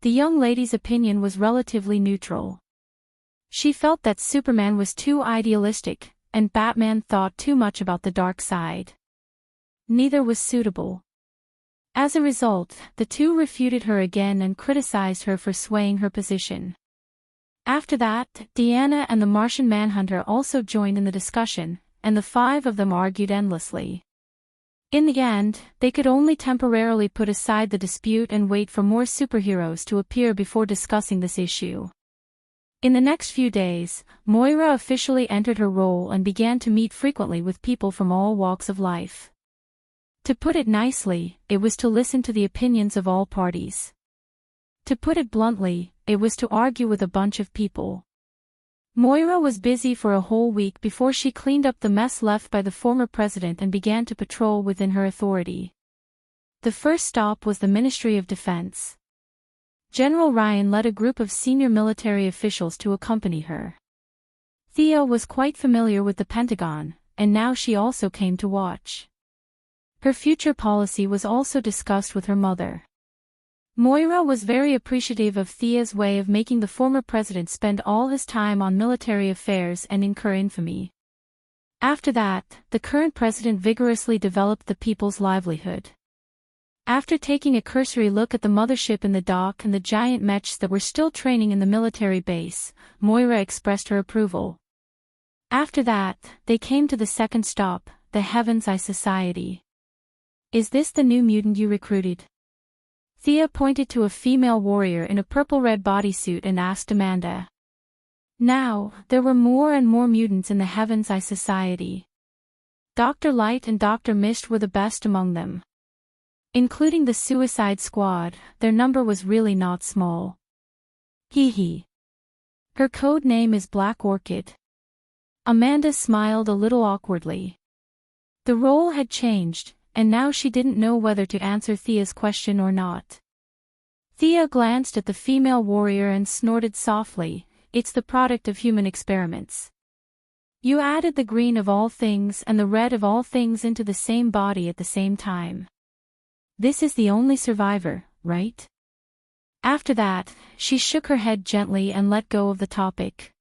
The young lady's opinion was relatively neutral. She felt that Superman was too idealistic, and Batman thought too much about the dark side. Neither was suitable. As a result, the two refuted her again and criticized her for swaying her position. After that, Diana and the Martian Manhunter also joined in the discussion, and the five of them argued endlessly. In the end, they could only temporarily put aside the dispute and wait for more superheroes to appear before discussing this issue. In the next few days, Moira officially entered her role and began to meet frequently with people from all walks of life. To put it nicely, it was to listen to the opinions of all parties. To put it bluntly, it was to argue with a bunch of people. Moira was busy for a whole week before she cleaned up the mess left by the former president and began to patrol within her authority. The first stop was the Ministry of Defense. General Ryan led a group of senior military officials to accompany her. Thea was quite familiar with the Pentagon, and now she also came to watch. Her future policy was also discussed with her mother. Moira was very appreciative of Thea's way of making the former president spend all his time on military affairs and incur infamy. After that, the current president vigorously developed the people's livelihood. After taking a cursory look at the mothership in the dock and the giant mechs that were still training in the military base, Moira expressed her approval. After that, they came to the second stop, the Heaven's Eye Society. "Is this the new mutant you recruited?" Thea pointed to a female warrior in a purple-red bodysuit and asked Amanda. Now, there were more and more mutants in the Heaven's Eye Society. Dr. Light and Dr. Mist were the best among them. Including the Suicide Squad, their number was really not small. Hee hee. Her code name is Black Orchid. Amanda smiled a little awkwardly. The role had changed, and now she didn't know whether to answer Thea's question or not. Thea glanced at the female warrior and snorted softly, "It's the product of human experiments. You added the green of all things and the red of all things into the same body at the same time. This is the only survivor, right?" After that, she shook her head gently and let go of the topic.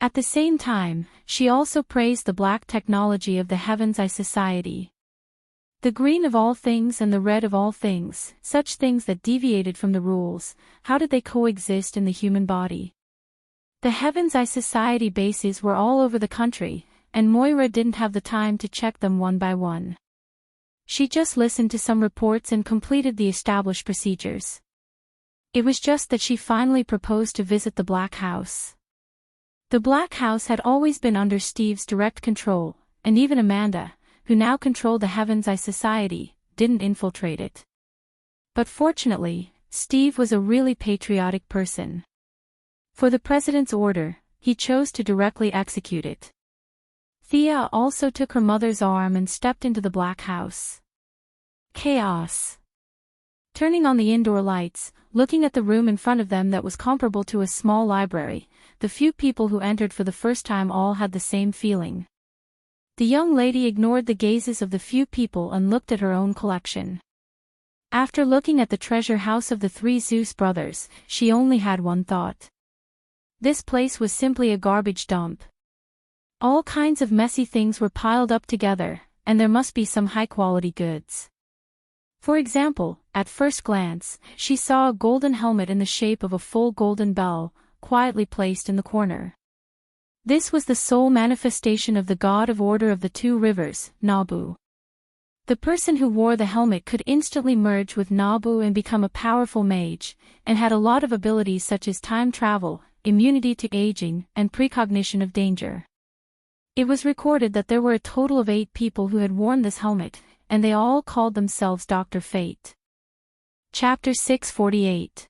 At the same time, she also praised the black technology of the Heaven's Eye Society. The green of all things and the red of all things, such things that deviated from the rules, how did they coexist in the human body? The Heaven's Eye Society bases were all over the country, and Moira didn't have the time to check them one by one. She just listened to some reports and completed the established procedures. It was just that she finally proposed to visit the Black House. The Black House had always been under Steve's direct control, and even Amanda, who now controlled the Heaven's Eye Society, didn't infiltrate it. But fortunately, Steve was a really patriotic person. For the president's order, he chose to directly execute it. Thea also took her mother's arm and stepped into the Black House. Chaos. Turning on the indoor lights, looking at the room in front of them that was comparable to a small library, the few people who entered for the first time all had the same feeling. The young lady ignored the gazes of the few people and looked at her own collection. After looking at the treasure house of the three Zeus brothers, she only had one thought. This place was simply a garbage dump. All kinds of messy things were piled up together, and there must be some high-quality goods. For example, at first glance, she saw a golden helmet in the shape of a full golden bell, quietly placed in the corner. This was the sole manifestation of the god of order of the two rivers, Nabu. The person who wore the helmet could instantly merge with Nabu and become a powerful mage, and had a lot of abilities such as time travel, immunity to aging, and precognition of danger. It was recorded that there were a total of 8 people who had worn this helmet, and they all called themselves Dr. Fate. Chapter 648.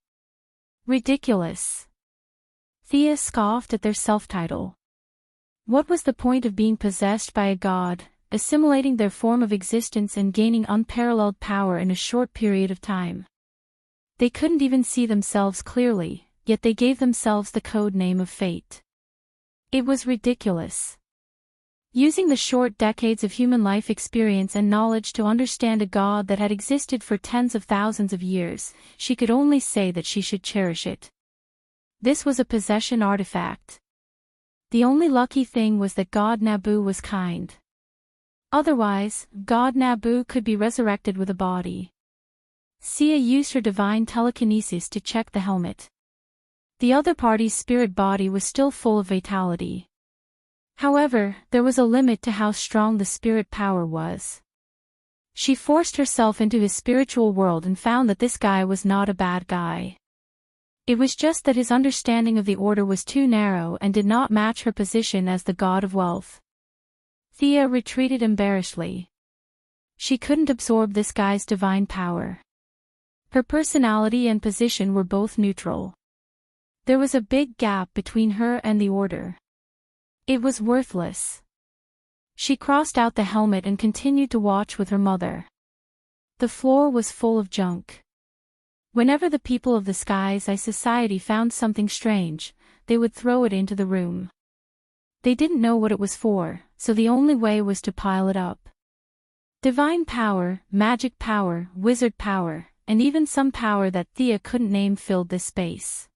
Ridiculous. Thea scoffed at their self-title. What was the point of being possessed by a god, assimilating their form of existence and gaining unparalleled power in a short period of time? They couldn't even see themselves clearly, yet they gave themselves the code name of Fate. It was ridiculous. Using the short decades of human life experience and knowledge to understand a god that had existed for tens of thousands of years, she could only say that she should cherish it. This was a possession artifact. The only lucky thing was that God Nabu was kind. Otherwise, God Nabu could be resurrected with a body. Sia used her divine telekinesis to check the helmet. The other party's spirit body was still full of vitality. However, there was a limit to how strong the spirit power was. She forced herself into his spiritual world and found that this guy was not a bad guy. It was just that his understanding of the order was too narrow and did not match her position as the god of wealth. Thea retreated embarrassedly. She couldn't absorb this guy's divine power. Her personality and position were both neutral. There was a big gap between her and the order. It was worthless. She crossed out the helmet and continued to watch with her mother. The floor was full of junk. Whenever the people of the Sky's Eye Society found something strange, they would throw it into the room. They didn't know what it was for, so the only way was to pile it up. Divine power, magic power, wizard power, and even some power that Thea couldn't name filled this space.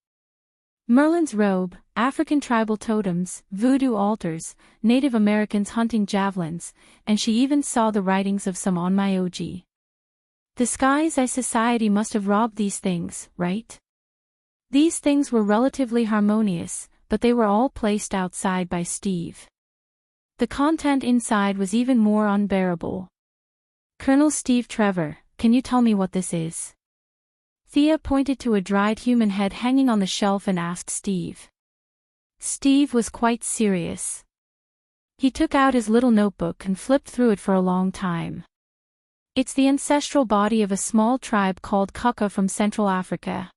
Merlin's robe, African tribal totems, voodoo altars, Native Americans hunting javelins, and she even saw the writings of some Onmyoji. The Sky's Eye Society must have robbed these things, right? These things were relatively harmonious, but they were all placed outside by Steve. The content inside was even more unbearable. Colonel Steve Trevor, can you tell me what this is? Thea pointed to a dried human head hanging on the shelf and asked Steve. Steve was quite serious. He took out his little notebook and flipped through it for a long time. It's the ancestral body of a small tribe called Kuka from Central Africa.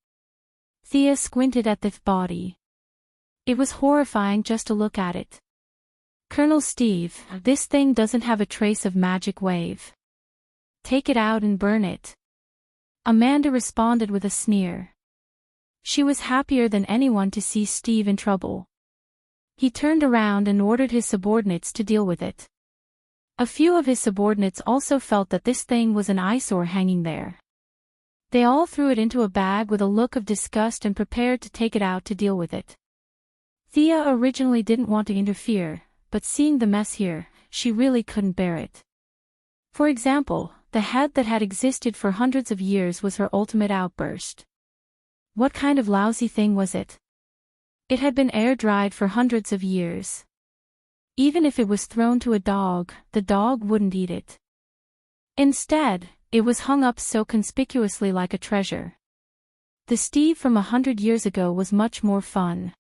Thea squinted at the body. It was horrifying just to look at it. Colonel Steve, this thing doesn't have a trace of magic wave. Take it out and burn it. Amanda responded with a sneer. She was happier than anyone to see Steve in trouble. He turned around and ordered his subordinates to deal with it. A few of his subordinates also felt that this thing was an eyesore hanging there. They all threw it into a bag with a look of disgust and prepared to take it out to deal with it. Thea originally didn't want to interfere, but seeing the mess here, she really couldn't bear it. For example, the head that had existed for hundreds of years was her ultimate outburst. What kind of lousy thing was it? It had been air-dried for hundreds of years. Even if it was thrown to a dog, the dog wouldn't eat it. Instead, it was hung up so conspicuously like a treasure. The Steve from 100 years ago was much more fun.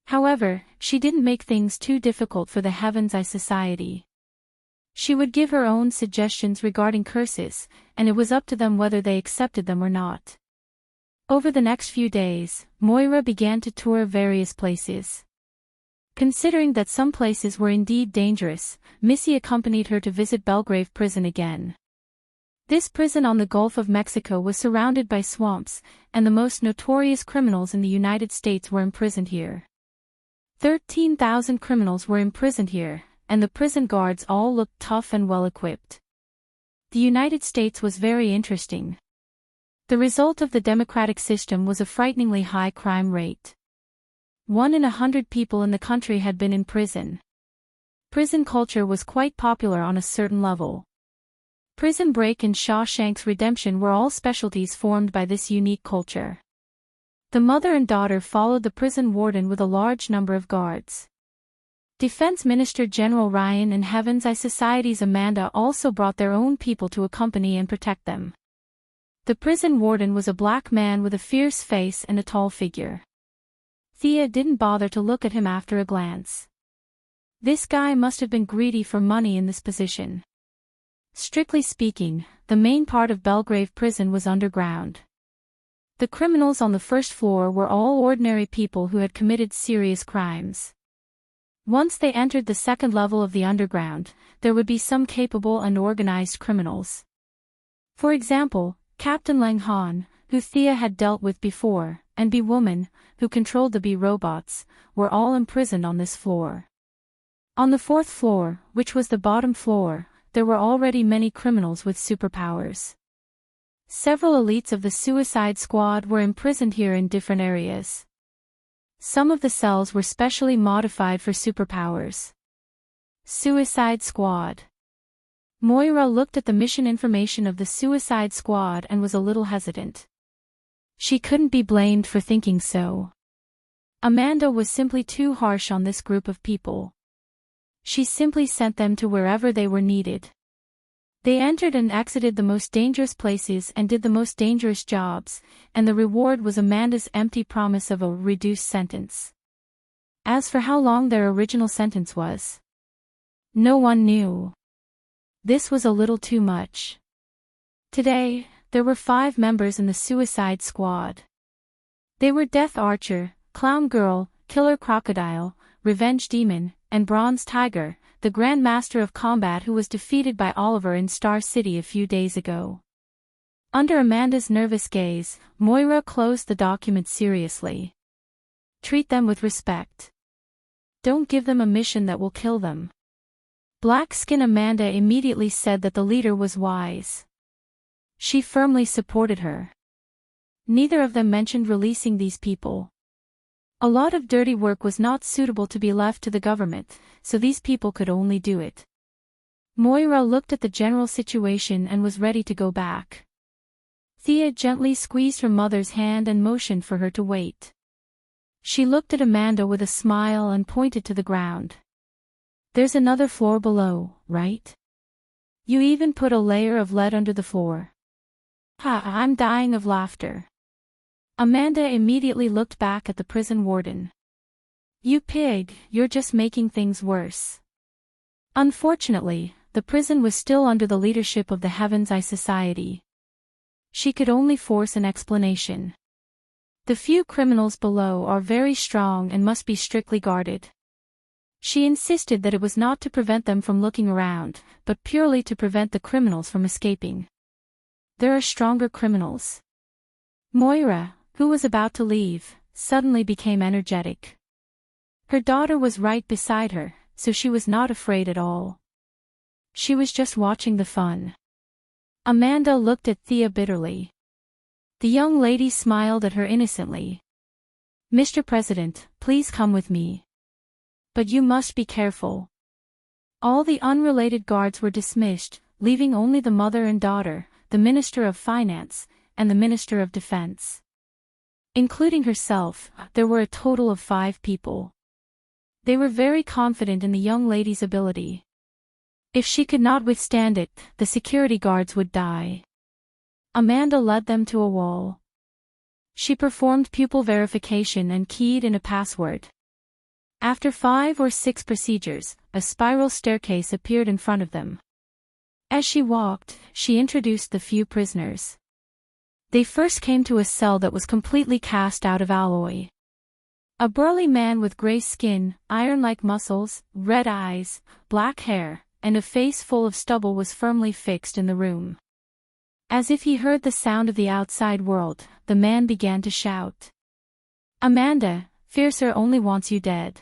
However, she didn't make things too difficult for the Heaven's Eye Society. She would give her own suggestions regarding curses, and it was up to them whether they accepted them or not. Over the next few days, Moira began to tour various places. Considering that some places were indeed dangerous, Missy accompanied her to visit Belgrave Prison again. This prison on the Gulf of Mexico was surrounded by swamps, and the most notorious criminals in the United States were imprisoned here. 13,000 criminals were imprisoned here, and the prison guards all looked tough and well-equipped. The United States was very interesting. The result of the democratic system was a frighteningly high crime rate. 1 in 100 people in the country had been in prison. Prison culture was quite popular on a certain level. Prison Break and Shawshank's Redemption were all specialties formed by this unique culture. The mother and daughter followed the prison warden with a large number of guards. Defense Minister General Ryan and Heaven's Eye Society's Amanda also brought their own people to accompany and protect them. The prison warden was a black man with a fierce face and a tall figure. Thea didn't bother to look at him after a glance. This guy must have been greedy for money in this position. Strictly speaking, the main part of Belgrave prison was underground. The criminals on the first floor were all ordinary people who had committed serious crimes. Once they entered the second level of the underground, there would be some capable and organized criminals. For example, Captain Lang Han, who Thea had dealt with before, and Bee Woman, who controlled the Bee robots, were all imprisoned on this floor. On the fourth floor, which was the bottom floor, there were already many criminals with superpowers. Several elites of the Suicide Squad were imprisoned here in different areas. Some of the cells were specially modified for superpowers. Suicide Squad. Moira looked at the mission information of the Suicide Squad and was a little hesitant. She couldn't be blamed for thinking so. Amanda was simply too harsh on this group of people. She simply sent them to wherever they were needed. They entered and exited the most dangerous places and did the most dangerous jobs, and the reward was Amanda's empty promise of a reduced sentence. As for how long their original sentence was, no one knew. This was a little too much. Today, there were 5 members in the Suicide Squad. They were Death Archer, Clown Girl, Killer Crocodile, Revenge Demon, and Bronze Tiger, the Grand Master of Combat who was defeated by Oliver in Star City a few days ago. Under Amanda's nervous gaze, Moira closed the document seriously. Treat them with respect. Don't give them a mission that will kill them. Black Skin Amanda immediately said that the leader was wise. She firmly supported her. Neither of them mentioned releasing these people. A lot of dirty work was not suitable to be left to the government, so these people could only do it. Moira looked at the general situation and was ready to go back. Thea gently squeezed her mother's hand and motioned for her to wait. She looked at Amanda with a smile and pointed to the ground. There's another floor below, right? You even put a layer of lead under the floor. Ha, I'm dying of laughter. Amanda immediately looked back at the prison warden. You pig, you're just making things worse. Unfortunately, the prison was still under the leadership of the Heaven's Eye Society. She could only force an explanation. The few criminals below are very strong and must be strictly guarded. She insisted that it was not to prevent them from looking around, but purely to prevent the criminals from escaping. There are stronger criminals. Moira, who was about to leave, suddenly became energetic. Her daughter was right beside her, so she was not afraid at all. She was just watching the fun. Amanda looked at Thea bitterly. The young lady smiled at her innocently. Mr. President, please come with me. But you must be careful. All the unrelated guards were dismissed, leaving only the mother and daughter, the Minister of Finance, and the Minister of Defense. Including herself, there were a total of 5 people. They were very confident in the young lady's ability. If she could not withstand it, the security guards would die. Amanda led them to a wall. She performed pupil verification and keyed in a password. After 5 or 6 procedures, a spiral staircase appeared in front of them. As she walked, she introduced the few prisoners. They first came to a cell that was completely cast out of alloy. A burly man with gray skin, iron-like muscles, red eyes, black hair, and a face full of stubble was firmly fixed in the room. As if he heard the sound of the outside world, the man began to shout. Amanda, Fiercer only wants you dead.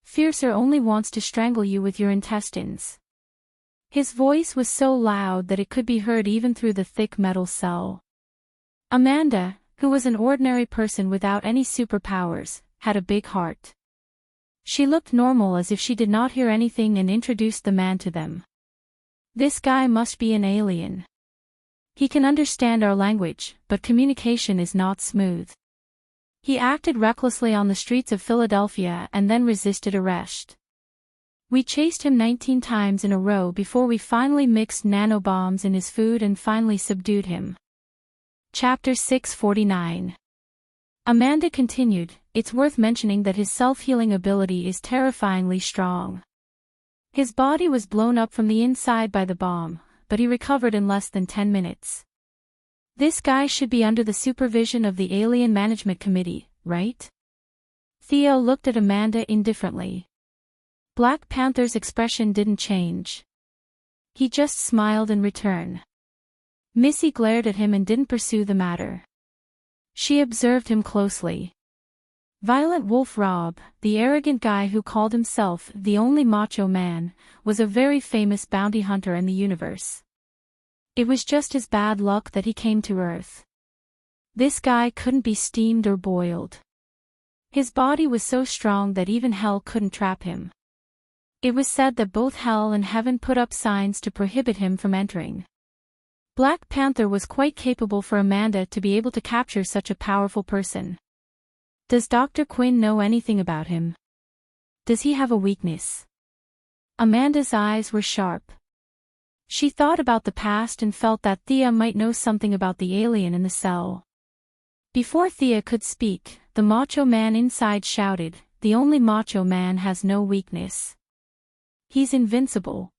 Fiercer only wants to strangle you with your intestines. His voice was so loud that it could be heard even through the thick metal cell. Amanda, who was an ordinary person without any superpowers, had a big heart. She looked normal as if she did not hear anything and introduced the man to them. This guy must be an alien. He can understand our language, but communication is not smooth. He acted recklessly on the streets of Philadelphia and then resisted arrest. We chased him 19 times in a row before we finally mixed nanobombs in his food and finally subdued him. Chapter 649. Amanda continued, it's worth mentioning that his self-healing ability is terrifyingly strong. His body was blown up from the inside by the bomb, but he recovered in less than 10 minutes. This guy should be under the supervision of the Alien Management Committee, right? Thea looked at Amanda indifferently. Black Panther's expression didn't change. He just smiled in return. Missy glared at him and didn't pursue the matter. She observed him closely. Violent Wolf Rob, the arrogant guy who called himself the only macho man, was a very famous bounty hunter in the universe. It was just his bad luck that he came to Earth. This guy couldn't be steamed or boiled. His body was so strong that even hell couldn't trap him. It was said that both hell and heaven put up signs to prohibit him from entering. Black Panther was quite capable for Amanda to be able to capture such a powerful person. Does Dr. Quinn know anything about him? Does he have a weakness? Amanda's eyes were sharp. She thought about the past and felt that Thea might know something about the alien in the cell. Before Thea could speak, the macho man inside shouted, "The only macho man has no weakness. He's invincible."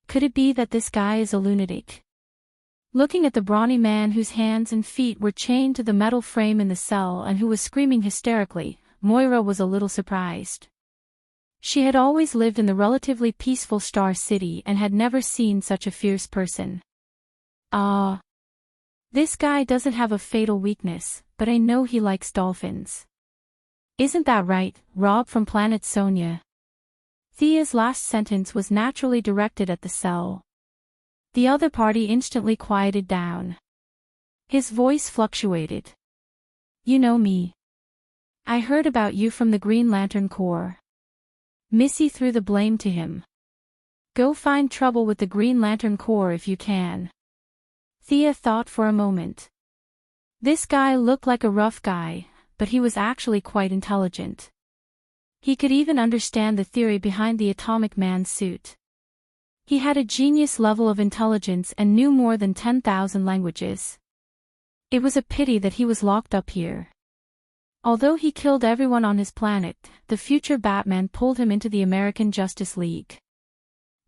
Could it be that this guy is a lunatic? Looking at the brawny man whose hands and feet were chained to the metal frame in the cell and who was screaming hysterically, Moira was a little surprised. She had always lived in the relatively peaceful Star City and had never seen such a fierce person. Ah. This guy doesn't have a fatal weakness, but I know he likes dolphins. Isn't that right, Rob from Planet Sonia? Thea's last sentence was naturally directed at the cell. The other party instantly quieted down. His voice fluctuated. You know me. I heard about you from the Green Lantern Corps. Missy threw the blame to him. Go find trouble with the Green Lantern Corps if you can. Thea thought for a moment. This guy looked like a rough guy, but he was actually quite intelligent. He could even understand the theory behind the Atomic Man suit. He had a genius level of intelligence and knew more than 10,000 languages. It was a pity that he was locked up here. Although he killed everyone on his planet, the future Batman pulled him into the American Justice League.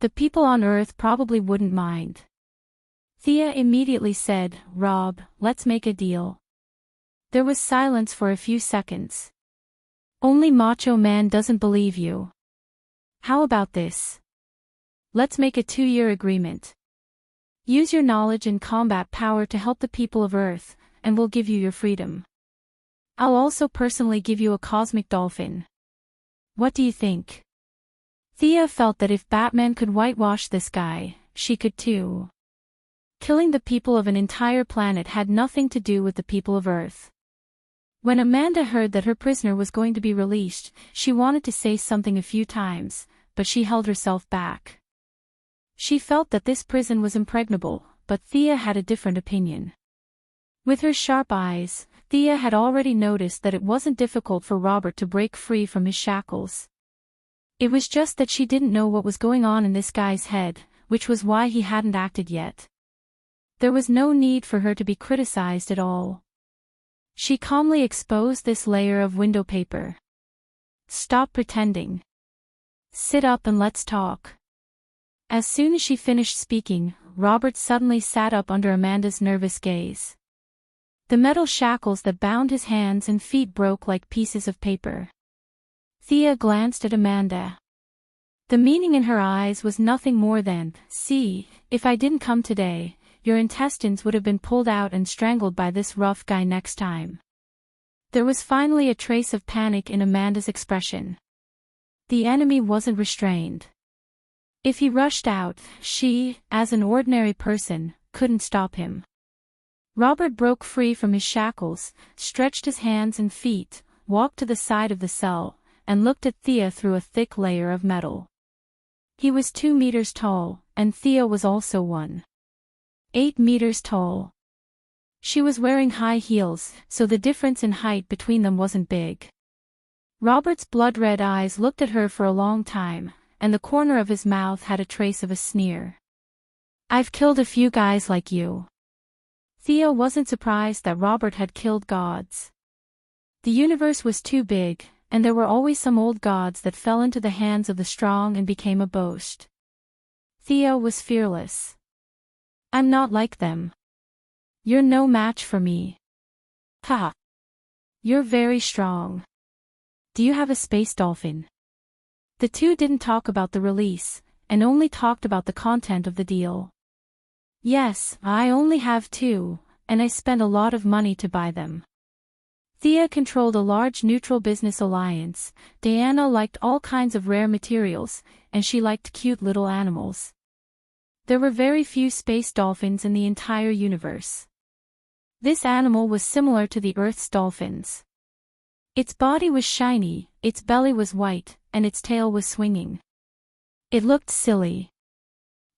The people on Earth probably wouldn't mind. Thea immediately said, Rob, let's make a deal. There was silence for a few seconds. Only Macho Man doesn't believe you. How about this? Let's make a 2-year agreement. Use your knowledge and combat power to help the people of Earth, and we'll give you your freedom. I'll also personally give you a cosmic dolphin. What do you think? Thea felt that if Batman could whitewash this guy, she could too. Killing the people of an entire planet had nothing to do with the people of Earth. When Amanda heard that her prisoner was going to be released, she wanted to say something a few times, but she held herself back. She felt that this prison was impregnable, but Thea had a different opinion. With her sharp eyes, Thea had already noticed that it wasn't difficult for Robert to break free from his shackles. It was just that she didn't know what was going on in this guy's head, which was why he hadn't acted yet. There was no need for her to be criticized at all. She calmly exposed this layer of window paper. Stop pretending. Sit up and let's talk. As soon as she finished speaking, Robert suddenly sat up under Amanda's nervous gaze. The metal shackles that bound his hands and feet broke like pieces of paper. Thea glanced at Amanda. The meaning in her eyes was nothing more than, see, if I didn't come today, your intestines would have been pulled out and strangled by this rough guy next time. There was finally a trace of panic in Amanda's expression. The enemy wasn't restrained. If he rushed out, she, as an ordinary person, couldn't stop him. Robert broke free from his shackles, stretched his hands and feet, walked to the side of the cell, and looked at Thea through a thick layer of metal. He was 2 meters tall, and Thea was also 1.8 meters tall. She was wearing high heels, so the difference in height between them wasn't big. Robert's blood-red eyes looked at her for a long time, and the corner of his mouth had a trace of a sneer. I've killed a few guys like you. Thea wasn't surprised that Robert had killed gods. The universe was too big, and there were always some old gods that fell into the hands of the strong and became a boast. Thea was fearless. I'm not like them. You're no match for me. Ha! You're very strong. Do you have a space dolphin? The two didn't talk about the release, and only talked about the content of the deal. Yes, I only have two, and I spent a lot of money to buy them. Thea controlled a large neutral business alliance, Diana liked all kinds of rare materials, and she liked cute little animals. There were very few space dolphins in the entire universe. This animal was similar to the Earth's dolphins. Its body was shiny, its belly was white, and its tail was swinging. It looked silly.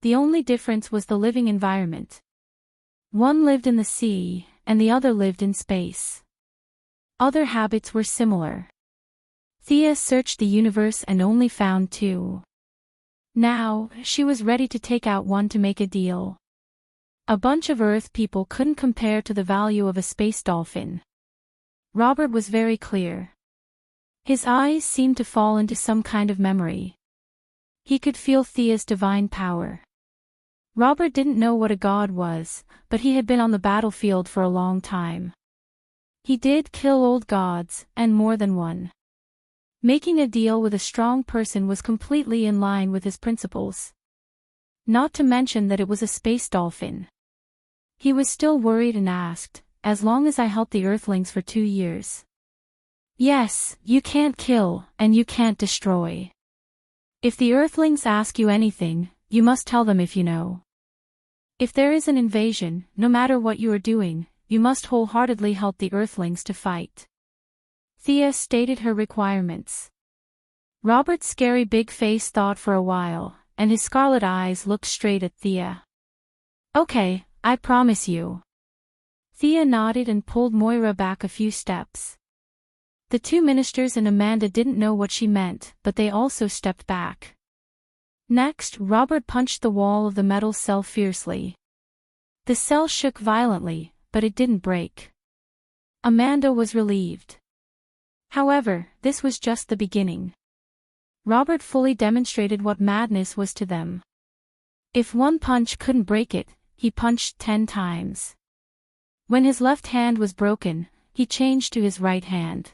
The only difference was the living environment. One lived in the sea, and the other lived in space. Other habits were similar. Thea searched the universe and only found two. Now, she was ready to take out one to make a deal. A bunch of Earth people couldn't compare to the value of a space dolphin. Robert was very clear. His eyes seemed to fall into some kind of memory. He could feel Thea's divine power. Robert didn't know what a god was, but he had been on the battlefield for a long time. He did kill old gods, and more than one. Making a deal with a strong person was completely in line with his principles. Not to mention that it was a space dolphin. He was still worried and asked, as long as I help the Earthlings for 2 years. Yes, you can't kill, and you can't destroy. If the Earthlings ask you anything, you must tell them if you know. If there is an invasion, no matter what you are doing, you must wholeheartedly help the Earthlings to fight. Thea stated her requirements. Robert's scary big face thought for a while, and his scarlet eyes looked straight at Thea. Okay, I promise you. Thea nodded and pulled Moira back a few steps. The two ministers and Amanda didn't know what she meant, but they also stepped back. Next, Robert punched the wall of the metal cell fiercely. The cell shook violently, but it didn't break. Amanda was relieved. However, this was just the beginning. Robert fully demonstrated what madness was to them. If one punch couldn't break it, he punched 10 times. When his left hand was broken, he changed to his right hand.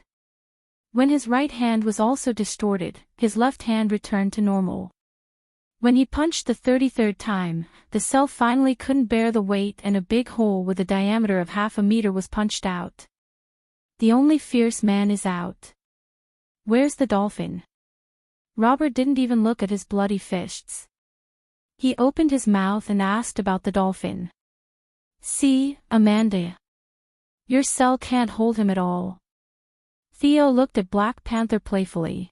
When his right hand was also distorted, his left hand returned to normal. When he punched the 33rd time, the cell finally couldn't bear the weight and a big hole with a diameter of 0.5 meter was punched out. The only fierce man is out. Where's the dolphin? Robert didn't even look at his bloody fists. He opened his mouth and asked about the dolphin. See, Amanda. Your cell can't hold him at all. Theo looked at Black Panther playfully.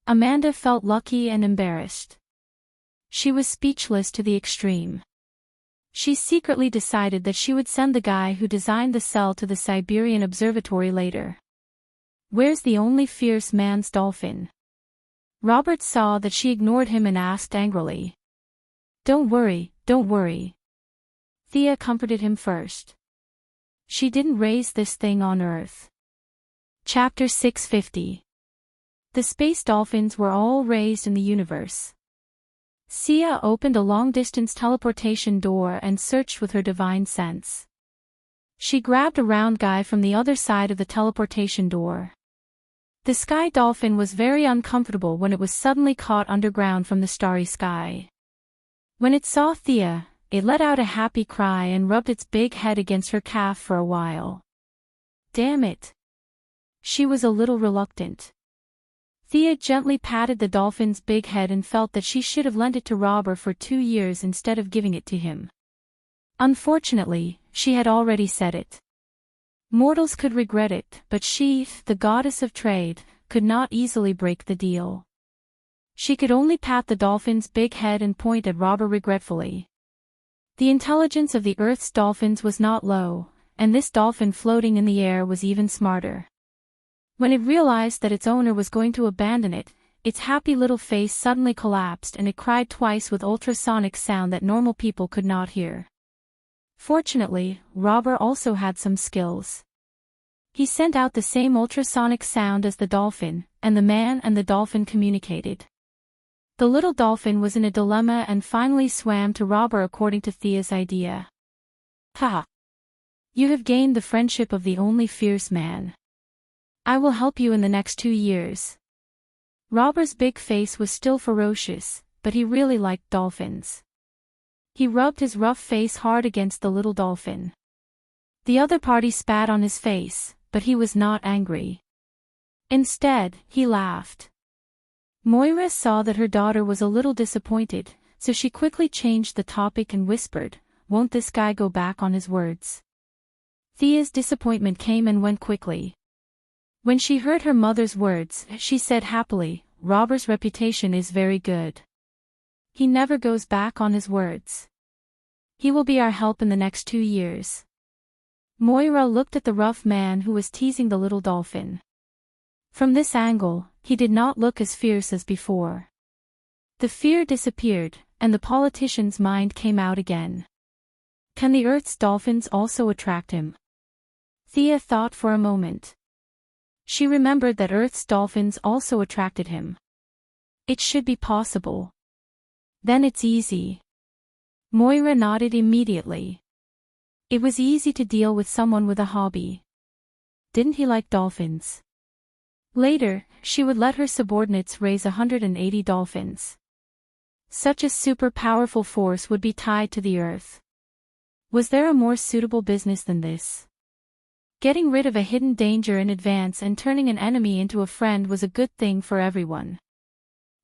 Amanda felt lucky and embarrassed. She was speechless to the extreme. She secretly decided that she would send the guy who designed the cell to the Siberian Observatory later. Where's the only fierce man's dolphin? Robert saw that she ignored him and asked angrily. Don't worry, don't worry. Thea comforted him first. She didn't raise this thing on Earth. Chapter 650. The space dolphins were all raised in the universe. Sia opened a long-distance teleportation door and searched with her divine sense. She grabbed a round guy from the other side of the teleportation door. The sky dolphin was very uncomfortable when it was suddenly caught underground from the starry sky. When it saw Thea, it let out a happy cry and rubbed its big head against her calf for a while. Damn it! She was a little reluctant. Thea gently patted the dolphin's big head and felt that she should have lent it to Robert for 2 years instead of giving it to him. Unfortunately, she had already said it. Mortals could regret it, but she, the goddess of trade, could not easily break the deal. She could only pat the dolphin's big head and point at Robert regretfully. The intelligence of the Earth's dolphins was not low, and this dolphin floating in the air was even smarter. When it realized that its owner was going to abandon it, its happy little face suddenly collapsed and it cried twice with ultrasonic sound that normal people could not hear. Fortunately, Robert also had some skills. He sent out the same ultrasonic sound as the dolphin, and the man and the dolphin communicated. The little dolphin was in a dilemma and finally swam to Robber according to Thea's idea. Ha! You have gained the friendship of the only fierce man. I will help you in the next 2 years. Robber's big face was still ferocious, but he really liked dolphins. He rubbed his rough face hard against the little dolphin. The other party spat on his face, but he was not angry. Instead, he laughed. Moira saw that her daughter was a little disappointed, so she quickly changed the topic and whispered, "Won't this guy go back on his words?" Thea's disappointment came and went quickly. When she heard her mother's words, she said happily, "Robber's reputation is very good. He never goes back on his words. He will be our help in the next 2 years." Moira looked at the rough man who was teasing the little dolphin. From this angle, he did not look as fierce as before. The fear disappeared, and the politician's mind came out again. Can the Earth's dolphins also attract him? Thea thought for a moment. She remembered that Earth's dolphins also attracted him. It should be possible. Then it's easy. Moira nodded immediately. It was easy to deal with someone with a hobby. Didn't he like dolphins? Later, she would let her subordinates raise 180 dolphins. Such a super powerful force would be tied to the Earth. Was there a more suitable business than this? Getting rid of a hidden danger in advance and turning an enemy into a friend was a good thing for everyone.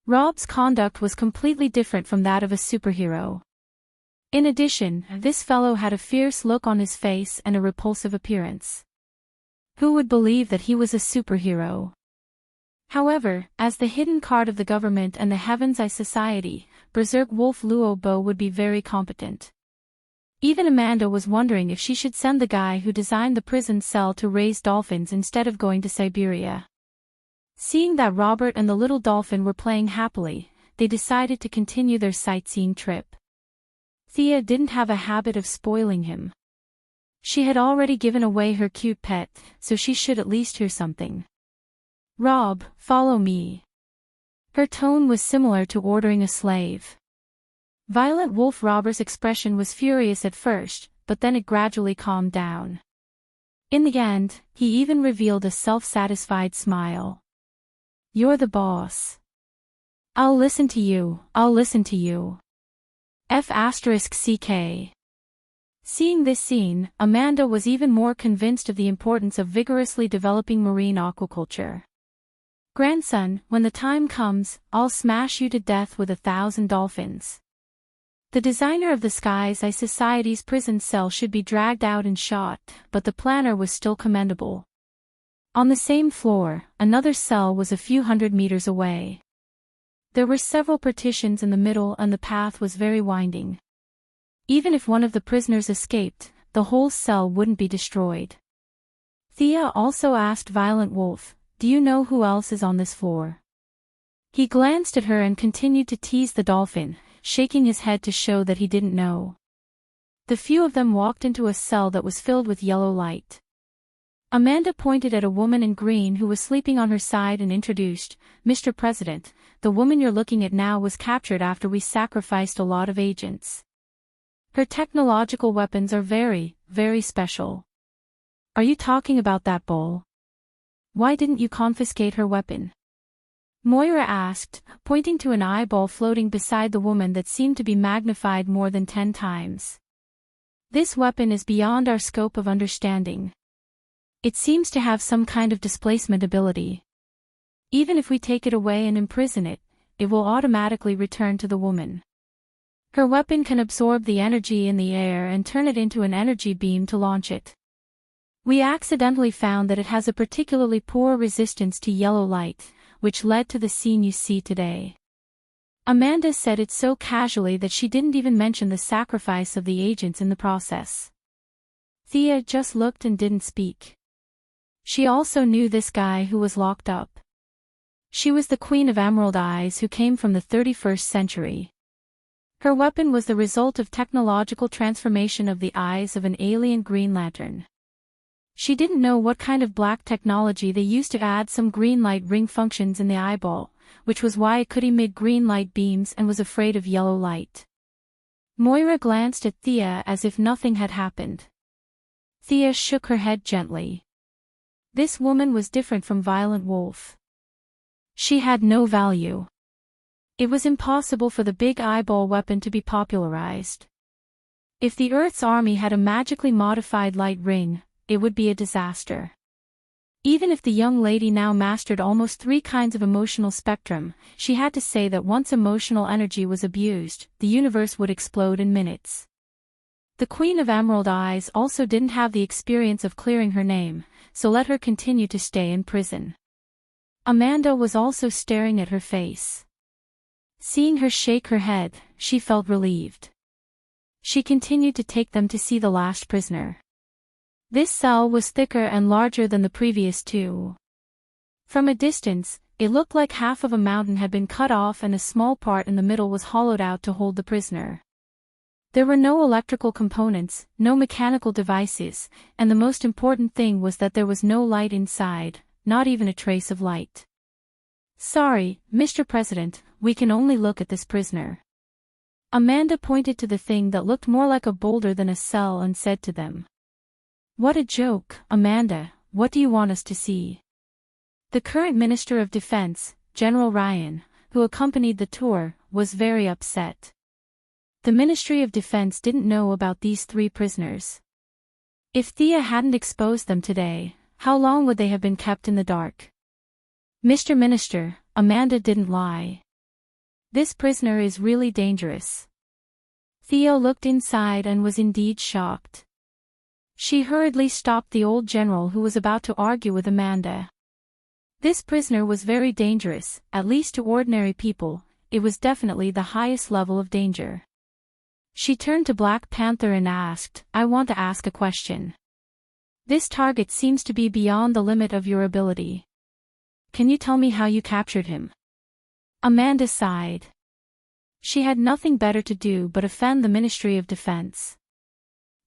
Rob's conduct was completely different from that of a superhero. In addition, this fellow had a fierce look on his face and a repulsive appearance. Who would believe that he was a superhero? However, as the hidden card of the government and the Heaven's Eye Society, Berserk Wolf Luo Bo would be very competent. Even Amanda was wondering if she should send the guy who designed the prison cell to raise dolphins instead of going to Siberia. Seeing that Robert and the little dolphin were playing happily, they decided to continue their sightseeing trip. Thea didn't have a habit of spoiling him. She had already given away her cute pet, so she should at least hear something. "Rob, follow me." Her tone was similar to ordering a slave. Violent Wolf Robber's expression was furious at first, but then it gradually calmed down. In the end, he even revealed a self-satisfied smile. "You're the boss. I'll listen to you, I'll listen to you. F***CK. Seeing this scene, Amanda was even more convinced of the importance of vigorously developing marine aquaculture. "Grandson, when the time comes, I'll smash you to death with 1,000 dolphins." The designer of the Skies Eye Society's prison cell should be dragged out and shot, but the planner was still commendable. On the same floor, another cell was a few hundred meters away. There were several partitions in the middle and the path was very winding. Even if one of the prisoners escaped, the whole cell wouldn't be destroyed. Thea also asked Violent Wolf, "Do you know who else is on this floor?" He glanced at her and continued to tease the dolphin, shaking his head to show that he didn't know. The few of them walked into a cell that was filled with yellow light. Amanda pointed at a woman in green who was sleeping on her side and introduced, "Mr. President, the woman you're looking at now was captured after we sacrificed a lot of agents. Her technological weapons are very, very special." "Are you talking about that bowl? Why didn't you confiscate her weapon?" Moira asked, pointing to an eyeball floating beside the woman that seemed to be magnified more than 10 times. "This weapon is beyond our scope of understanding. It seems to have some kind of displacement ability. Even if we take it away and imprison it, it will automatically return to the woman. Her weapon can absorb the energy in the air and turn it into an energy beam to launch it. We accidentally found that it has a particularly poor resistance to yellow light, which led to the scene you see today." Amanda said it so casually that she didn't even mention the sacrifice of the agents in the process. Thea just looked and didn't speak. She also knew this guy who was locked up. She was the Queen of Emerald Eyes who came from the 31st century. Her weapon was the result of technological transformation of the eyes of an alien Green Lantern. She didn't know what kind of black technology they used to add some green light ring functions in the eyeball, which was why it could emit green light beams and was afraid of yellow light. Moira glanced at Thea as if nothing had happened. Thea shook her head gently. This woman was different from Violent Wolf. She had no value. It was impossible for the big eyeball weapon to be popularized. If the Earth's army had a magically modified light ring, it would be a disaster. Even if the young lady now mastered almost 3 kinds of emotional spectrum, she had to say that once emotional energy was abused, the universe would explode in minutes. The Queen of Emerald Eyes also didn't have the experience of clearing her name, so let her continue to stay in prison. Amanda was also staring at her face. Seeing her shake her head, she felt relieved. She continued to take them to see the last prisoner. This cell was thicker and larger than the previous 2. From a distance, it looked like half of a mountain had been cut off and a small part in the middle was hollowed out to hold the prisoner. There were no electrical components, no mechanical devices, and the most important thing was that there was no light inside, not even a trace of light. Sorry, Mr. President, we can only look at this prisoner. Amanda pointed to the thing that looked more like a boulder than a cell and said to them. What a joke, Amanda, what do you want us to see? The current Minister of Defense, General Ryan, who accompanied the tour, was very upset. The Ministry of Defense didn't know about these 3 prisoners. If Thea hadn't exposed them today, how long would they have been kept in the dark? Mr. Minister, Amanda didn't lie. This prisoner is really dangerous. Thea looked inside and was indeed shocked. She hurriedly stopped the old general who was about to argue with Amanda. This prisoner was very dangerous, at least to ordinary people. It was definitely the highest level of danger. She turned to Black Panther and asked, I want to ask a question. This target seems to be beyond the limit of your ability. Can you tell me how you captured him? Amanda sighed. She had nothing better to do but offend the Ministry of Defense.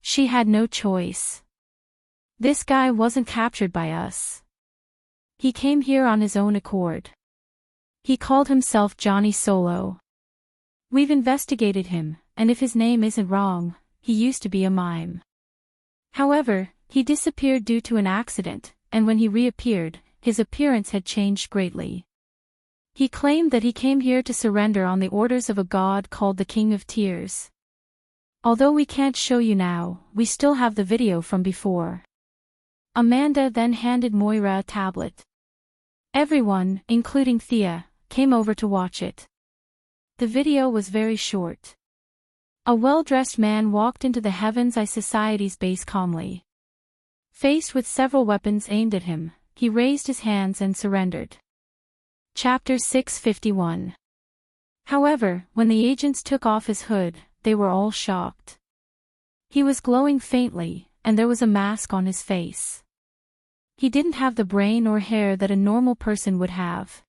She had no choice. This guy wasn't captured by us. He came here on his own accord. He called himself Johnny Solo. We've investigated him, and if his name isn't wrong, he used to be a mime. However, he disappeared due to an accident, and when he reappeared, his appearance had changed greatly. He claimed that he came here to surrender on the orders of a god called the King of Tears. Although we can't show you now, we still have the video from before. Amanda then handed Moira a tablet. Everyone, including Thea, came over to watch it. The video was very short. A well-dressed man walked into the Heaven's Eye Society's base calmly. Faced with several weapons aimed at him, he raised his hands and surrendered. Chapter 651. However, when the agents took off his hood, they were all shocked. He was glowing faintly, and there was a mask on his face. He didn't have the brain or hair that a normal person would have.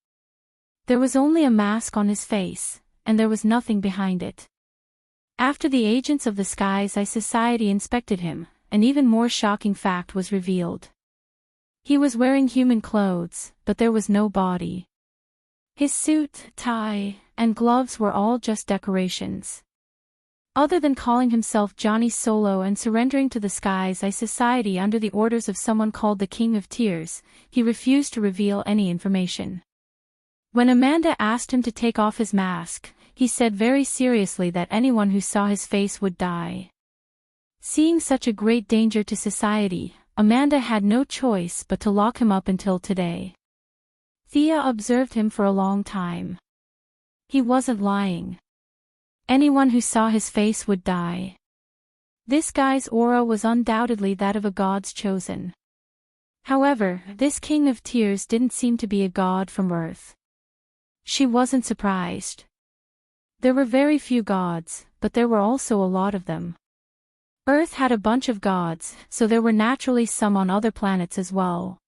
There was only a mask on his face, and there was nothing behind it. After the agents of the Sky's Eye Society inspected him, an even more shocking fact was revealed. He was wearing human clothes, but there was no body. His suit, tie, and gloves were all just decorations. Other than calling himself Johnny Solo and surrendering to the Sky's Eye Society under the orders of someone called the King of Tears, he refused to reveal any information. When Amanda asked him to take off his mask, he said very seriously that anyone who saw his face would die. Seeing such a great danger to society, Amanda had no choice but to lock him up until today. Thea observed him for a long time. He wasn't lying. Anyone who saw his face would die. This guy's aura was undoubtedly that of a god's chosen. However, this King of Tears didn't seem to be a god from Earth. She wasn't surprised. There were very few gods, but there were also a lot of them. Earth had a bunch of gods, so there were naturally some on other planets as well.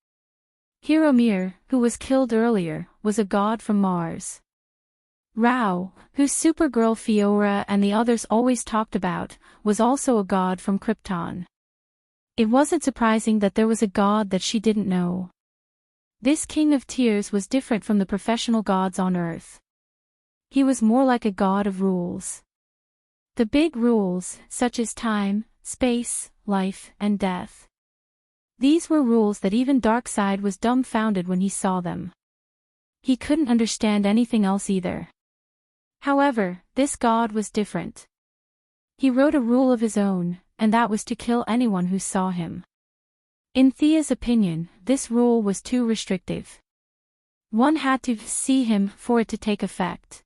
Hiromir, who was killed earlier, was a god from Mars. Rao, who Supergirl Fiora and the others always talked about, was also a god from Krypton. It wasn't surprising that there was a god that she didn't know. This king of tears was different from the professional gods on earth. He was more like a god of rules. The big rules, such as time, space, life, and death. These were rules that even Darkseid was dumbfounded when he saw them. He couldn't understand anything else either. However, this god was different. He wrote a rule of his own, and that was to kill anyone who saw him. In Thea's opinion, this rule was too restrictive. One had to see him for it to take effect.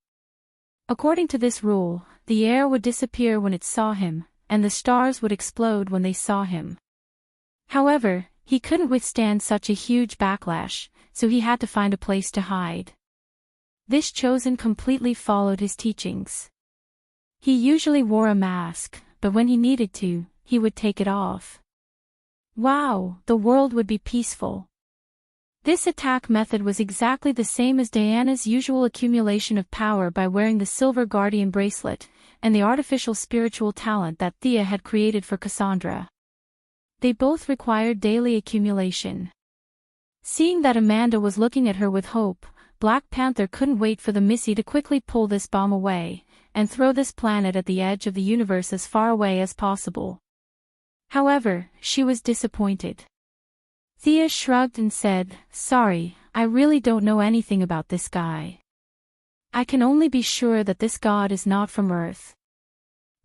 According to this rule, the air would disappear when it saw him, and the stars would explode when they saw him. However, he couldn't withstand such a huge backlash, so he had to find a place to hide. This chosen completely followed his teachings. He usually wore a mask, but when he needed to, he would take it off. Wow, the world would be peaceful. This attack method was exactly the same as Diana's usual accumulation of power by wearing the silver guardian bracelet, and the artificial spiritual talent that Thea had created for Cassandra. They both required daily accumulation. Seeing that Amanda was looking at her with hope, Black Panther couldn't wait for the Missy to quickly pull this bomb away, and throw this planet at the edge of the universe as far away as possible. However, she was disappointed. Thea shrugged and said, "Sorry, I really don't know anything about this guy. I can only be sure that this god is not from Earth.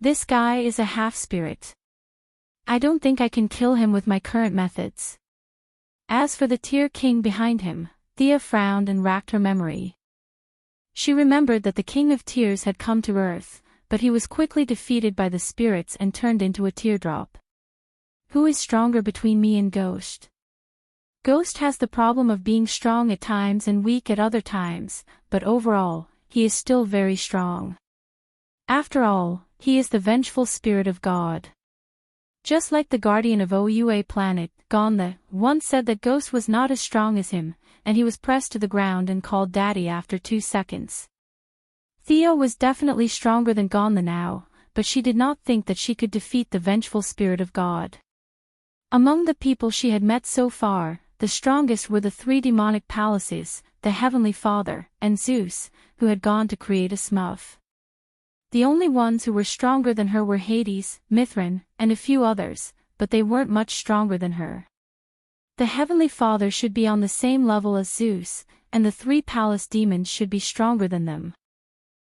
This guy is a half-spirit. I don't think I can kill him with my current methods." As for the Tear King behind him, Thea frowned and racked her memory. She remembered that the King of Tears had come to Earth, but he was quickly defeated by the spirits and turned into a teardrop. Who is stronger between me and Ghost? Ghost has the problem of being strong at times and weak at other times, but overall, he is still very strong. After all, he is the vengeful spirit of God. Just like the guardian of Oua planet, Gonla, once said that Ghost was not as strong as him, and he was pressed to the ground and called Daddy after 2 seconds. Thea was definitely stronger than Gonla now, but she did not think that she could defeat the vengeful spirit of God. Among the people she had met so far, the strongest were the 3 demonic palaces, the Heavenly Father, and Zeus, who had gone to create a Smurf. The only ones who were stronger than her were Hades, Mithrin, and a few others, but they weren't much stronger than her. The Heavenly Father should be on the same level as Zeus, and the 3 palace demons should be stronger than them.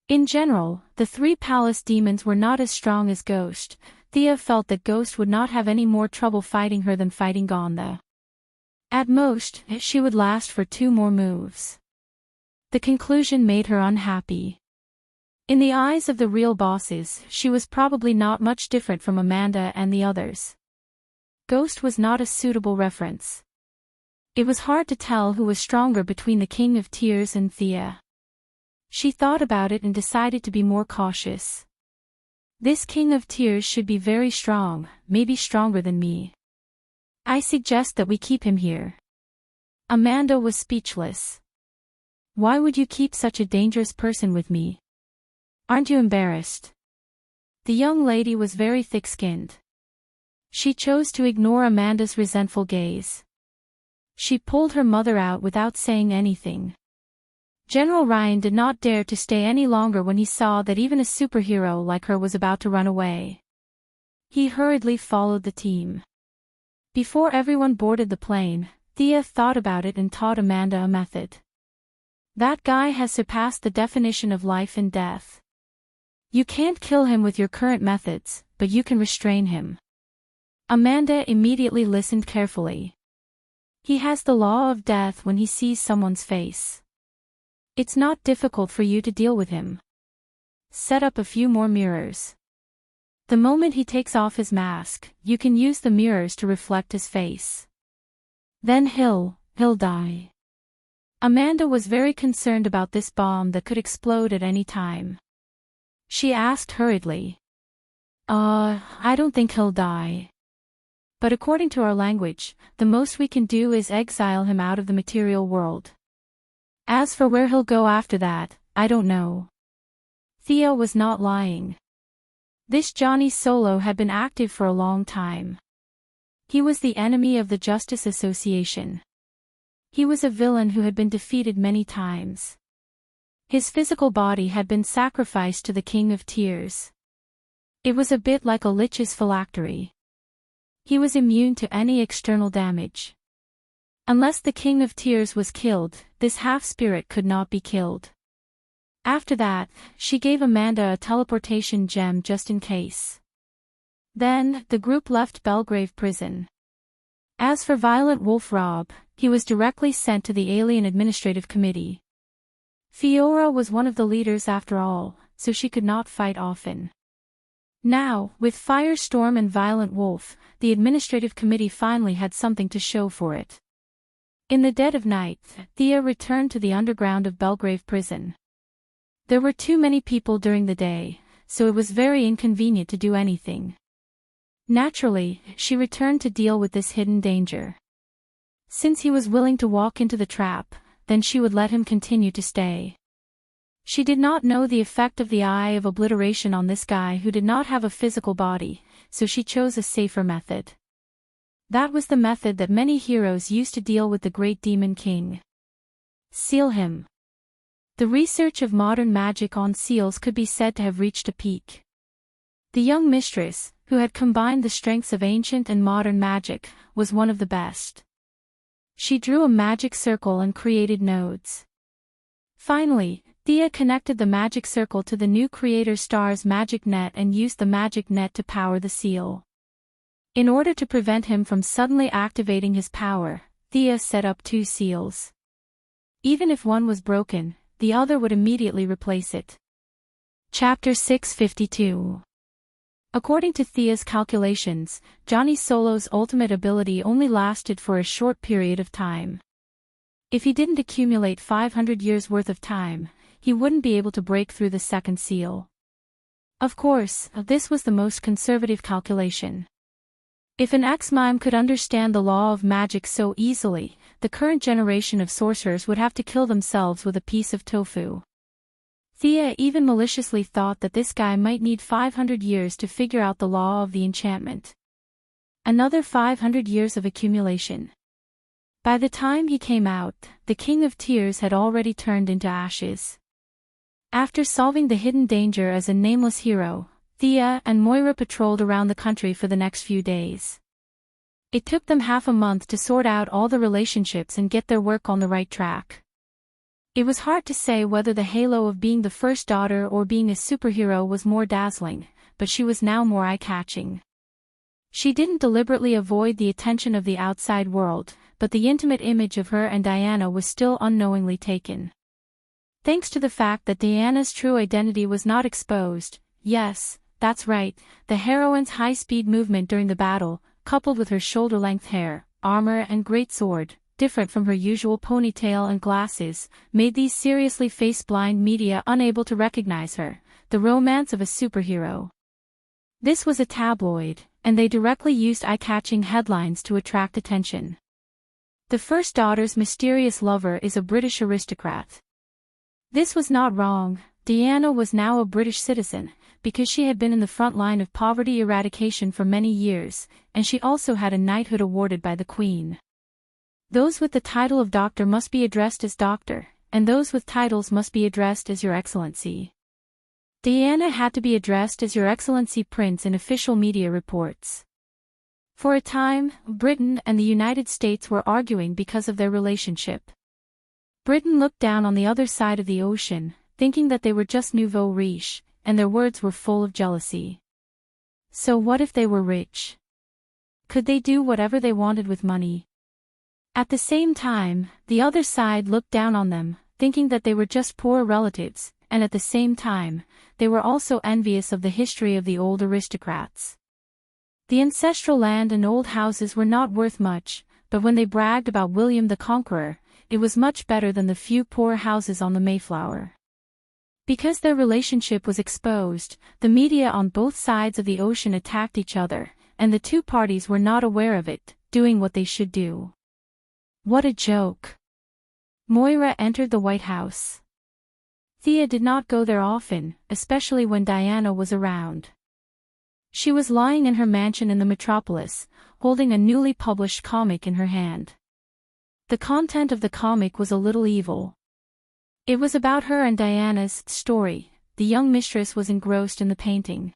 In general, the 3 palace demons were not as strong as Ghost. Thea felt that Ghost would not have any more trouble fighting her than fighting Gonla. At most, she would last for 2 more moves. The conclusion made her unhappy. In the eyes of the real bosses, she was probably not much different from Amanda and the others. Ghost was not a suitable reference. It was hard to tell who was stronger between the King of Tears and Thea. She thought about it and decided to be more cautious. This King of Tears should be very strong, maybe stronger than me. I suggest that we keep him here. Amanda was speechless. Why would you keep such a dangerous person with me? Aren't you embarrassed? The young lady was very thick-skinned. She chose to ignore Amanda's resentful gaze. She pulled her mother out without saying anything. General Ryan did not dare to stay any longer when he saw that even a superhero like her was about to run away. He hurriedly followed the team. Before everyone boarded the plane, Thea thought about it and taught Amanda a method. That guy has surpassed the definition of life and death. You can't kill him with your current methods, but you can restrain him. Amanda immediately listened carefully. He has the law of death when he sees someone's face. It's not difficult for you to deal with him. Set up a few more mirrors. The moment he takes off his mask, you can use the mirrors to reflect his face. Then he'll die. Amanda was very concerned about this bomb that could explode at any time. She asked hurriedly. I don't think he'll die. But according to our language, the most we can do is exile him out of the material world. As for where he'll go after that, I don't know. Thea was not lying. This Johnny Solo had been active for a long time. He was the enemy of the Justice Association. He was a villain who had been defeated many times. His physical body had been sacrificed to the King of Tears. It was a bit like a lich's phylactery. He was immune to any external damage. Unless the King of Tears was killed, this half-spirit could not be killed. After that, she gave Amanda a teleportation gem just in case. Then, the group left Belgrave prison. As for Violent Wolf Rob, he was directly sent to the Alien Administrative Committee. Fiora was one of the leaders after all, so she could not fight often. Now, with Firestorm and Violent Wolf, the Administrative Committee finally had something to show for it. In the dead of night, Thea returned to the underground of Belgrave prison. There were too many people during the day, so it was very inconvenient to do anything. Naturally, she returned to deal with this hidden danger. Since he was willing to walk into the trap, then she would let him continue to stay. She did not know the effect of the Eye of Obliteration on this guy who did not have a physical body, so she chose a safer method. That was the method that many heroes used to deal with the Great Demon King. Seal him. The research of modern magic on seals could be said to have reached a peak. The young mistress, who had combined the strengths of ancient and modern magic, was one of the best. She drew a magic circle and created nodes. Finally, Thea connected the magic circle to the new creator star's magic net and used the magic net to power the seal. In order to prevent him from suddenly activating his power, Thea set up 2 seals. Even if one was broken, the other would immediately replace it. Chapter 652. According to Thea's calculations, Johnny Solo's ultimate ability only lasted for a short period of time. If he didn't accumulate 500 years worth of time, he wouldn't be able to break through the second seal. Of course, this was the most conservative calculation. If an ex-mime could understand the law of magic so easily, the current generation of sorcerers would have to kill themselves with a piece of tofu. Thea even maliciously thought that this guy might need 500 years to figure out the law of the enchantment. Another 500 years of accumulation. By the time he came out, the King of Tears had already turned into ashes. After solving the hidden danger as a nameless hero, Thea and Moira patrolled around the country for the next few days. It took them half a month to sort out all the relationships and get their work on the right track. It was hard to say whether the halo of being the first daughter or being a superhero was more dazzling, but she was now more eye-catching. She didn't deliberately avoid the attention of the outside world, but the intimate image of her and Diana was still unknowingly taken. Thanks to the fact that Diana's true identity was not exposed, yes, that's right, the heroine's high-speed movement during the battle, coupled with her shoulder-length hair, armor and great sword, different from her usual ponytail and glasses, made these seriously face-blind media unable to recognize her, the romance of a superhero. This was a tabloid, and they directly used eye-catching headlines to attract attention. The first daughter's mysterious lover is a British aristocrat. This was not wrong. Diana was now a British citizen, because she had been in the front line of poverty eradication for many years, and she also had a knighthood awarded by the Queen. Those with the title of doctor must be addressed as doctor, and those with titles must be addressed as Your Excellency. Diana had to be addressed as Your Excellency Prince in official media reports. For a time, Britain and the United States were arguing because of their relationship. Britain looked down on the other side of the ocean, thinking that they were just nouveau riche, and their words were full of jealousy. So what if they were rich? Could they do whatever they wanted with money? At the same time, the other side looked down on them, thinking that they were just poor relatives, and at the same time, they were also envious of the history of the old aristocrats. The ancestral land and old houses were not worth much, but when they bragged about William the Conqueror, it was much better than the few poor houses on the Mayflower. Because their relationship was exposed, the media on both sides of the ocean attacked each other, and the two parties were not aware of it, doing what they should do. What a joke. Moira entered the White House. Thea did not go there often, especially when Diana was around. She was lying in her mansion in the metropolis, holding a newly published comic in her hand. The content of the comic was a little evil. It was about her and Diana's story. The young mistress was engrossed in the painting.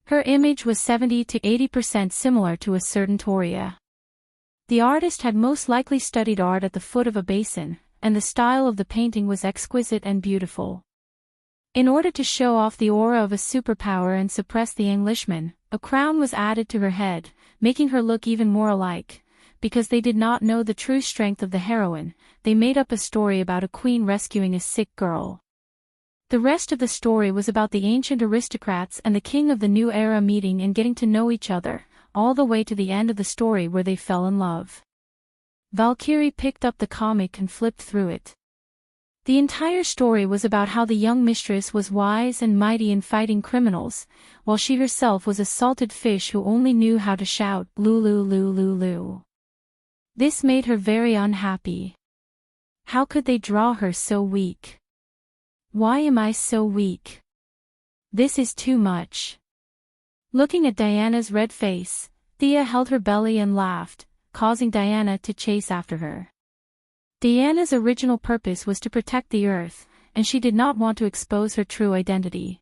Her image was 70 to 80% similar to a certain Toria. The artist had most likely studied art at the foot of a basin, and the style of the painting was exquisite and beautiful. In order to show off the aura of a superpower and suppress the Englishman, a crown was added to her head, making her look even more alike. Because they did not know the true strength of the heroine, they made up a story about a queen rescuing a sick girl. The rest of the story was about the ancient aristocrats and the king of the new era meeting and getting to know each other, all the way to the end of the story where they fell in love. Valkyrie picked up the comic and flipped through it. The entire story was about how the young mistress was wise and mighty in fighting criminals, while she herself was a salted fish who only knew how to shout, "Lulu, Lulu, Lulu." This made her very unhappy. How could they draw her so weak? Why am I so weak? This is too much. Looking at Diana's red face, Thea held her belly and laughed, causing Diana to chase after her. Diana's original purpose was to protect the earth, and she did not want to expose her true identity.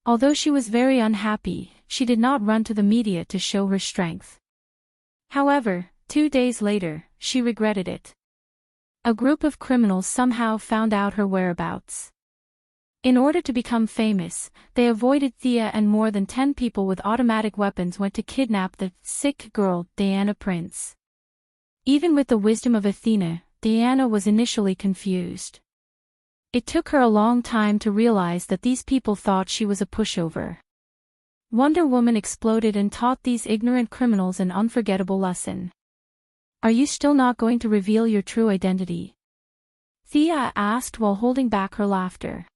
Although she was very unhappy, she did not run to the media to show her strength. However, 2 days later, she regretted it. A group of criminals somehow found out her whereabouts. In order to become famous, they avoided Thea, and more than 10 people with automatic weapons went to kidnap the sick girl, Diana Prince. Even with the wisdom of Athena, Diana was initially confused. It took her a long time to realize that these people thought she was a pushover. Wonder Woman exploded and taught these ignorant criminals an unforgettable lesson. Are you still not going to reveal your true identity? Thea asked while holding back her laughter.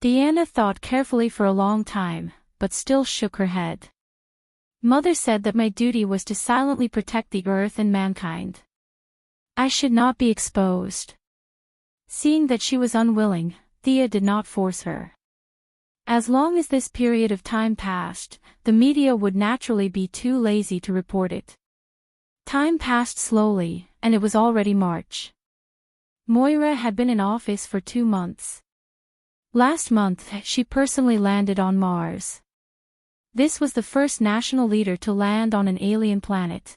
Diana thought carefully for a long time, but still shook her head. Mother said that my duty was to silently protect the earth and mankind. I should not be exposed. Seeing that she was unwilling, Thea did not force her. As long as this period of time passed, the media would naturally be too lazy to report it. Time passed slowly, and it was already March. Moira had been in office for 2 months. Last month, she personally landed on Mars. This was the first national leader to land on an alien planet.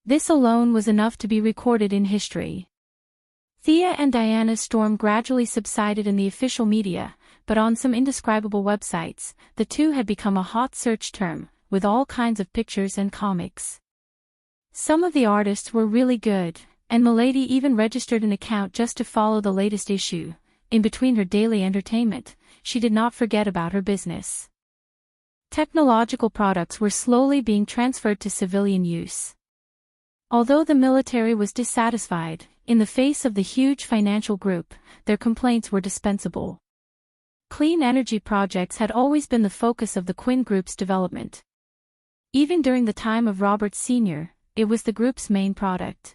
This alone was enough to be recorded in history. Thea and Diana's storm gradually subsided in the official media, but on some indescribable websites, the two had become a hot search term, with all kinds of pictures and comics. Some of the artists were really good, and Milady even registered an account just to follow the latest issue. In between her daily entertainment, she did not forget about her business. Technological products were slowly being transferred to civilian use. Although the military was dissatisfied, in the face of the huge financial group, their complaints were dispensable. Clean energy projects had always been the focus of the Quinn Group's development. Even during the time of Robert Sr., it was the group's main product.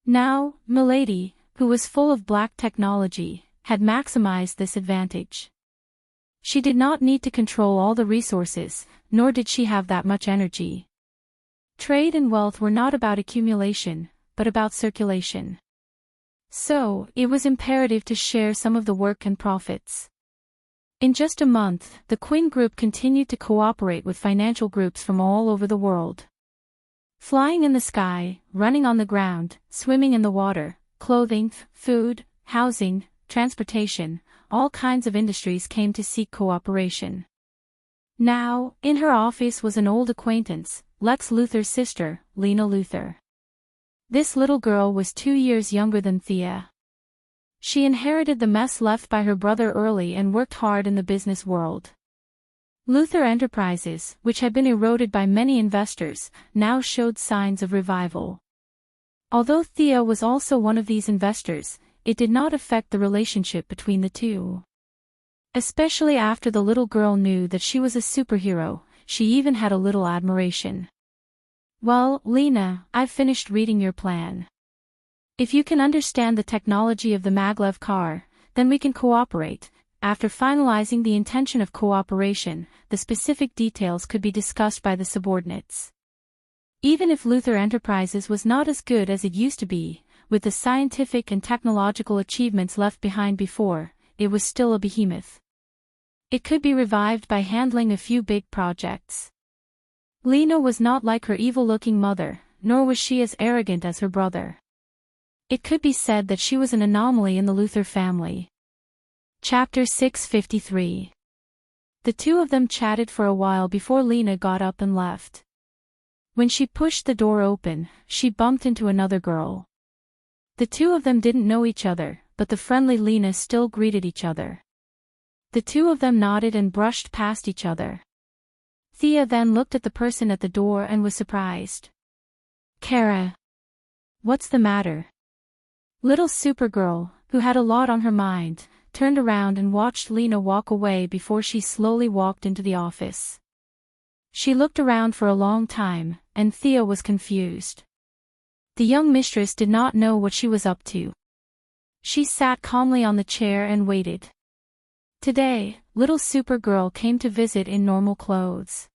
Now, Milady, who was full of black technology, had maximized this advantage. She did not need to control all the resources, nor did she have that much energy. Trade and wealth were not about accumulation, but about circulation. So, it was imperative to share some of the work and profits. In just a month, the Quinn Group continued to cooperate with financial groups from all over the world. Flying in the sky, running on the ground, swimming in the water, clothing, food, housing, transportation, all kinds of industries came to seek cooperation. Now, in her office was an old acquaintance, Lex Luthor's sister, Lena Luthor. This little girl was 2 years younger than Thea. She inherited the mess left by her brother early and worked hard in the business world. Luthor Enterprises, which had been eroded by many investors, now showed signs of revival. Although Thea was also one of these investors, it did not affect the relationship between the two. Especially after the little girl knew that she was a superhero, she even had a little admiration. Well, Lena, I've finished reading your plan. If you can understand the technology of the maglev car, then we can cooperate, after finalizing the intention of cooperation, the specific details could be discussed by the subordinates. Even if Luther Enterprises was not as good as it used to be, with the scientific and technological achievements left behind before, it was still a behemoth. It could be revived by handling a few big projects. Lena was not like her evil-looking mother, nor was she as arrogant as her brother. It could be said that she was an anomaly in the Luther family. Chapter 653. The two of them chatted for a while before Lena got up and left. When she pushed the door open, she bumped into another girl. The two of them didn't know each other, but the friendly Lena still greeted each other. The two of them nodded and brushed past each other. Thea then looked at the person at the door and was surprised. Kara. What's the matter? Little Supergirl, who had a lot on her mind, turned around and watched Lena walk away before she slowly walked into the office. She looked around for a long time, and Thea was confused. The young mistress did not know what she was up to. She sat calmly on the chair and waited. Today, little Supergirl came to visit in normal clothes.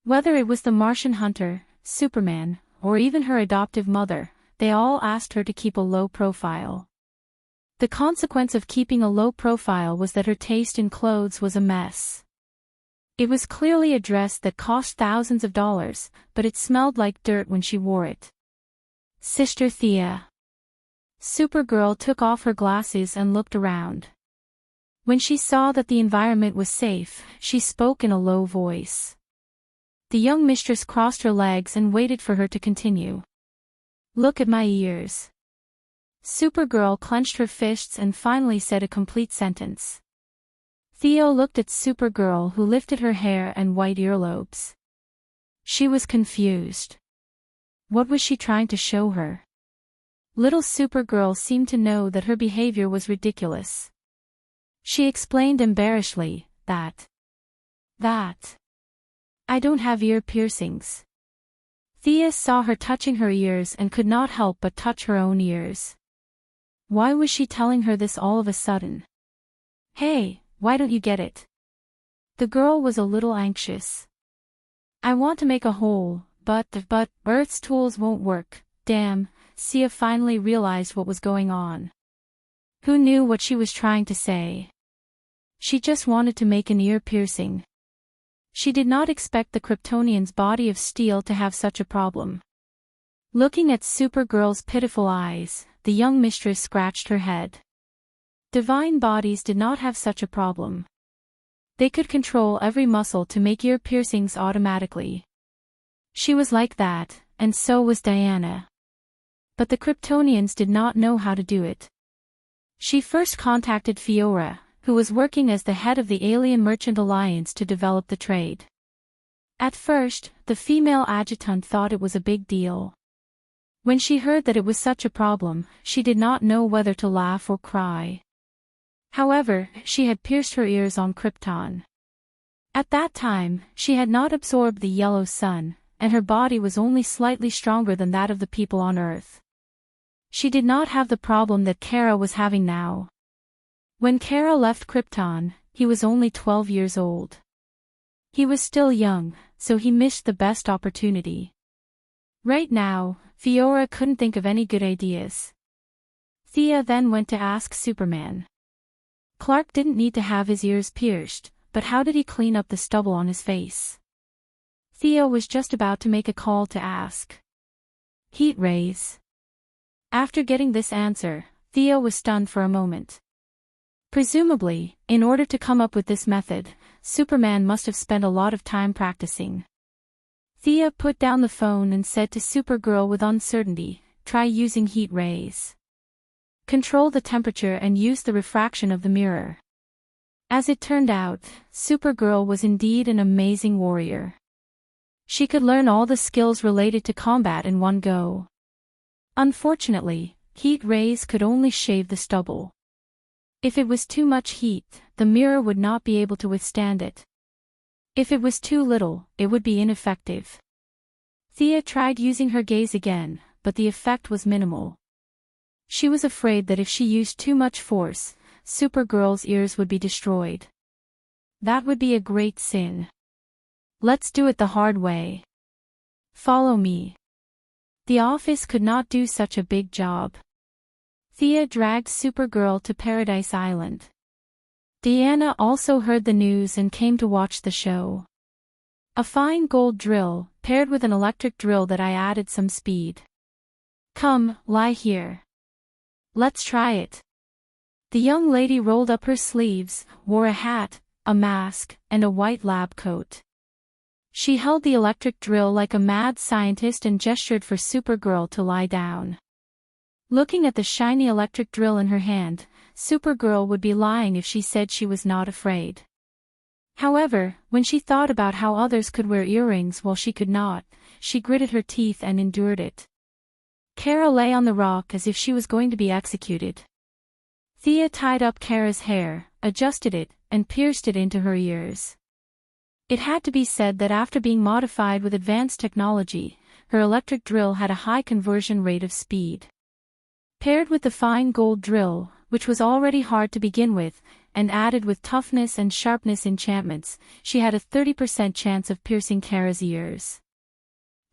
Whether it was the Martian hunter, Superman, or even her adoptive mother, they all asked her to keep a low profile. The consequence of keeping a low profile was that her taste in clothes was a mess. It was clearly a dress that cost thousands of dollars, but it smelled like dirt when she wore it. Sister Thea. Supergirl took off her glasses and looked around. When she saw that the environment was safe, she spoke in a low voice. The young mistress crossed her legs and waited for her to continue. Look at my ears. Supergirl clenched her fists and finally said a complete sentence. Theo looked at Supergirl, who lifted her hair and white earlobes. She was confused. What was she trying to show her? Little Supergirl seemed to know that her behavior was ridiculous. She explained embarrassedly, that I don't have ear piercings. Thea saw her touching her ears and could not help but touch her own ears. Why was she telling her this all of a sudden? Hey, why don't you get it? The girl was a little anxious. I want to make a hole, but Earth's tools won't work. Damn, Sia finally realized what was going on. Who knew what she was trying to say? She just wanted to make an ear piercing. She did not expect the Kryptonian's body of steel to have such a problem. Looking at Supergirl's pitiful eyes, the young mistress scratched her head. Divine bodies did not have such a problem. They could control every muscle to make ear piercings automatically. She was like that, and so was Diana. But the Kryptonians did not know how to do it. She first contacted Fiora, who was working as the head of the Alien Merchant Alliance to develop the trade. At first, the female adjutant thought it was a big deal. When she heard that it was such a problem, she did not know whether to laugh or cry. However, she had pierced her ears on Krypton. At that time, she had not absorbed the yellow sun, and her body was only slightly stronger than that of the people on Earth. She did not have the problem that Kara was having now. When Kara left Krypton, he was only 12 years old. He was still young, so he missed the best opportunity. Right now, Fiora couldn't think of any good ideas. Thea then went to ask Superman. Clark didn't need to have his ears pierced, but how did he clean up the stubble on his face? Thea was just about to make a call to ask. Heat rays. After getting this answer, Thea was stunned for a moment. Presumably, in order to come up with this method, Superman must have spent a lot of time practicing. Thea put down the phone and said to Supergirl with uncertainty, try using heat rays. Control the temperature and use the refraction of the mirror. As it turned out, Supergirl was indeed an amazing warrior. She could learn all the skills related to combat in one go. Unfortunately, heat rays could only shave the stubble. If it was too much heat, the mirror would not be able to withstand it. If it was too little, it would be ineffective. Thea tried using her gaze again, but the effect was minimal. She was afraid that if she used too much force, Supergirl's ears would be destroyed. That would be a great sin. Let's do it the hard way. Follow me. The office could not do such a big job. Thea dragged Supergirl to Paradise Island. Diana also heard the news and came to watch the show. A fine gold drill, paired with an electric drill that I added some speed. Come, lie here. Let's try it. The young lady rolled up her sleeves, wore a hat, a mask, and a white lab coat. She held the electric drill like a mad scientist and gestured for Supergirl to lie down. Looking at the shiny electric drill in her hand, Supergirl would be lying if she said she was not afraid. However, when she thought about how others could wear earrings while she could not, she gritted her teeth and endured it. Kara lay on the rock as if she was going to be executed. Thea tied up Kara's hair, adjusted it, and pierced it into her ears. It had to be said that after being modified with advanced technology, her electric drill had a high conversion rate of speed. Paired with the fine gold drill, which was already hard to begin with, and added with toughness and sharpness enchantments, she had a 30% chance of piercing Kara's ears.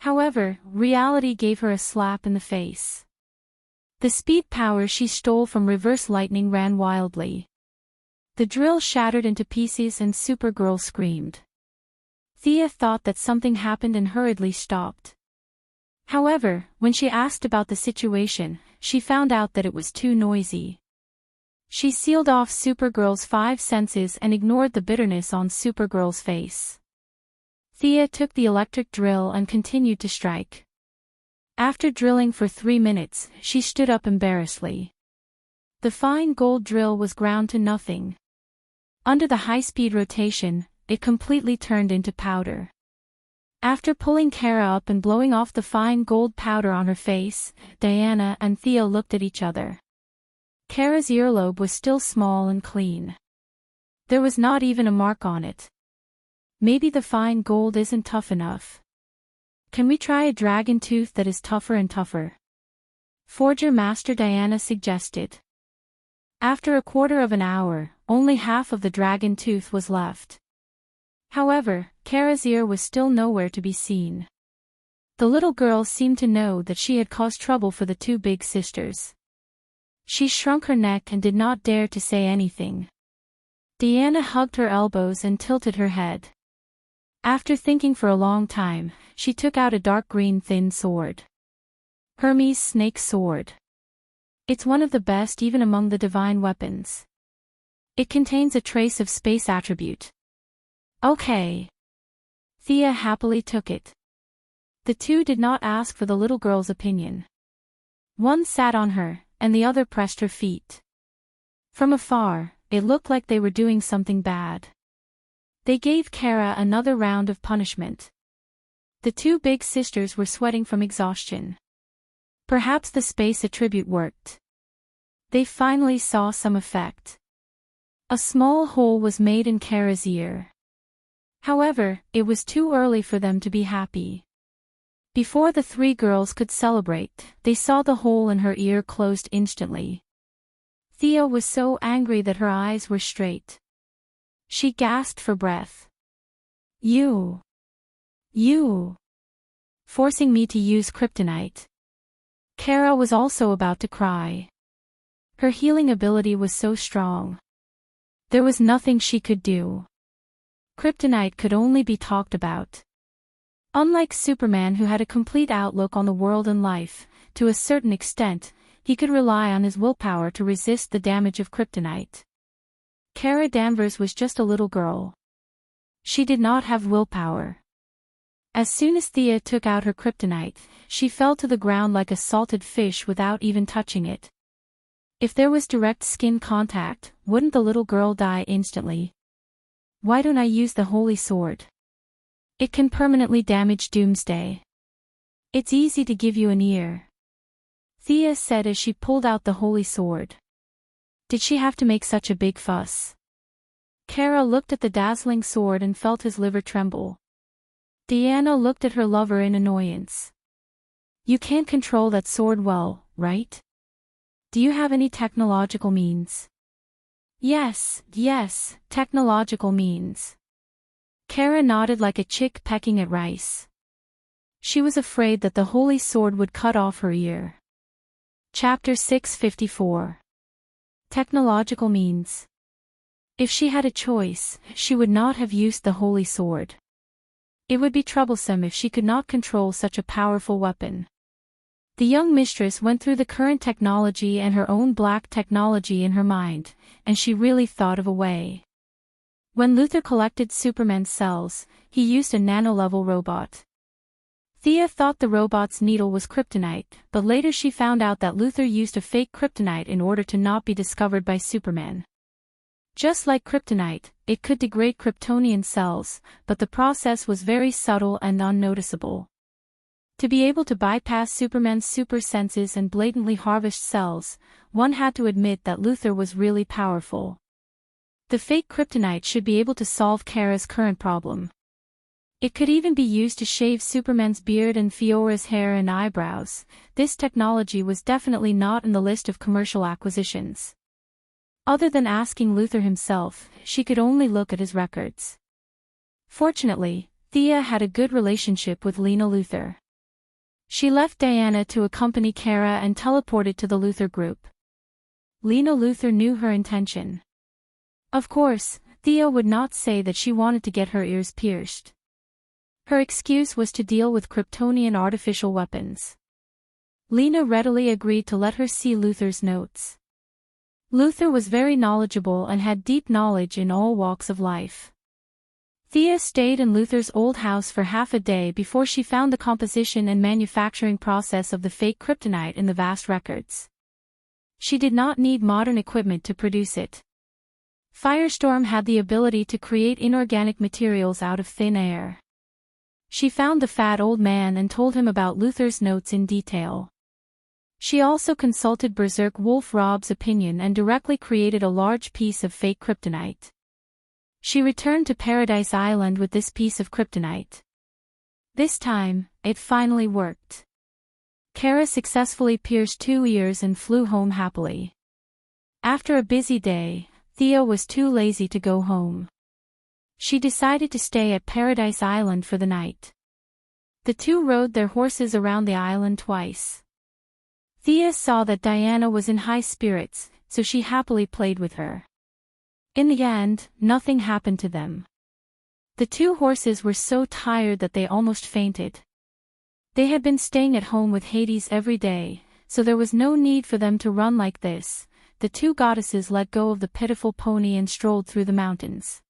However, reality gave her a slap in the face. The speed power she stole from Reverse Lightning ran wildly. The drill shattered into pieces and Supergirl screamed. Thea thought that something happened and hurriedly stopped. However, when she asked about the situation, she found out that it was too noisy. She sealed off Supergirl's 5 senses and ignored the bitterness on Supergirl's face. Thea took the electric drill and continued to strike. After drilling for 3 minutes, she stood up embarrassedly. The fine gold drill was ground to nothing. Under the high-speed rotation, it completely turned into powder. After pulling Kara up and blowing off the fine gold powder on her face, Diana and Thea looked at each other. Kara's earlobe was still small and clean. There was not even a mark on it. Maybe the fine gold isn't tough enough. Can we try a dragon tooth that is tougher and tougher? Forger Master Diana suggested. After a quarter of an hour, only half of the dragon tooth was left. However, Kara's ear was still nowhere to be seen. The little girl seemed to know that she had caused trouble for the 2 big sisters. She shrunk her neck and did not dare to say anything. Diana hugged her elbows and tilted her head. After thinking for a long time, she took out a dark green thin sword. Hermes' snake sword. It's one of the best even among the divine weapons. It contains a trace of space attribute. Okay. Thea happily took it. The 2 did not ask for the little girl's opinion. One sat on her, and the other pressed her feet. From afar, it looked like they were doing something bad. They gave Kara another round of punishment. The 2 big sisters were sweating from exhaustion. Perhaps the space attribute worked. They finally saw some effect. A small hole was made in Kara's ear. However, it was too early for them to be happy. Before the 3 girls could celebrate, they saw the hole in her ear closed instantly. Thea was so angry that her eyes were straight. She gasped for breath. You. Forcing me to use kryptonite. Kara was also about to cry. Her healing ability was so strong. There was nothing she could do. Kryptonite could only be talked about. Unlike Superman, who had a complete outlook on the world and life, to a certain extent, he could rely on his willpower to resist the damage of kryptonite. Kara Danvers was just a little girl. She did not have willpower. As soon as Thea took out her kryptonite, she fell to the ground like a salted fish without even touching it. If there was direct skin contact, wouldn't the little girl die instantly? Why don't I use the holy sword? It can permanently damage Doomsday. It's easy to give you an ear. Thea said as she pulled out the holy sword. Did she have to make such a big fuss? Kara looked at the dazzling sword and felt his liver tremble. Diana looked at her lover in annoyance. You can't control that sword well, right? Do you have any technological means? Yes, yes, technological means. Kara nodded like a chick pecking at rice. She was afraid that the holy sword would cut off her ear. Chapter 654. Technological means. If she had a choice, she would not have used the holy sword. It would be troublesome if she could not control such a powerful weapon. The young mistress went through the current technology and her own black technology in her mind, and she really thought of a way. When Luther collected Superman's cells, he used a nano-level robot. Thea thought the robot's needle was kryptonite, but later she found out that Luther used a fake kryptonite in order to not be discovered by Superman. Just like kryptonite, it could degrade Kryptonian cells, but the process was very subtle and unnoticeable. To be able to bypass Superman's super senses and blatantly harvest cells, one had to admit that Luther was really powerful. The fake kryptonite should be able to solve Kara's current problem. It could even be used to shave Superman's beard and Fiora's hair and eyebrows. This technology was definitely not in the list of commercial acquisitions. Other than asking Luther himself, she could only look at his records. Fortunately, Thea had a good relationship with Lena Luthor. She left Diana to accompany Kara and teleported to the Luthor group. Lena Luthor knew her intention. Of course, Thea would not say that she wanted to get her ears pierced. Her excuse was to deal with Kryptonian artificial weapons. Lena readily agreed to let her see Luthor's notes. Luther was very knowledgeable and had deep knowledge in all walks of life. Thea stayed in Luther's old house for half a day before she found the composition and manufacturing process of the fake kryptonite in the vast records. She did not need modern equipment to produce it. Firestorm had the ability to create inorganic materials out of thin air. She found the fat old man and told him about Luther's notes in detail. She also consulted Berserk Wolf Rob's opinion and directly created a large piece of fake kryptonite. She returned to Paradise Island with this piece of kryptonite. This time, it finally worked. Kara successfully pierced 2 ears and flew home happily. After a busy day, Thea was too lazy to go home. She decided to stay at Paradise Island for the night. The two rode their horses around the island twice. Thea saw that Diana was in high spirits, so she happily played with her. In the end, nothing happened to them. The two horses were so tired that they almost fainted. They had been staying at home with Hades every day, so there was no need for them to run like this. The two goddesses let go of the pitiful pony and strolled through the mountains.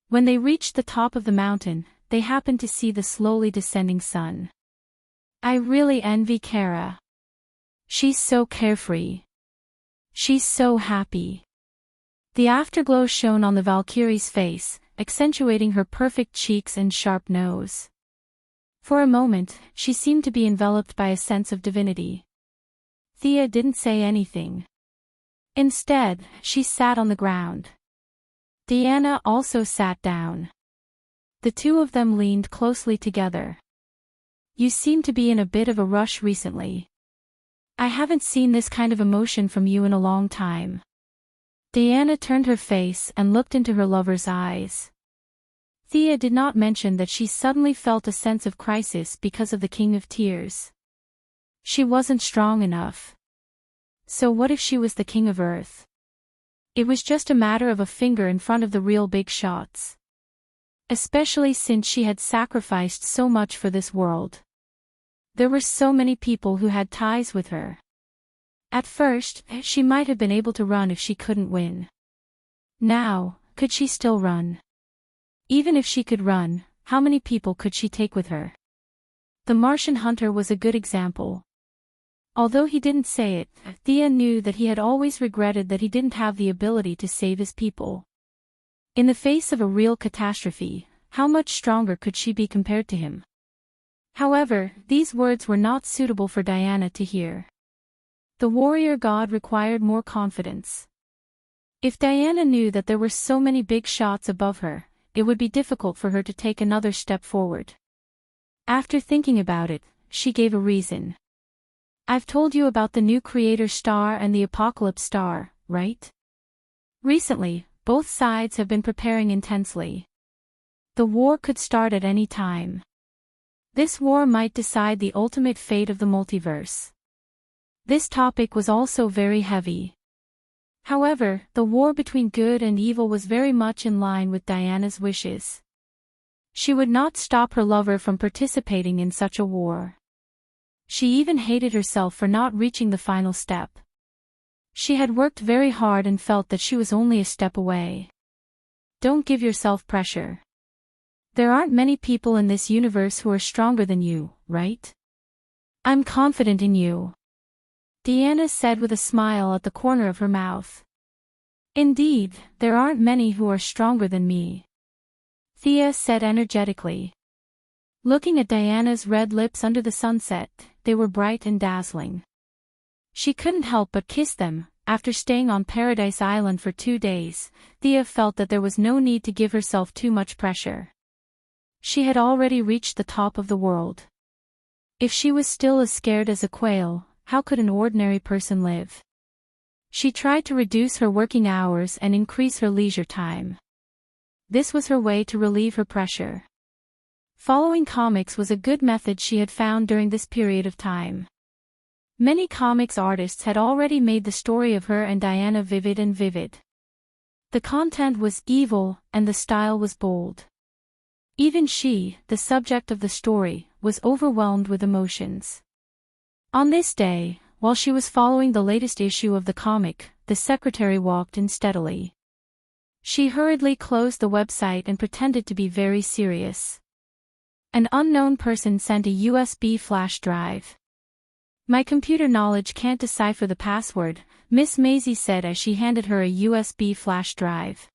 When they reached the top of the mountain, they happened to see the slowly descending sun. I really envy Kara. She's so carefree. She's so happy. The afterglow shone on the Valkyrie's face, accentuating her perfect cheeks and sharp nose. For a moment, she seemed to be enveloped by a sense of divinity. Thea didn't say anything. Instead, she sat on the ground. Diana also sat down. The two of them leaned closely together. You seem to be in a bit of a rush recently. I haven't seen this kind of emotion from you in a long time. Diana turned her face and looked into her lover's eyes. Thea did not mention that she suddenly felt a sense of crisis because of the King of Tears. She wasn't strong enough. So what if she was the King of Earth? It was just a matter of a finger in front of the real big shots. Especially since she had sacrificed so much for this world. There were so many people who had ties with her. At first, she might have been able to run if she couldn't win. Now, could she still run? Even if she could run, how many people could she take with her? The Martian hunter was a good example. Although he didn't say it, Thea knew that he had always regretted that he didn't have the ability to save his people. In the face of a real catastrophe, how much stronger could she be compared to him? However, these words were not suitable for Diana to hear. The warrior god required more confidence. If Diana knew that there were so many big shots above her, it would be difficult for her to take another step forward. After thinking about it, she gave a reason. I've told you about the new Creator Star and the Apocalypse Star, right? Recently, both sides have been preparing intensely. The war could start at any time. This war might decide the ultimate fate of the multiverse. This topic was also very heavy. However, the war between good and evil was very much in line with Diana's wishes. She would not stop her lover from participating in such a war. She even hated herself for not reaching the final step. She had worked very hard and felt that she was only a step away. Don't give yourself pressure. There aren't many people in this universe who are stronger than you, right? I'm confident in you. Diana said with a smile at the corner of her mouth. Indeed, there aren't many who are stronger than me. Thea said energetically. Looking at Diana's red lips under the sunset, they were bright and dazzling. She couldn't help but kiss them. After staying on Paradise Island for 2 days, Thea felt that there was no need to give herself too much pressure. She had already reached the top of the world. If she was still as scared as a quail, how could an ordinary person live? She tried to reduce her working hours and increase her leisure time. This was her way to relieve her pressure. Following comics was a good method she had found during this period of time. Many comics artists had already made the story of her and Diana vivid and vivid. The content was evil, and the style was bold. Even she, the subject of the story, was overwhelmed with emotions. On this day, while she was following the latest issue of the comic, the secretary walked in steadily. She hurriedly closed the website and pretended to be very serious. An unknown person sent a USB flash drive. My computer knowledge can't decipher the password, Miss Maisie said as she handed her a USB flash drive.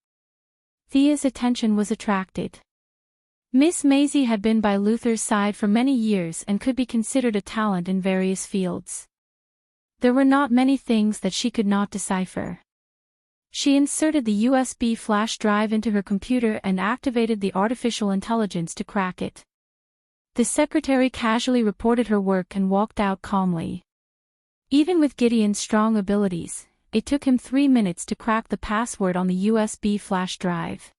Thea's attention was attracted. Miss Maisie had been by Luther's side for many years and could be considered a talent in various fields. There were not many things that she could not decipher. She inserted the USB flash drive into her computer and activated the artificial intelligence to crack it. The secretary casually reported her work and walked out calmly. Even with Gideon's strong abilities, it took him 3 minutes to crack the password on the USB flash drive.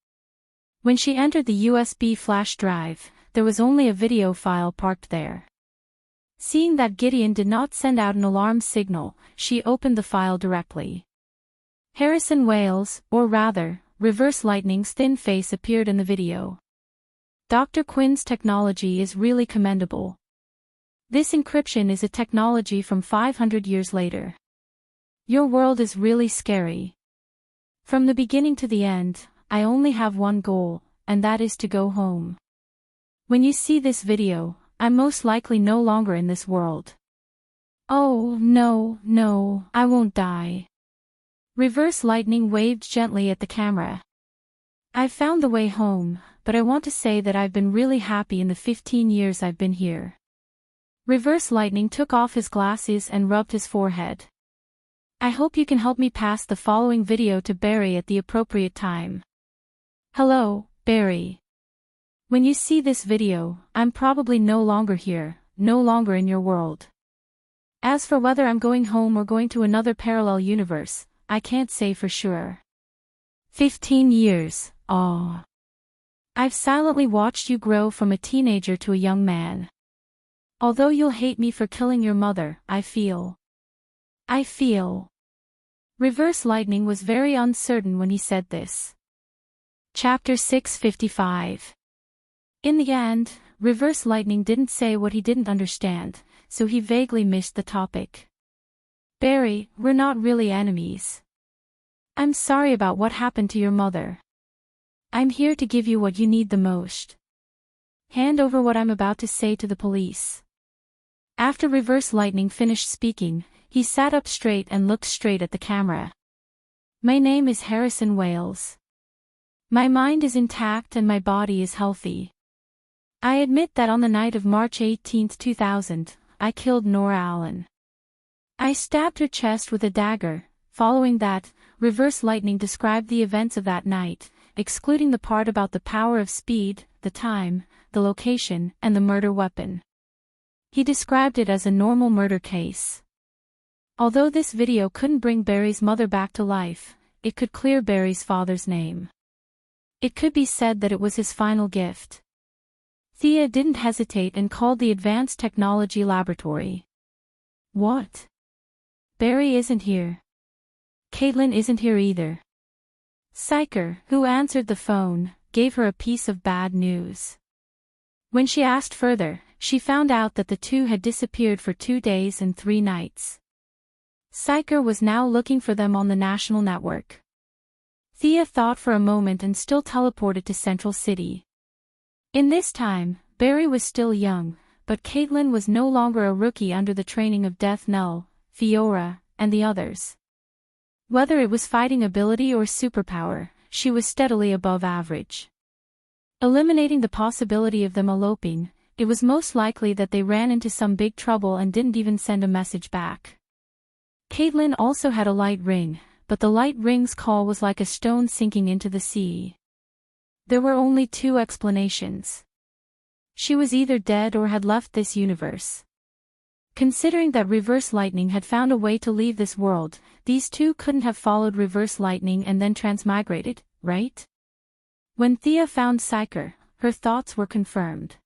When she entered the USB flash drive, there was only a video file parked there. Seeing that Gideon did not send out an alarm signal, she opened the file directly. Harrison Wales, or rather, Reverse Lightning's thin face appeared in the video. Dr. Quinn's technology is really commendable. This encryption is a technology from 500 years later. Your world is really scary. From the beginning to the end, I only have one goal, and that is to go home. When you see this video, I'm most likely no longer in this world. Oh, no, I won't die. Reverse Lightning waved gently at the camera. I've found the way home, but I want to say that I've been really happy in the 15 years I've been here. Reverse Lightning took off his glasses and rubbed his forehead. I hope you can help me pass the following video to Barry at the appropriate time. Hello, Barry. When you see this video, I'm probably no longer here, no longer in your world. As for whether I'm going home or going to another parallel universe, I can't say for sure. 15 years, aww. I've silently watched you grow from a teenager to a young man. Although you'll hate me for killing your mother, I feel. Reverse Lightning was very uncertain when he said this. Chapter 655. In the end, Reverse Lightning didn't say what he didn't understand, so he vaguely missed the topic. Barry, we're not really enemies. I'm sorry about what happened to your mother. I'm here to give you what you need the most. Hand over what I'm about to say to the police. After Reverse Lightning finished speaking, he sat up straight and looked straight at the camera. My name is Harrison Wales. My mind is intact and my body is healthy. I admit that on the night of March 18, 2000, I killed Nora Allen. I stabbed her chest with a dagger. Following that, Reverse Lightning described the events of that night, excluding the part about the power of speed, the time, the location, and the murder weapon. He described it as a normal murder case. Although this video couldn't bring Barry's mother back to life, it could clear Barry's father's name. It could be said that it was his final gift. Thea didn't hesitate and called the Advanced Technology Laboratory. What? Barry isn't here. Caitlin isn't here either. Psyker, who answered the phone, gave her a piece of bad news. When she asked further, she found out that the two had disappeared for 2 days and 3 nights. Psyker was now looking for them on the national network. Thea thought for a moment and still teleported to Central City. In this time, Barry was still young, but Caitlin was no longer a rookie under the training of Death Null, Fiora, and the others. Whether it was fighting ability or superpower, she was steadily above average. Eliminating the possibility of them eloping, it was most likely that they ran into some big trouble and didn't even send a message back. Caitlin also had a light ring, but the light ring's call was like a stone sinking into the sea. There were only 2 explanations. She was either dead or had left this universe. Considering that Reverse Lightning had found a way to leave this world, these two couldn't have followed Reverse Lightning and then transmigrated, right? When Thea found Psyker, her thoughts were confirmed.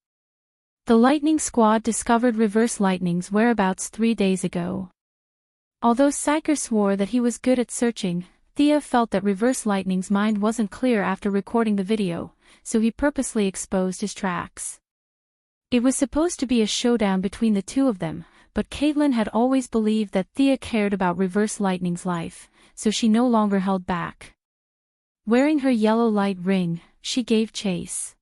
The Lightning Squad discovered Reverse Lightning's whereabouts 3 days ago. Although Psyker swore that he was good at searching, Thea felt that Reverse Lightning's mind wasn't clear after recording the video, so he purposely exposed his tracks. It was supposed to be a showdown between the two of them, but Caitlin had always believed that Thea cared about Reverse Lightning's life, so she no longer held back. Wearing her yellow light ring, she gave chase.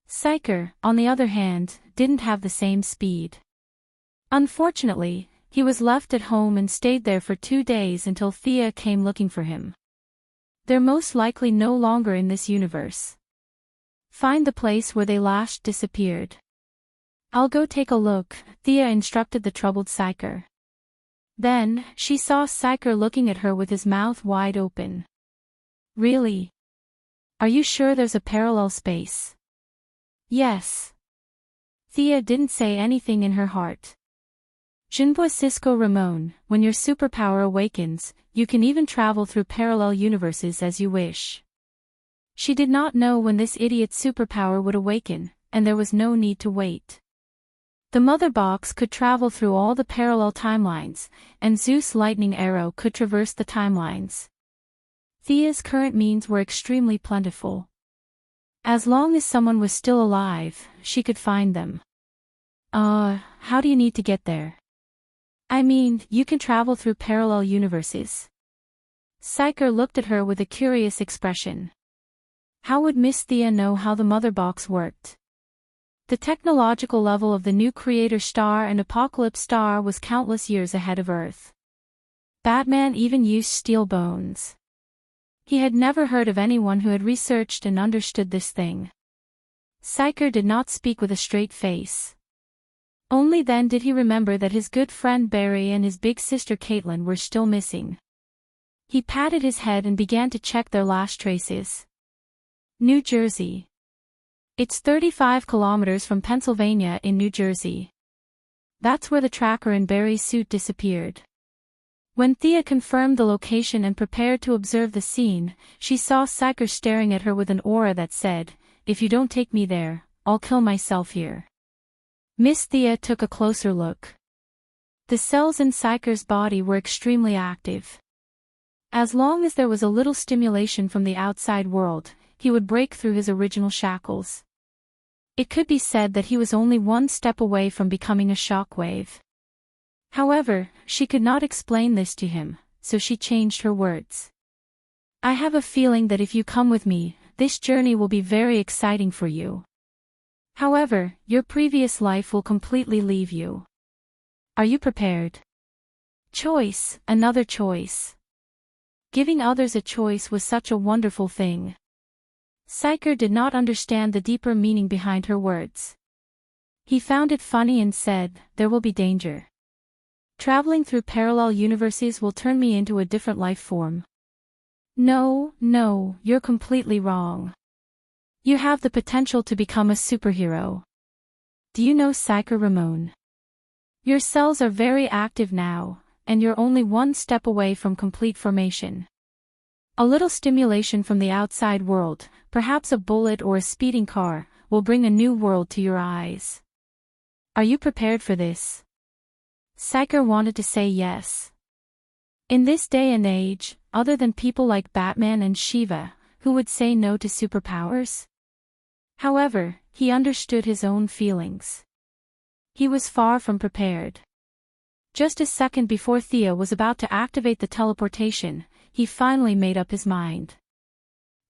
Psyker, on the other hand, didn't have the same speed. Unfortunately, he was left at home and stayed there for 2 days until Thea came looking for him. They're most likely no longer in this universe. Find the place where they last disappeared. I'll go take a look, Thea instructed the troubled Psyker. Then, she saw Psyker looking at her with his mouth wide open. Really? Are you sure there's a parallel space? Yes. Thea didn't say anything in her heart. Jinbua Cisco Ramon, when your superpower awakens, you can even travel through parallel universes as you wish. She did not know when this idiot's superpower would awaken, and there was no need to wait. The Mother Box could travel through all the parallel timelines, and Zeus' lightning arrow could traverse the timelines. Thea's current means were extremely plentiful. As long as someone was still alive, she could find them. How do you need to get there? I mean, you can travel through parallel universes. Psyker looked at her with a curious expression. How would Miss Thea know how the Mother Box worked? The technological level of the new Creator Star and Apocalypse Star was countless years ahead of Earth. Batman even used steel bones. He had never heard of anyone who had researched and understood this thing. Psyker did not speak with a straight face. Only then did he remember that his good friend Barry and his big sister Caitlin were still missing. He patted his head and began to check their last traces. New Jersey. It's 35 kilometers from Pennsylvania in New Jersey. That's where the tracker in Barry's suit disappeared. When Thea confirmed the location and prepared to observe the scene, she saw Psyker staring at her with an aura that said, "If you don't take me there, I'll kill myself here." Miss Thea took a closer look. The cells in Psyker's body were extremely active. As long as there was a little stimulation from the outside world, he would break through his original shackles. It could be said that he was only one step away from becoming a shockwave. However, she could not explain this to him, so she changed her words. I have a feeling that if you come with me, this journey will be very exciting for you. However, your previous life will completely leave you. Are you prepared? Choice, another choice. Giving others a choice was such a wonderful thing. Psyker did not understand the deeper meaning behind her words. He found it funny and said, "There will be danger. Traveling through parallel universes will turn me into a different life form." No, you're completely wrong. You have the potential to become a superhero. Do you know Psyker Ramon? Your cells are very active now, and you're only one step away from complete formation. A little stimulation from the outside world, perhaps a bullet or a speeding car, will bring a new world to your eyes. Are you prepared for this? Psyker wanted to say yes. In this day and age, other than people like Batman and Shiva, who would say no to superpowers? However, he understood his own feelings. He was far from prepared. Just a second before Thea was about to activate the teleportation, he finally made up his mind.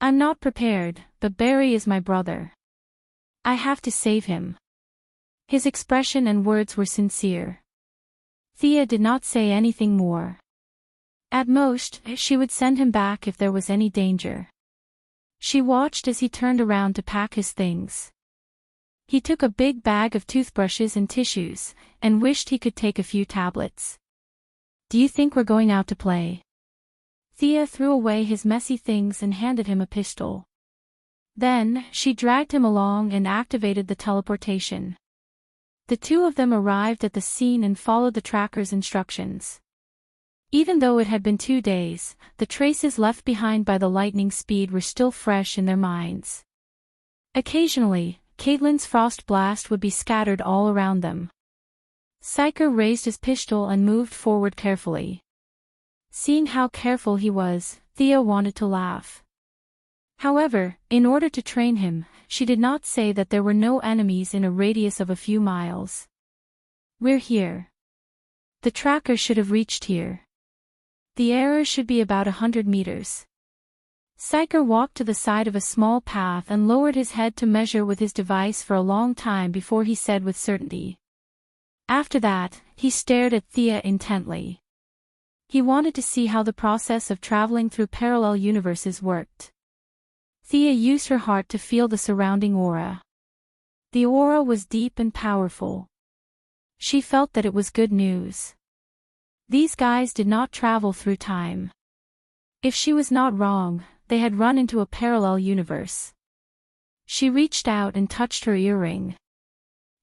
I'm not prepared, but Barry is my brother. I have to save him. His expression and words were sincere. Thea did not say anything more. At most, she would send him back if there was any danger. She watched as he turned around to pack his things. He took a big bag of toothbrushes and tissues, and wished he could take a few tablets. Do you think we're going out to play? Thea threw away his messy things and handed him a pistol. Then, she dragged him along and activated the teleportation. The two of them arrived at the scene and followed the tracker's instructions. Even though it had been 2 days, the traces left behind by the lightning speed were still fresh in their minds. Occasionally, Caitlin's frost blast would be scattered all around them. Psyker raised his pistol and moved forward carefully. Seeing how careful he was, Thea wanted to laugh. However, in order to train him, she did not say that there were no enemies in a radius of a few miles. We're here. The tracker should have reached here. The error should be about 100 meters. Psyker walked to the side of a small path and lowered his head to measure with his device for a long time before he said with certainty. After that, he stared at Thea intently. He wanted to see how the process of traveling through parallel universes worked. Thea used her heart to feel the surrounding aura. The aura was deep and powerful. She felt that it was good news. These guys did not travel through time. If she was not wrong, they had run into a parallel universe. She reached out and touched her earring.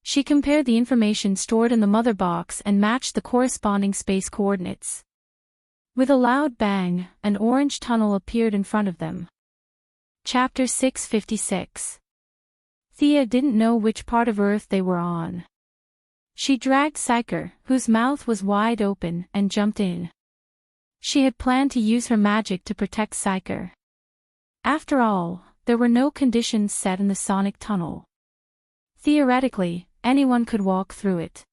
She compared the information stored in the mother box and matched the corresponding space coordinates. With a loud bang, an orange tunnel appeared in front of them. Chapter 656. Thea didn't know which part of Earth they were on. She dragged Psyker, whose mouth was wide open, and jumped in. She had planned to use her magic to protect Psyker. After all, there were no conditions set in the sonic tunnel. Theoretically, anyone could walk through it.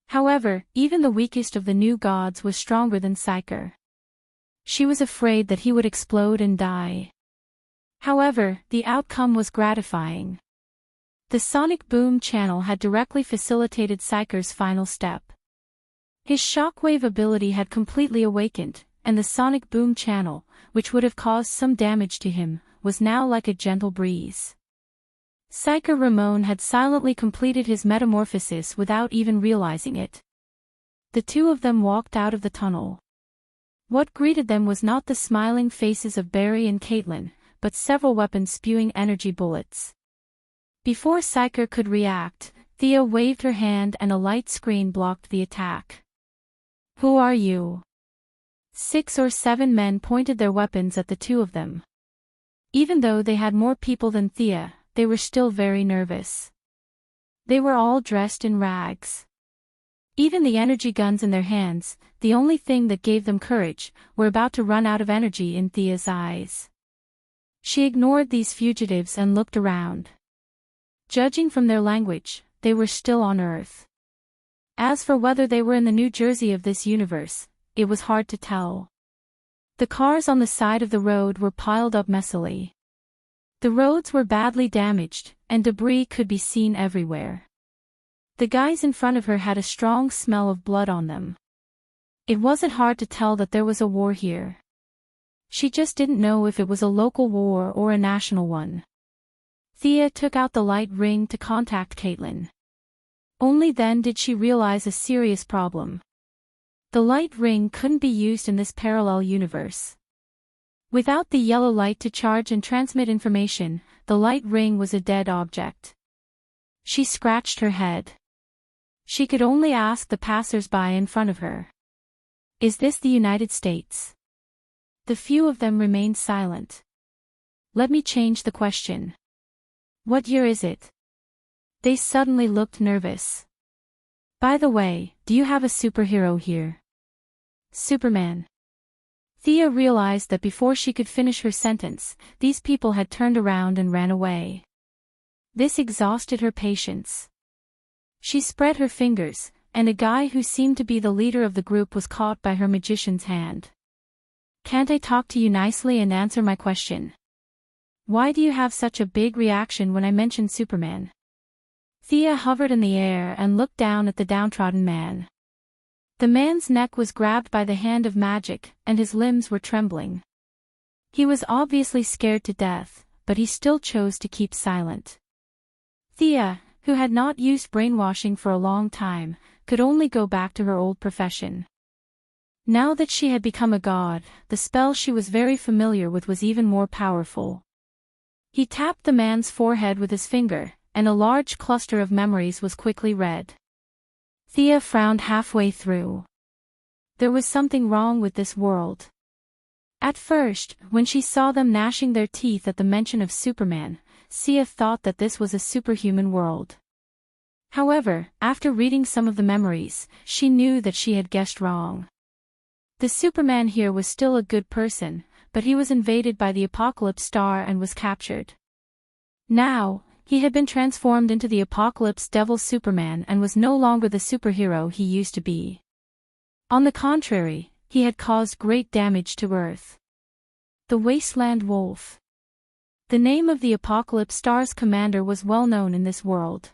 However, even the weakest of the new gods was stronger than Psyker. She was afraid that he would explode and die. However, the outcome was gratifying. The sonic boom channel had directly facilitated Psyker's final step. His shockwave ability had completely awakened, and the sonic boom channel, which would have caused some damage to him, was now like a gentle breeze. Psyker Ramon had silently completed his metamorphosis without even realizing it. The two of them walked out of the tunnel. What greeted them was not the smiling faces of Barry and Caitlin, but several weapons spewing energy bullets. Before Psyker could react, Thea waved her hand and a light screen blocked the attack. Who are you? 6 or 7 men pointed their weapons at the two of them. Even though they had more people than Thea, they were still very nervous. They were all dressed in rags. Even the energy guns in their hands, the only thing that gave them courage, were about to run out of energy in Thea's eyes. She ignored these fugitives and looked around. Judging from their language, they were still on Earth. As for whether they were in the New Jersey of this universe, it was hard to tell. The cars on the side of the road were piled up messily. The roads were badly damaged, and debris could be seen everywhere. The guys in front of her had a strong smell of blood on them. It wasn't hard to tell that there was a war here. She just didn't know if it was a local war or a national one. Thea took out the light ring to contact Caitlin. Only then did she realize a serious problem. The light ring couldn't be used in this parallel universe. Without the yellow light to charge and transmit information, the light ring was a dead object. She scratched her head. She could only ask the passers-by in front of her. Is this the United States? The few of them remained silent. Let me change the question. What year is it? They suddenly looked nervous. By the way, do you have a superhero here? Superman. Thea realized that before she could finish her sentence, these people had turned around and ran away. This exhausted her patience. She spread her fingers, and a guy who seemed to be the leader of the group was caught by her magician's hand. Can't I talk to you nicely and answer my question? Why do you have such a big reaction when I mention Superman? Thea hovered in the air and looked down at the downtrodden man. The man's neck was grabbed by the hand of magic, and his limbs were trembling. He was obviously scared to death, but he still chose to keep silent. Thea, who had not used brainwashing for a long time, could only go back to her old profession. Now that she had become a god, the spell she was very familiar with was even more powerful. He tapped the man's forehead with his finger, and a large cluster of memories was quickly read. Thea frowned halfway through. There was something wrong with this world. At first, when she saw them gnashing their teeth at the mention of Superman, Thea thought that this was a superhuman world. However, after reading some of the memories, she knew that she had guessed wrong. The Superman here was still a good person, but he was invaded by the Apocalypse Star and was captured. Now, he had been transformed into the Apocalypse Devil Superman and was no longer the superhero he used to be. On the contrary, he had caused great damage to Earth. The Wasteland Wolf. The name of the Apocalypse Star's commander was well known in this world.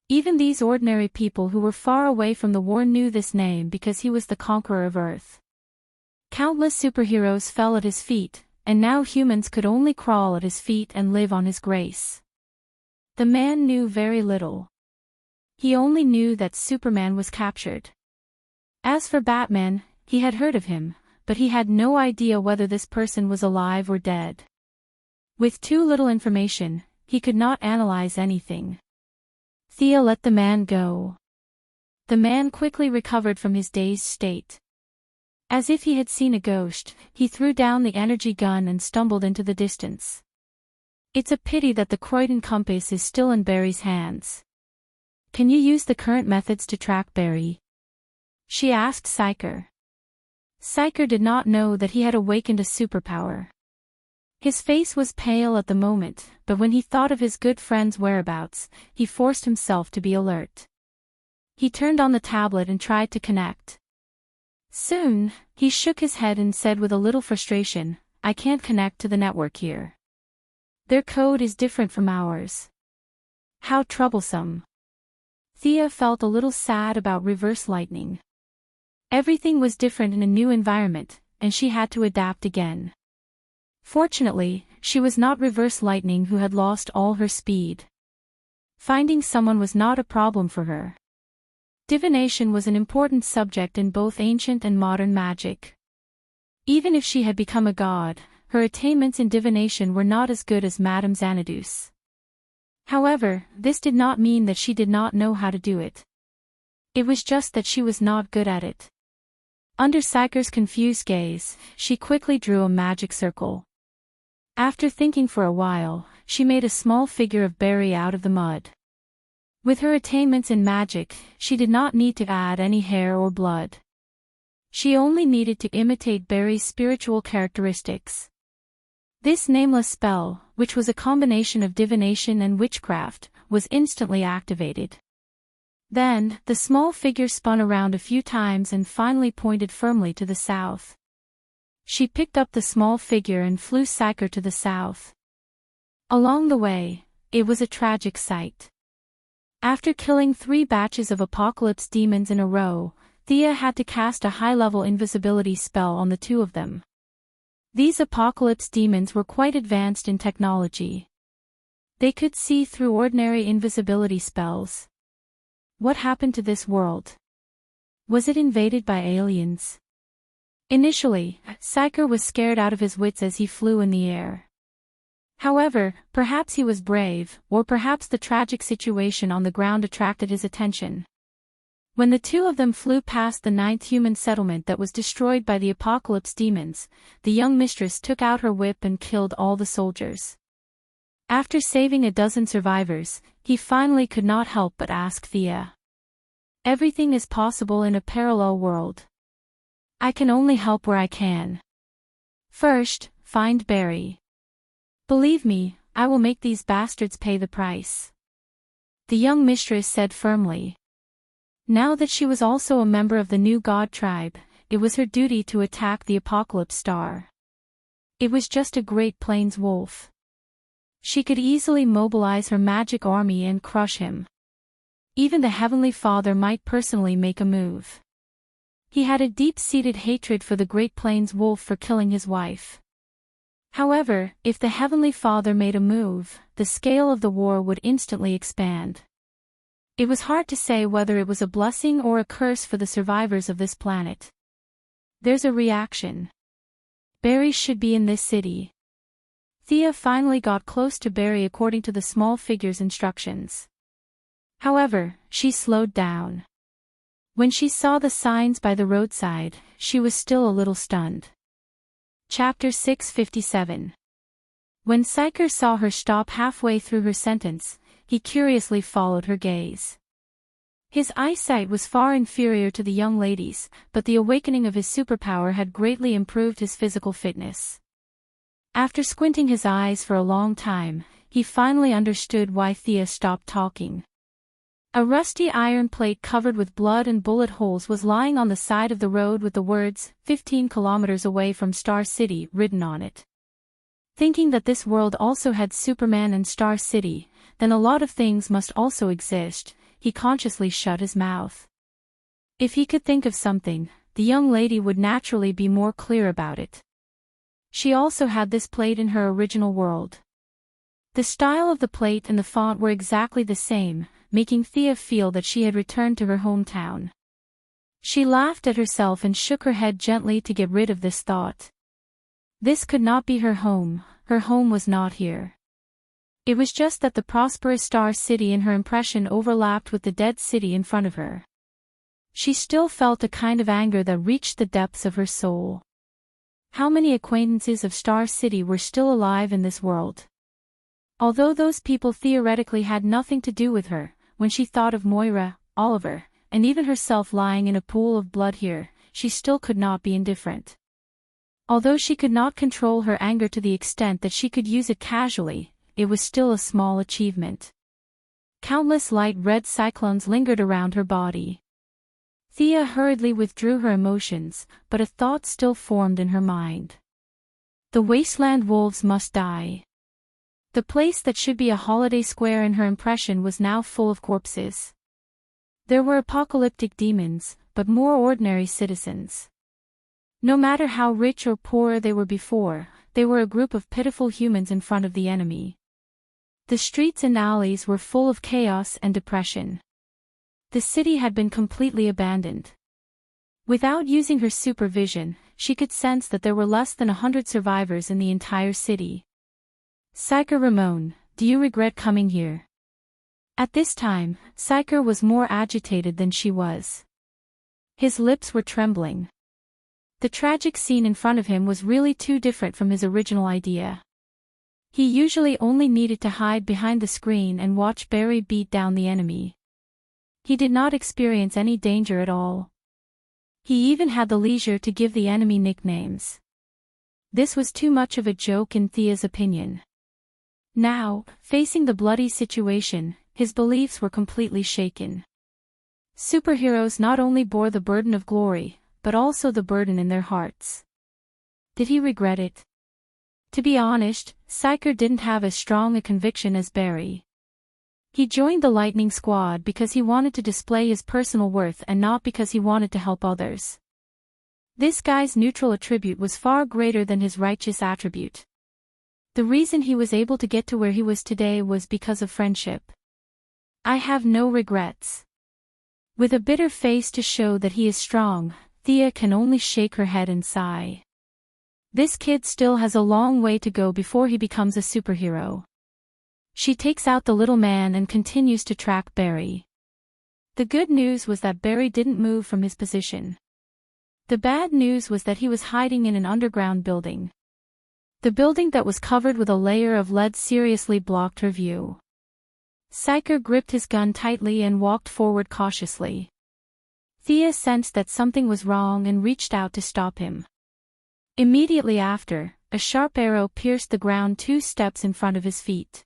Even these ordinary people who were far away from the war knew this name because he was the conqueror of Earth. Countless superheroes fell at his feet, and now humans could only crawl at his feet and live on his grace. The man knew very little. He only knew that Superman was captured. As for Batman, he had heard of him, but he had no idea whether this person was alive or dead. With too little information, he could not analyze anything. Thea let the man go. The man quickly recovered from his dazed state. As if he had seen a ghost, he threw down the energy gun and stumbled into the distance. It's a pity that the Croydon compass is still in Barry's hands. Can you use the current methods to track Barry? She asked Psyker. Psyker did not know that he had awakened a superpower. His face was pale at the moment, but when he thought of his good friend's whereabouts, he forced himself to be alert. He turned on the tablet and tried to connect. Soon, he shook his head and said with a little frustration, I can't connect to the network here. Their code is different from ours. How troublesome. Thea felt a little sad about reverse lightning. Everything was different in a new environment, and she had to adapt again. Fortunately, she was not reverse lightning who had lost all her speed. Finding someone was not a problem for her. Divination was an important subject in both ancient and modern magic. Even if she had become a god, her attainments in divination were not as good as Madame Xanadu's. However, this did not mean that she did not know how to do it. It was just that she was not good at it. Under Psyker's confused gaze, she quickly drew a magic circle. After thinking for a while, she made a small figure of Barry out of the mud. With her attainments in magic, she did not need to add any hair or blood. She only needed to imitate Barry's spiritual characteristics. This nameless spell, which was a combination of divination and witchcraft, was instantly activated. Then, the small figure spun around a few times and finally pointed firmly to the south. She picked up the small figure and flew Psyker to the south. Along the way, it was a tragic sight. After killing 3 batches of apocalypse demons in a row, Thea had to cast a high-level invisibility spell on the 2 of them. These apocalypse demons were quite advanced in technology. They could see through ordinary invisibility spells. What happened to this world? Was it invaded by aliens? Initially, Psyker was scared out of his wits as he flew in the air. However, perhaps he was brave, or perhaps the tragic situation on the ground attracted his attention. When the two of them flew past the 9th human settlement that was destroyed by the apocalypse demons, the young mistress took out her whip and killed all the soldiers. After saving a dozen survivors, he finally could not help but ask Thea. Everything is possible in a parallel world. I can only help where I can. First, find Barry. Believe me, I will make these bastards pay the price. The young mistress said firmly. Now that she was also a member of the new god tribe, it was her duty to attack the apocalypse star. It was just a great plains wolf. She could easily mobilize her magic army and crush him. Even the Heavenly Father might personally make a move. He had a deep-seated hatred for the Great Plains wolf for killing his wife. However, if the Heavenly Father made a move, the scale of the war would instantly expand. It was hard to say whether it was a blessing or a curse for the survivors of this planet. There's a reaction. Barry should be in this city. Thea finally got close to Barry according to the small figure's instructions. However, she slowed down. When she saw the signs by the roadside, she was still a little stunned. Chapter 657. When Psyker saw her stop halfway through her sentence, he curiously followed her gaze. His eyesight was far inferior to the young lady's, but the awakening of his superpower had greatly improved his physical fitness. After squinting his eyes for a long time, he finally understood why Thea stopped talking. A rusty iron plate covered with blood and bullet holes was lying on the side of the road with the words, 15 kilometers away from Star City, written on it. Thinking that this world also had Superman and Star City, then a lot of things must also exist, he consciously shut his mouth. If he could think of something, the young lady would naturally be more clear about it. She also had this plate in her original world. The style of the plate and the font were exactly the same, making Thea feel that she had returned to her hometown. She laughed at herself and shook her head gently to get rid of this thought. This could not be her home was not here. It was just that the prosperous Star City in her impression overlapped with the dead city in front of her. She still felt a kind of anger that reached the depths of her soul. How many acquaintances of Star City were still alive in this world? Although those people theoretically had nothing to do with her, when she thought of Moira, Oliver, and even herself lying in a pool of blood here, she still could not be indifferent. Although she could not control her anger to the extent that she could use it casually, it was still a small achievement. Countless light red cyclones lingered around her body. Thea hurriedly withdrew her emotions, but a thought still formed in her mind. The wasteland wolves must die. The place that should be a holiday square in her impression was now full of corpses. There were apocalyptic demons, but more ordinary citizens. No matter how rich or poor they were before, they were a group of pitiful humans in front of the enemy. The streets and alleys were full of chaos and depression. The city had been completely abandoned. Without using her supervision, she could sense that there were less than 100 survivors in the entire city. Psyker Ramon, do you regret coming here? At this time, Psyker was more agitated than she was. His lips were trembling. The tragic scene in front of him was really too different from his original idea. He usually only needed to hide behind the screen and watch Barry beat down the enemy. He did not experience any danger at all. He even had the leisure to give the enemy nicknames. This was too much of a joke in Thea's opinion. Now, facing the bloody situation, his beliefs were completely shaken. Superheroes not only bore the burden of glory, but also the burden in their hearts. Did he regret it? To be honest, Psyker didn't have as strong a conviction as Barry. He joined the Lightning Squad because he wanted to display his personal worth and not because he wanted to help others. This guy's neutral attribute was far greater than his righteous attribute. The reason he was able to get to where he was today was because of friendship. I have no regrets. With a bitter face to show that he is strong, Thea can only shake her head and sigh. This kid still has a long way to go before he becomes a superhero. She takes out the little man and continues to track Barry. The good news was that Barry didn't move from his position. The bad news was that he was hiding in an underground building. The building that was covered with a layer of lead seriously blocked her view. Xianxia gripped his gun tightly and walked forward cautiously. Thea sensed that something was wrong and reached out to stop him. Immediately after, a sharp arrow pierced the ground 2 steps in front of his feet.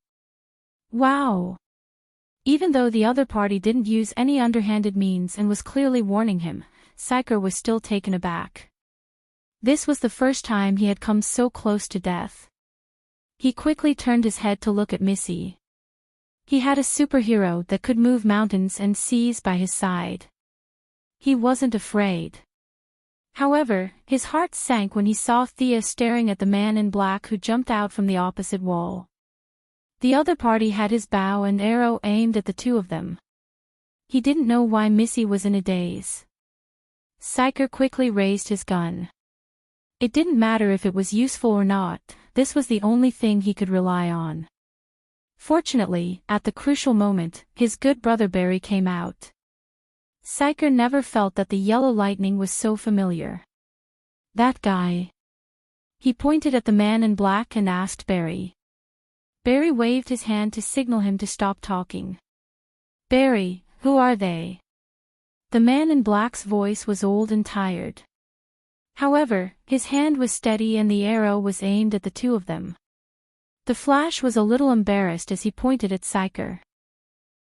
Wow! Even though the other party didn't use any underhanded means and was clearly warning him, Xianxia was still taken aback. This was the first time he had come so close to death. He quickly turned his head to look at Missy. He had a superhero that could move mountains and seas by his side. He wasn't afraid. However, his heart sank when he saw Thea staring at the man in black who jumped out from the opposite wall. The other party had his bow and arrow aimed at the 2 of them. He didn't know why Missy was in a daze. Xianxia quickly raised his gun. It didn't matter if it was useful or not, this was the only thing he could rely on. Fortunately, at the crucial moment, his good brother Barry came out. Xianxia never felt that the yellow lightning was so familiar. That guy. He pointed at the man in black and asked Barry. Barry waved his hand to signal him to stop talking. Barry, who are they? The man in black's voice was old and tired. However, his hand was steady and the arrow was aimed at the 2 of them. The Flash was a little embarrassed as he pointed at Xianxia.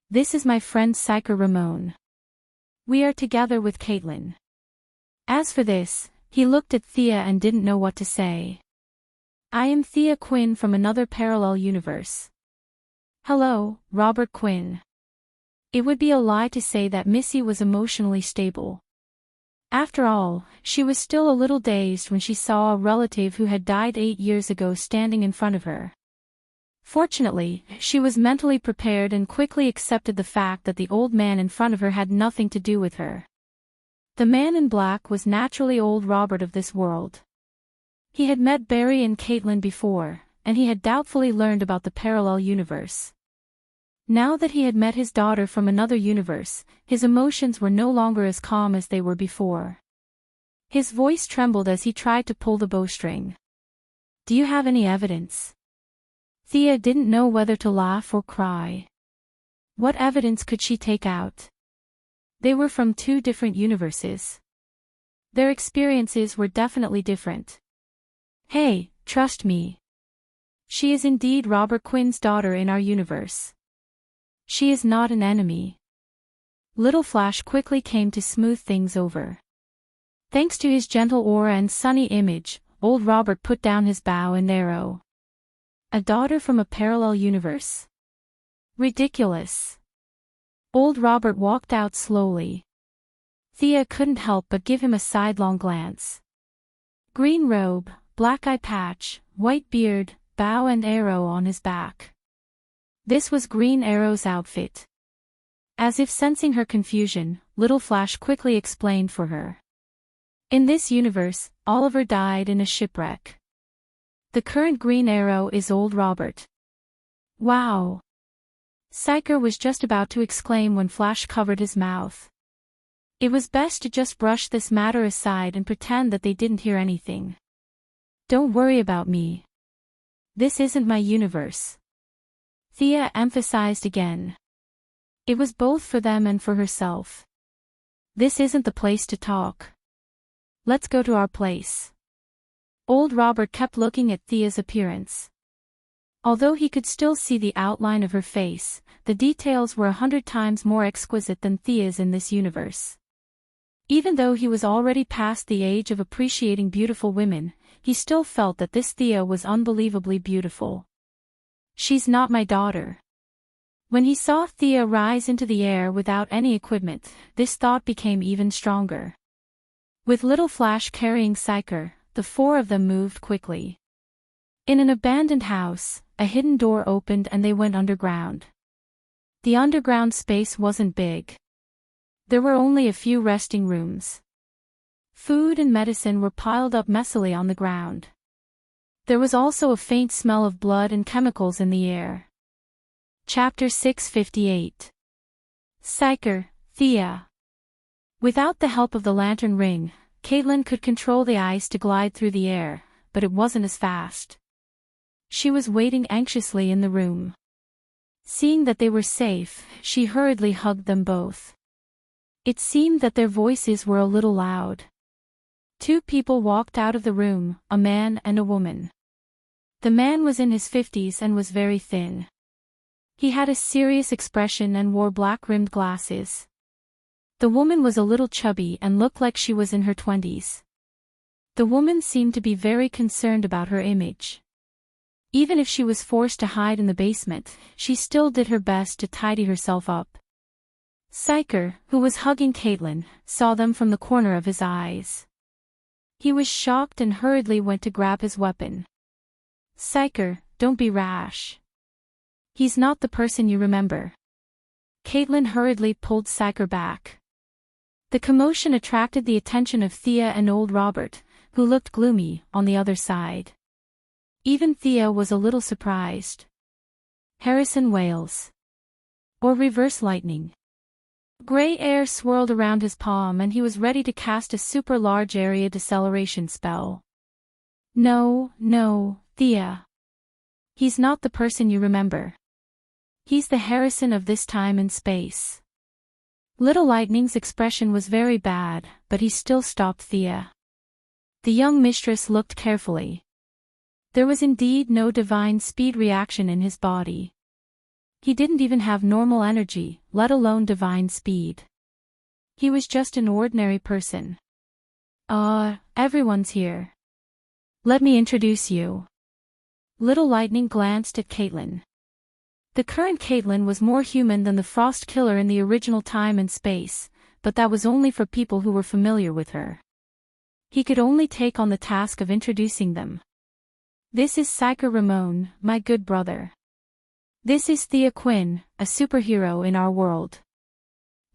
This is my friend Xianxia Ramon. We are together with Caitlin. As for this, he looked at Thea and didn't know what to say. I am Thea Quinn from another parallel universe. Hello, Robert Quinn. It would be a lie to say that Missy was emotionally stable. After all, she was still a little dazed when she saw a relative who had died 8 years ago standing in front of her. Fortunately, she was mentally prepared and quickly accepted the fact that the old man in front of her had nothing to do with her. The man in black was naturally old Robert of this world. He had met Barry and Caitlin before, and he had doubtfully learned about the parallel universe. Now that he had met his daughter from another universe, his emotions were no longer as calm as they were before. His voice trembled as he tried to pull the bowstring. Do you have any evidence? Thea didn't know whether to laugh or cry. What evidence could she take out? They were from 2 different universes. Their experiences were definitely different. Hey, trust me. She is indeed Robert Quinn's daughter in our universe. She is not an enemy. Little Flash quickly came to smooth things over. Thanks to his gentle aura and sunny image, old Robert put down his bow and arrow. A daughter from a parallel universe. Ridiculous. Old Robert walked out slowly. Thea couldn't help but give him a sidelong glance. Green robe, black eye patch, white beard, bow and arrow on his back. This was Green Arrow's outfit. As if sensing her confusion, Little Flash quickly explained for her. In this universe, Oliver died in a shipwreck. The current Green Arrow is old Robert. Wow! Xianxia was just about to exclaim when Flash covered his mouth. It was best to just brush this matter aside and pretend that they didn't hear anything. Don't worry about me. This isn't my universe. Thea emphasized again. It was both for them and for herself. This isn't the place to talk. Let's go to our place. Old Robert kept looking at Thea's appearance. Although he could still see the outline of her face, the details were 100 times more exquisite than Thea's in this universe. Even though he was already past the age of appreciating beautiful women, he still felt that this Thea was unbelievably beautiful. She's not my daughter. When he saw Thea rise into the air without any equipment, this thought became even stronger. With Little Flash carrying Xianxia, the 4 of them moved quickly. In an abandoned house, a hidden door opened and they went underground. The underground space wasn't big. There were only a few resting rooms. Food and medicine were piled up messily on the ground. There was also a faint smell of blood and chemicals in the air. Chapter 658. Xianxia, Thea. Without the help of the lantern ring, Caitlin could control the ice to glide through the air, but it wasn't as fast. She was waiting anxiously in the room. Seeing that they were safe, she hurriedly hugged them both. It seemed that their voices were a little loud. Two people walked out of the room, a man and a woman. The man was in his 50s and was very thin. He had a serious expression and wore black-rimmed glasses. The woman was a little chubby and looked like she was in her 20s. The woman seemed to be very concerned about her image. Even if she was forced to hide in the basement, she still did her best to tidy herself up. Psyker, who was hugging Caitlin, saw them from the corner of his eyes. He was shocked and hurriedly went to grab his weapon. Psyker, don't be rash. He's not the person you remember. Caitlin hurriedly pulled Psyker back. The commotion attracted the attention of Thea and old Robert, who looked gloomy, on the other side. Even Thea was a little surprised. Harrison Wales. Or reverse lightning. Gray air swirled around his palm and he was ready to cast a super large area deceleration spell. No, Thea. He's not the person you remember. He's the Harrison of this time and space. Little Lightning's expression was very bad, but he still stopped Thea. The young mistress looked carefully. There was indeed no divine speed reaction in his body. He didn't even have normal energy, let alone divine speed. He was just an ordinary person. Everyone's here. Let me introduce you. Little Lightning glanced at Caitlin. The current Caitlin was more human than the Frost Killer in the original time and space, but that was only for people who were familiar with her. He could only take on the task of introducing them. This is Psyker Ramon, my good brother. This is Thea Quinn, a superhero in our world.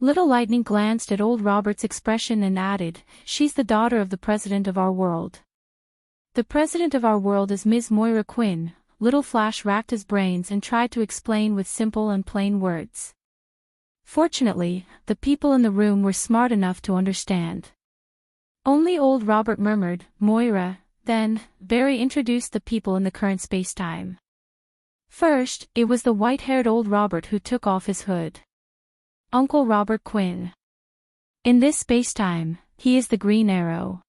Little Lightning glanced at old Robert's expression and added, she's the daughter of the president of our world. The president of our world is Ms. Moira Quinn. Little Flash racked his brains and tried to explain with simple and plain words. Fortunately, the people in the room were smart enough to understand. Only old Robert murmured, Moira, then, Barry introduced the people in the current space-time. First, it was the white-haired old Robert who took off his hood. Uncle Robert Quinn. In this space-time, he is the Green Arrow.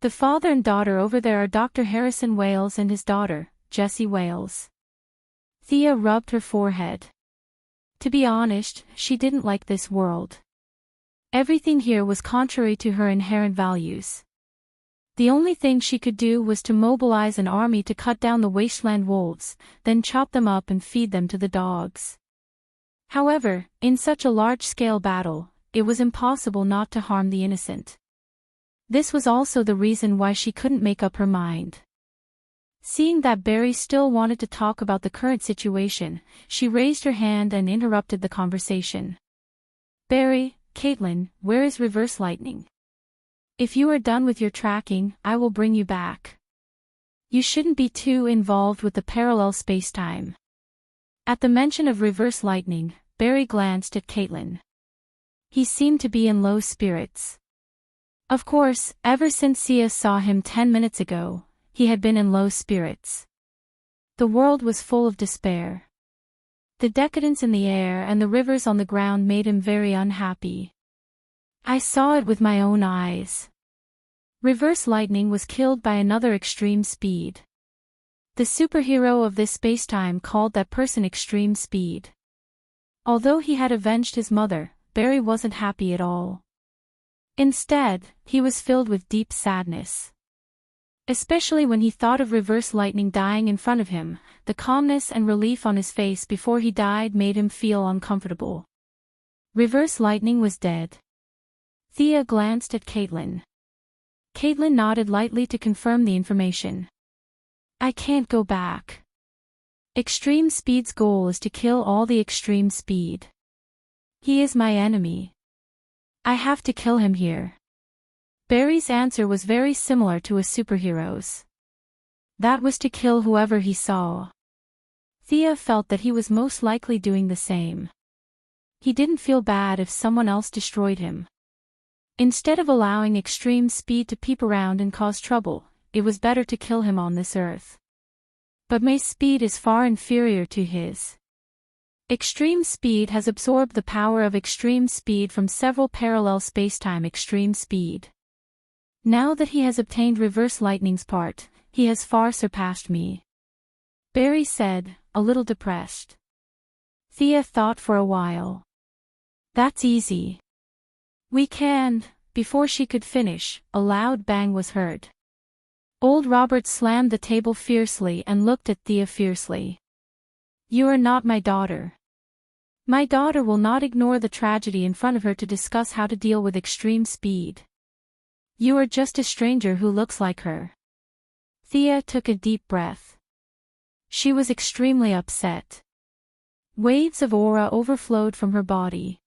The father and daughter over there are Dr. Harrison Wales and his daughter, Jessie Wales. Thea rubbed her forehead. To be honest, she didn't like this world. Everything here was contrary to her inherent values. The only thing she could do was to mobilize an army to cut down the wasteland wolves, then chop them up and feed them to the dogs. However, in such a large-scale battle, it was impossible not to harm the innocent. This was also the reason why she couldn't make up her mind. Seeing that Barry still wanted to talk about the current situation, she raised her hand and interrupted the conversation. Barry, Caitlin, where is Reverse Lightning? If you are done with your tracking, I will bring you back. You shouldn't be too involved with the parallel space-time. At the mention of Reverse Lightning, Barry glanced at Caitlin. He seemed to be in low spirits. Of course, ever since Sia saw him 10 minutes ago, he had been in low spirits. The world was full of despair. The decadence in the air and the rivers on the ground made him very unhappy. I saw it with my own eyes. Reverse Lightning was killed by another extreme speed. The superhero of this spacetime called that person Extreme Speed. Although he had avenged his mother, Barry wasn't happy at all. Instead, he was filled with deep sadness. Especially when he thought of Reverse Lightning dying in front of him, the calmness and relief on his face before he died made him feel uncomfortable. Reverse Lightning was dead. Thea glanced at Caitlin. Caitlin nodded lightly to confirm the information. I can't go back. Extreme Speed's goal is to kill all the Extreme Speed. He is my enemy. I have to kill him here. Barry's answer was very similar to a superhero's. That was to kill whoever he saw. Thea felt that he was most likely doing the same. He didn't feel bad if someone else destroyed him. Instead of allowing extreme speed to peep around and cause trouble, it was better to kill him on this earth. But May's speed is far inferior to his. Extreme speed has absorbed the power of extreme speed from several parallel spacetime extreme speed. Now that he has obtained reverse lightning's part, he has far surpassed me. Barry said, a little depressed. Thea thought for a while. That's easy. We can. Before she could finish, a loud bang was heard. Old Robert slammed the table fiercely and looked at Thea fiercely. You are not my daughter. My daughter will not ignore the tragedy in front of her to discuss how to deal with extreme speed. You are just a stranger who looks like her. Thea took a deep breath. She was extremely upset. Waves of aura overflowed from her body.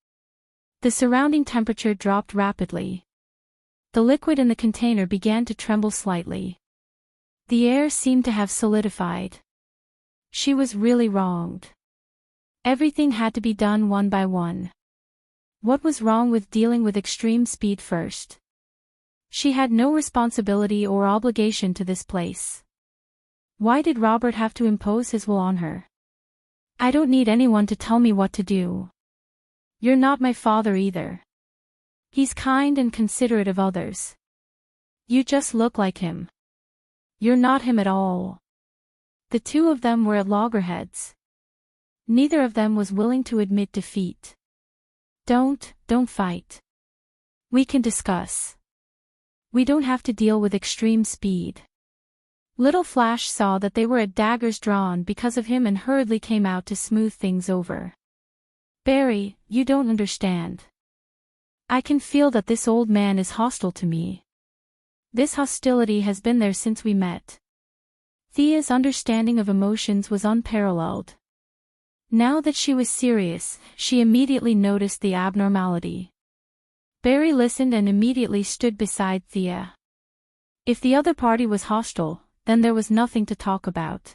The surrounding temperature dropped rapidly. The liquid in the container began to tremble slightly. The air seemed to have solidified. She was really wronged. Everything had to be done one by one. What was wrong with dealing with extreme speed first? She had no responsibility or obligation to this place. Why did Robert have to impose his will on her? I don't need anyone to tell me what to do. You're not my father either. He's kind and considerate of others. You just look like him. You're not him at all. The two of them were at loggerheads. Neither of them was willing to admit defeat. Don't fight. We can discuss. We don't have to deal with extreme speed. Little Flash saw that they were at daggers drawn because of him and hurriedly came out to smooth things over. Barry, you don't understand. I can feel that this old man is hostile to me. This hostility has been there since we met. Thea's understanding of emotions was unparalleled. Now that she was serious, she immediately noticed the abnormality. Barry listened and immediately stood beside Thea. If the other party was hostile, then there was nothing to talk about.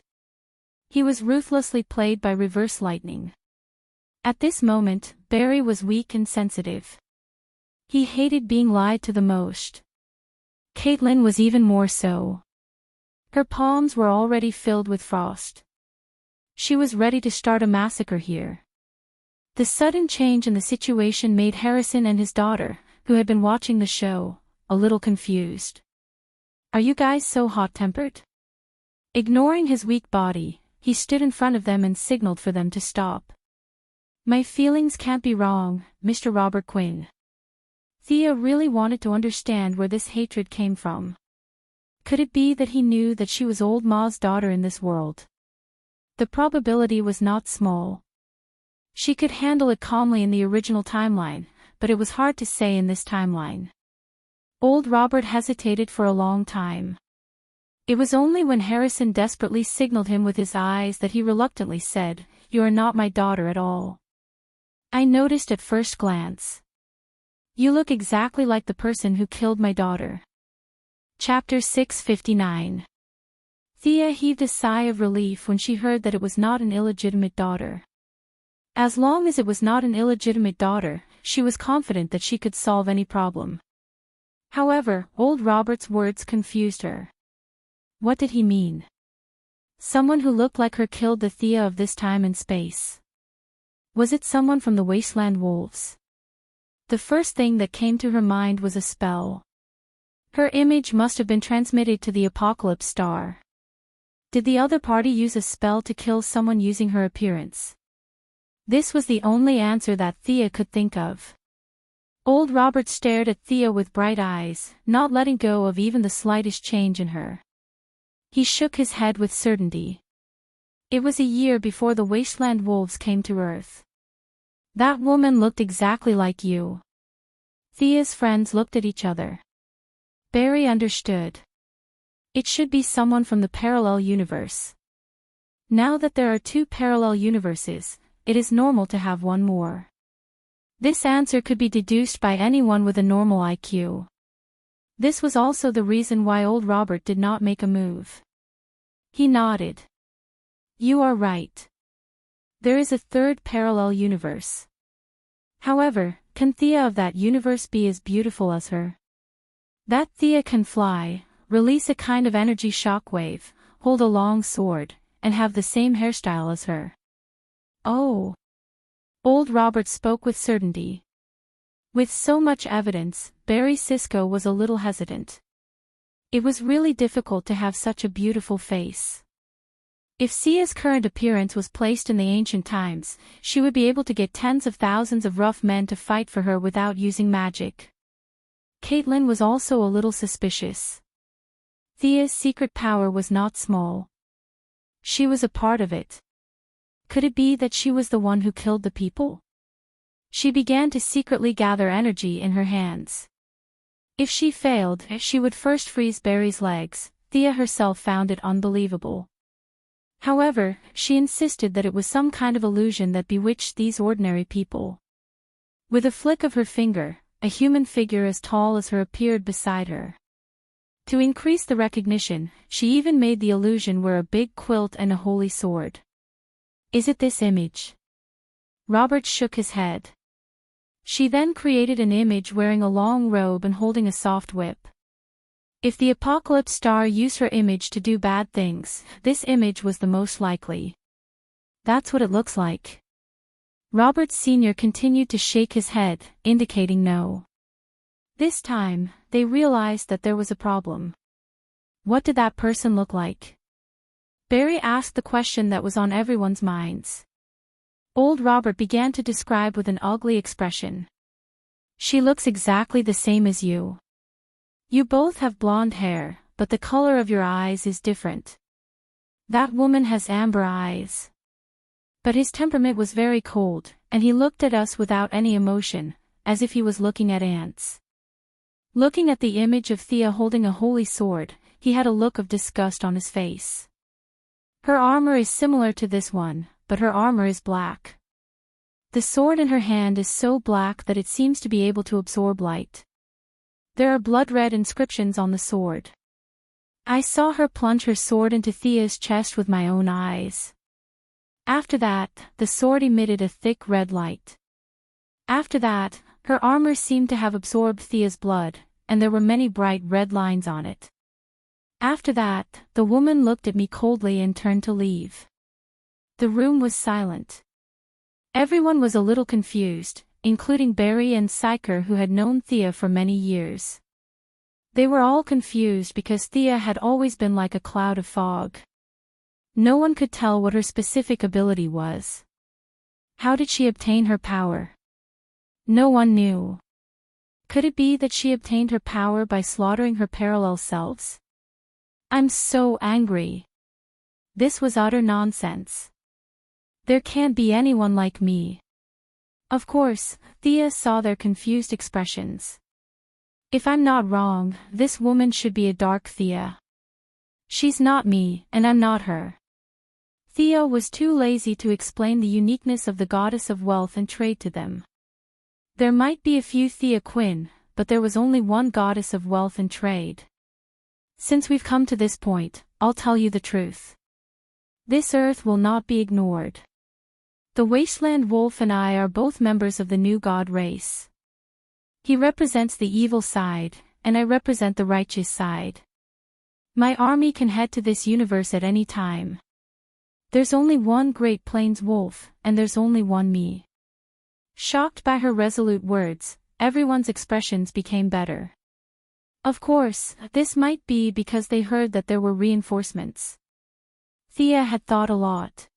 He was ruthlessly played by reverse lightning. At this moment, Barry was weak and sensitive. He hated being lied to the most. Caitlin was even more so. Her palms were already filled with frost. She was ready to start a massacre here. The sudden change in the situation made Harrison and his daughter, who had been watching the show, a little confused. Are you guys so hot-tempered? Ignoring his weak body, he stood in front of them and signaled for them to stop. My feelings can't be wrong, Mr. Robert Quinn. Thea really wanted to understand where this hatred came from. Could it be that he knew that she was Old Ma's daughter in this world? The probability was not small. She could handle it calmly in the original timeline, but it was hard to say in this timeline. Old Robert hesitated for a long time. It was only when Harrison desperately signaled him with his eyes that he reluctantly said, "You are not my daughter at all. I noticed at first glance. You look exactly like the person who killed my daughter." Chapter 659. Thea heaved a sigh of relief when she heard that it was not an illegitimate daughter. As long as it was not an illegitimate daughter, she was confident that she could solve any problem. However, Old Robert's words confused her. What did he mean? Someone who looked like her killed the Thea of this time and space. Was it someone from the Wasteland Wolves? The first thing that came to her mind was a spell. Her image must have been transmitted to the Apocalypse Star. Did the other party use a spell to kill someone using her appearance? This was the only answer that Thea could think of. Old Robert stared at Thea with bright eyes, not letting go of even the slightest change in her. He shook his head with certainty. It was a year before the Wasteland Wolves came to Earth. That woman looked exactly like you. Thea's friends looked at each other. Barry understood. It should be someone from the parallel universe. Now that there are two parallel universes, it is normal to have one more. This answer could be deduced by anyone with a normal IQ. This was also the reason why Old Robert did not make a move. He nodded. You are right. There is a third parallel universe. However, can Thea of that universe be as beautiful as her? That Thea can fly, release a kind of energy shockwave, hold a long sword, and have the same hairstyle as her. Oh! Old Robert spoke with certainty. With so much evidence, Barry Sisko was a little hesitant. It was really difficult to have such a beautiful face. If Sia's current appearance was placed in the ancient times, she would be able to get tens of thousands of rough men to fight for her without using magic. Caitlin was also a little suspicious. Thea's secret power was not small. She was a part of it. Could it be that she was the one who killed the people? She began to secretly gather energy in her hands. If she failed, she would first freeze Barry's legs. Thea herself found it unbelievable. However, she insisted that it was some kind of illusion that bewitched these ordinary people. With a flick of her finger, a human figure as tall as her appeared beside her. To increase the recognition, she even made the illusion wear a big quilt and a holy sword. Is it this image? Robert shook his head. She then created an image wearing a long robe and holding a soft whip. If the Apocalypse Star used her image to do bad things, this image was the most likely. That's what it looks like. Robert Sr. continued to shake his head, indicating no. This time, they realized that there was a problem. What did that person look like? Barry asked the question that was on everyone's minds. Old Robert began to describe with an ugly expression. She looks exactly the same as you. You both have blonde hair, but the color of your eyes is different. That woman has amber eyes. But his temperament was very cold, and he looked at us without any emotion, as if he was looking at ants. Looking at the image of Thea holding a holy sword, he had a look of disgust on his face. Her armor is similar to this one, but her armor is black. The sword in her hand is so black that it seems to be able to absorb light. There are blood-red inscriptions on the sword. I saw her plunge her sword into Thea's chest with my own eyes. After that, the sword emitted a thick red light. After that, her armor seemed to have absorbed Thea's blood, and there were many bright red lines on it. After that, the woman looked at me coldly and turned to leave. The room was silent. Everyone was a little confused, including Barry and Psyker, who had known Thea for many years. They were all confused because Thea had always been like a cloud of fog. No one could tell what her specific ability was. How did she obtain her power? No one knew. Could it be that she obtained her power by slaughtering her parallel selves? I'm so angry. This was utter nonsense. There can't be anyone like me. Of course, Thea saw their confused expressions. If I'm not wrong, this woman should be a dark Thea. She's not me, and I'm not her. Thea was too lazy to explain the uniqueness of the goddess of wealth and trade to them. There might be a few Thea Quinn, but there was only one goddess of wealth and trade. Since we've come to this point, I'll tell you the truth. This earth will not be ignored. The Wasteland Wolf and I are both members of the new god race. He represents the evil side, and I represent the righteous side. My army can head to this universe at any time. There's only one Great Plains Wolf, and there's only one me. Shocked by her resolute words, everyone's expressions became better. Of course, this might be because they heard that there were reinforcements. Thea had thought a lot.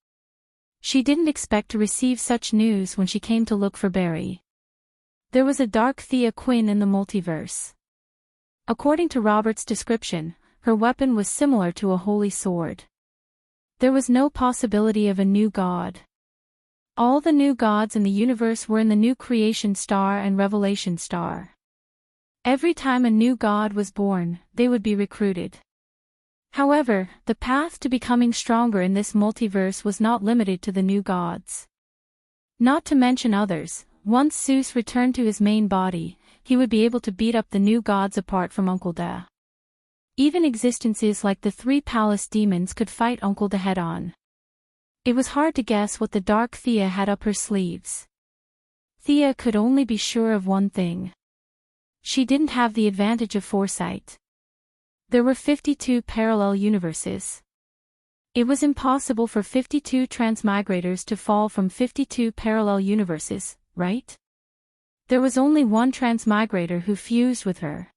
She didn't expect to receive such news when she came to look for Barry. There was a dark Thea Quinn in the multiverse. According to Robert's description, her weapon was similar to a holy sword. There was no possibility of a new god. All the new gods in the universe were in the new Creation Star and Revelation Star. Every time a new god was born, they would be recruited. However, the path to becoming stronger in this multiverse was not limited to the new gods. Not to mention others, once Zeus returned to his main body, he would be able to beat up the new gods apart from Uncle Da. Even existences like the three palace demons could fight Uncle Da head-on. It was hard to guess what the dark Thea had up her sleeves. Thea could only be sure of one thing. She didn't have the advantage of foresight. There were 52 parallel universes. It was impossible for 52 transmigrators to fall from 52 parallel universes, right? There was only one transmigrator who fused with her.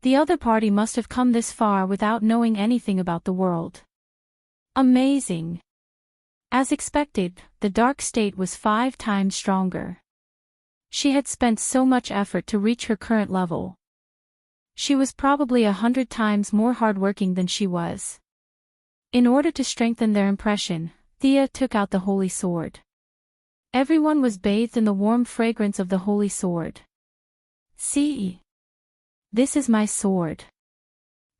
The other party must have come this far without knowing anything about the world. Amazing. As expected, the dark state was 5 times stronger. She had spent so much effort to reach her current level. She was probably 100 times more hardworking than she was. In order to strengthen their impression, Thea took out the holy sword. Everyone was bathed in the warm fragrance of the holy sword. See? This is my sword.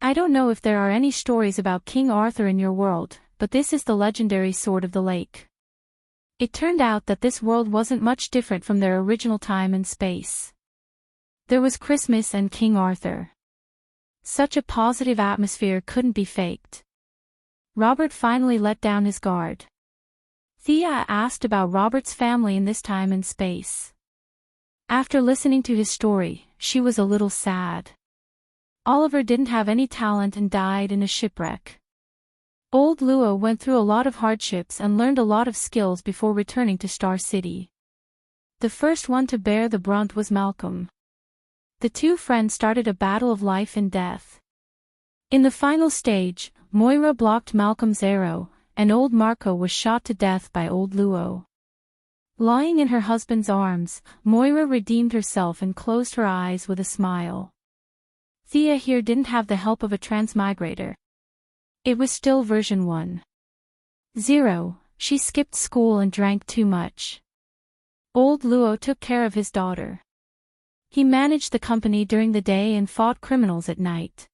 I don't know if there are any stories about King Arthur in your world, but this is the legendary sword of the lake. It turned out that this world wasn't much different from their original time and space. There was Christmas and King Arthur. Such a positive atmosphere couldn't be faked. Robert finally let down his guard. Thea asked about Robert's family in this time and space. After listening to his story, she was a little sad. Oliver didn't have any talent and died in a shipwreck. Old Luo went through a lot of hardships and learned a lot of skills before returning to Star City. The first one to bear the brunt was Malcolm. The two friends started a battle of life and death. In the final stage, Moira blocked Malcolm's arrow, and old Marco was shot to death by old Luo. Lying in her husband's arms, Moira redeemed herself and closed her eyes with a smile. Thea here didn't have the help of a transmigrator. It was still version 1.0. She skipped school and drank too much. Old Luo took care of his daughter. He managed the company during the day and fought criminals at night.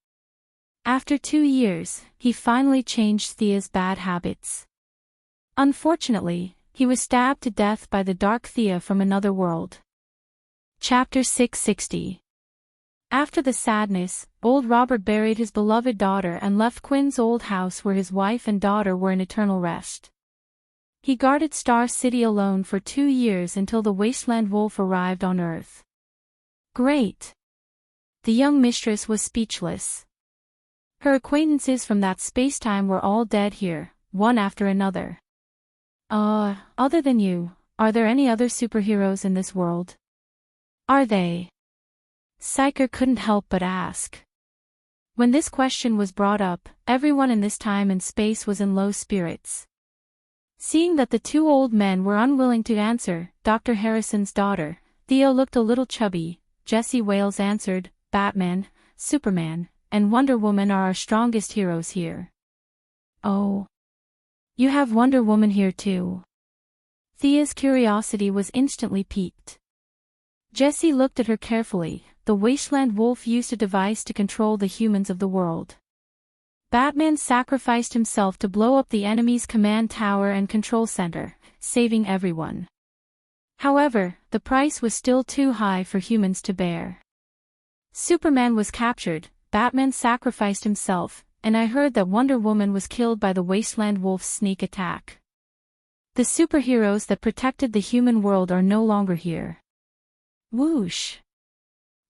After 2 years, he finally changed Thea's bad habits. Unfortunately, he was stabbed to death by the dark Thea from another world. Chapter 660. After the sadness, old Robert buried his beloved daughter and left Quinn's old house where his wife and daughter were in eternal rest. He guarded Star City alone for 2 years until the wasteland wolf arrived on Earth. Great! The young mistress was speechless. Her acquaintances from that spacetime were all dead here, one after another. Other than you, are there any other superheroes in this world? Are they? Psyker couldn't help but ask. When this question was brought up, everyone in this time and space was in low spirits. Seeing that the two old men were unwilling to answer, Dr. Harrison's daughter, Theo looked a little chubby. Jesse Wales answered, Batman, Superman, and Wonder Woman are our strongest heroes here. Oh. You have Wonder Woman here too. Thea's curiosity was instantly piqued. Jesse looked at her carefully. The wasteland wolf used a device to control the humans of the world. Batman sacrificed himself to blow up the enemy's command tower and control center, saving everyone. However, the price was still too high for humans to bear. Superman was captured, Batman sacrificed himself, and I heard that Wonder Woman was killed by the Wasteland Wolf's sneak attack. The superheroes that protected the human world are no longer here. Whoosh!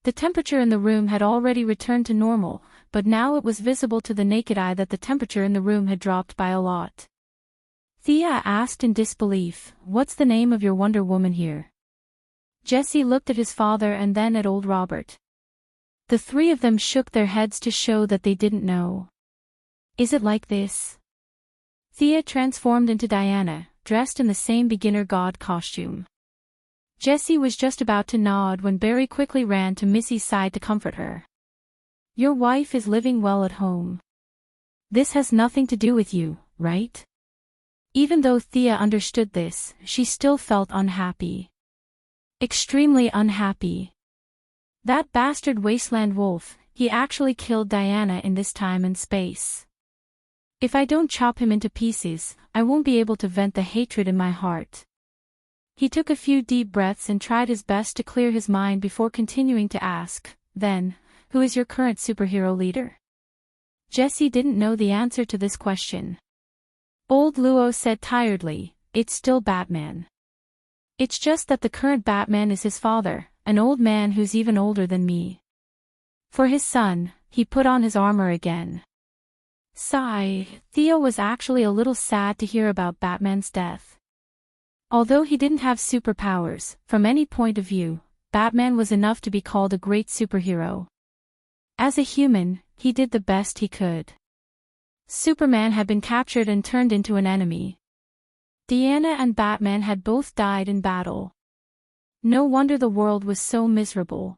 The temperature in the room had already returned to normal, but now it was visible to the naked eye that the temperature in the room had dropped by a lot. Thea asked in disbelief, "What's the name of your Wonder Woman here?" Jesse looked at his father and then at old Robert. The three of them shook their heads to show that they didn't know. Is it like this? Thea transformed into Diana, dressed in the same beginner god costume. Jesse was just about to nod when Barry quickly ran to Missy's side to comfort her. Your wife is living well at home. This has nothing to do with you, right? Even though Thea understood this, she still felt unhappy. Extremely unhappy. That bastard wasteland wolf, he actually killed Diana in this time and space. If I don't chop him into pieces, I won't be able to vent the hatred in my heart. He took a few deep breaths and tried his best to clear his mind before continuing to ask, then, who is your current superhero leader? Jesse didn't know the answer to this question. Old Luo said tiredly, it's still Batman. It's just that the current Batman is his father, an old man who's even older than me. For his son, he put on his armor again. Sigh, Theo was actually a little sad to hear about Batman's death. Although he didn't have superpowers, from any point of view, Batman was enough to be called a great superhero. As a human, he did the best he could. Superman had been captured and turned into an enemy. Diana and Batman had both died in battle. No wonder the world was so miserable.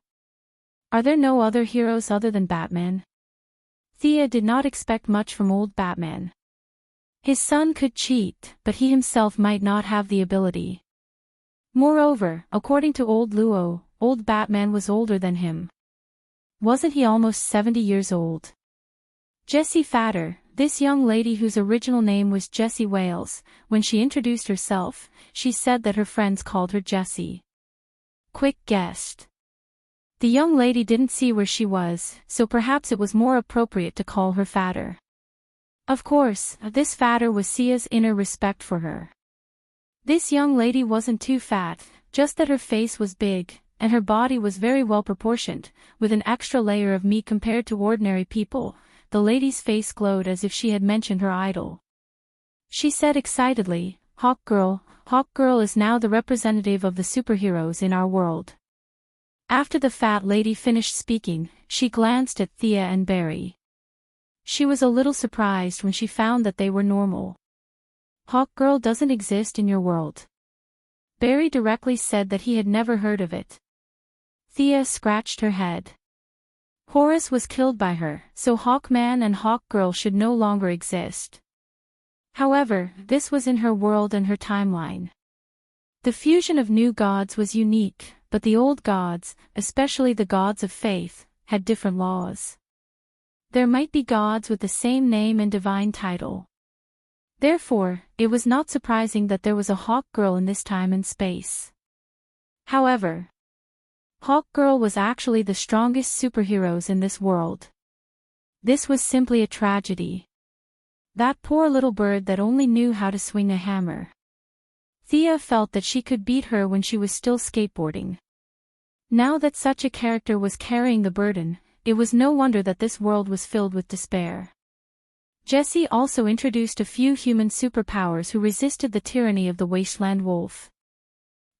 Are there no other heroes other than Batman? Thea did not expect much from old Batman. His son could cheat, but he himself might not have the ability. Moreover, according to old Luo, old Batman was older than him. Wasn't he almost 70 years old? Jessie Fatter, this young lady whose original name was Jessie Wales, when she introduced herself, she said that her friends called her Jessie. Quick guessed. The young lady didn't see where she was, so perhaps it was more appropriate to call her Fatter. Of course, this Fatter was Sia's inner respect for her. This young lady wasn't too fat, just that her face was big, and her body was very well proportioned, with an extra layer of meat compared to ordinary people. The lady's face glowed as if she had mentioned her idol. She said excitedly, Hawk Girl is now the representative of the superheroes in our world. After the fat lady finished speaking, she glanced at Thea and Barry. She was a little surprised when she found that they were normal. Hawk Girl doesn't exist in your world. Barry directly said that he had never heard of it. Thea scratched her head. Horus was killed by her, so Hawkman and Hawk Girl should no longer exist. However, this was in her world and her timeline. The fusion of new gods was unique, but the old gods, especially the gods of faith, had different laws. There might be gods with the same name and divine title. Therefore, it was not surprising that there was a Hawk Girl in this time and space. However, Hawk Girl was actually the strongest superheroes in this world. This was simply a tragedy. That poor little bird that only knew how to swing a hammer. Thea felt that she could beat her when she was still skateboarding. Now that such a character was carrying the burden, it was no wonder that this world was filled with despair. Jessie also introduced a few human superpowers who resisted the tyranny of the Wasteland Wolf.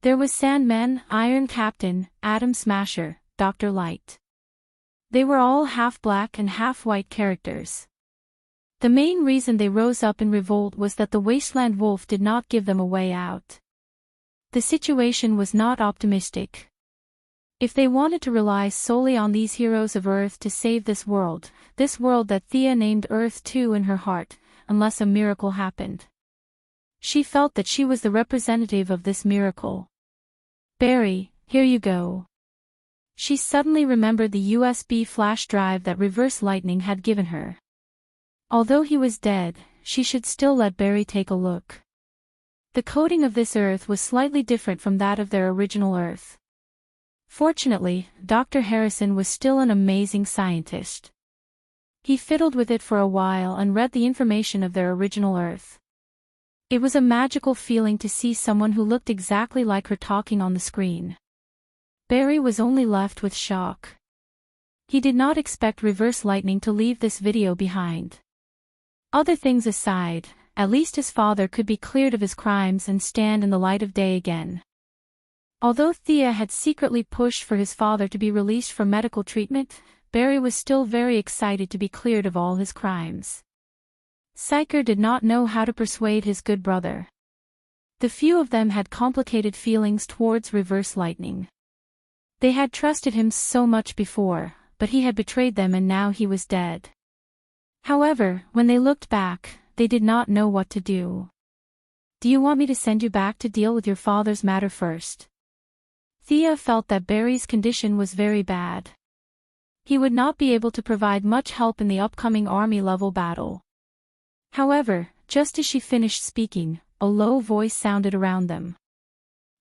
There was Sandman, Iron Captain, Atom Smasher, Dr. Light. They were all half-black and half-white characters. The main reason they rose up in revolt was that the Wasteland Wolf did not give them a way out. The situation was not optimistic. If they wanted to rely solely on these heroes of Earth to save this world that Thea named Earth 2 in her heart, unless a miracle happened. She felt that she was the representative of this miracle. Barry, here you go. She suddenly remembered the USB flash drive that Reverse Lightning had given her. Although he was dead, she should still let Barry take a look. The coding of this Earth was slightly different from that of their original Earth. Fortunately, Dr. Harrison was still an amazing scientist. He fiddled with it for a while and read the information of their original Earth. It was a magical feeling to see someone who looked exactly like her talking on the screen. Barry was only left with shock. He did not expect Reverse Lightning to leave this video behind. Other things aside, at least his father could be cleared of his crimes and stand in the light of day again. Although Thea had secretly pushed for his father to be released from medical treatment, Barry was still very excited to be cleared of all his crimes. Psyker did not know how to persuade his good brother. The few of them had complicated feelings towards Reverse Lightning. They had trusted him so much before, but he had betrayed them and now he was dead. However, when they looked back, they did not know what to do. Do you want me to send you back to deal with your father's matter first? Thea felt that Barry's condition was very bad. He would not be able to provide much help in the upcoming army-level battle. However, just as she finished speaking, a low voice sounded around them.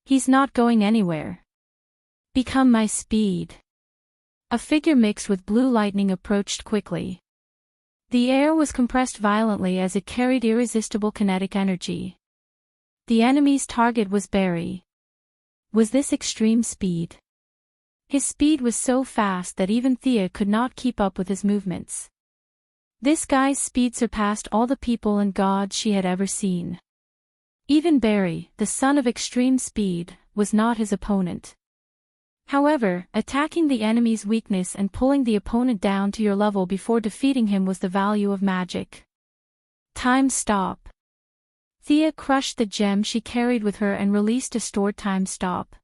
He's not going anywhere. Become my speed. A figure mixed with blue lightning approached quickly. The air was compressed violently as it carried irresistible kinetic energy. The enemy's target was Barry. was this extreme speed. His speed was so fast that even Thea could not keep up with his movements. This guy's speed surpassed all the people and gods she had ever seen. Even Barry, the son of extreme speed, was not his opponent. However, attacking the enemy's weakness and pulling the opponent down to your level before defeating him was the value of magic. Time stop. Thea crushed the gem she carried with her and released a stored time stop.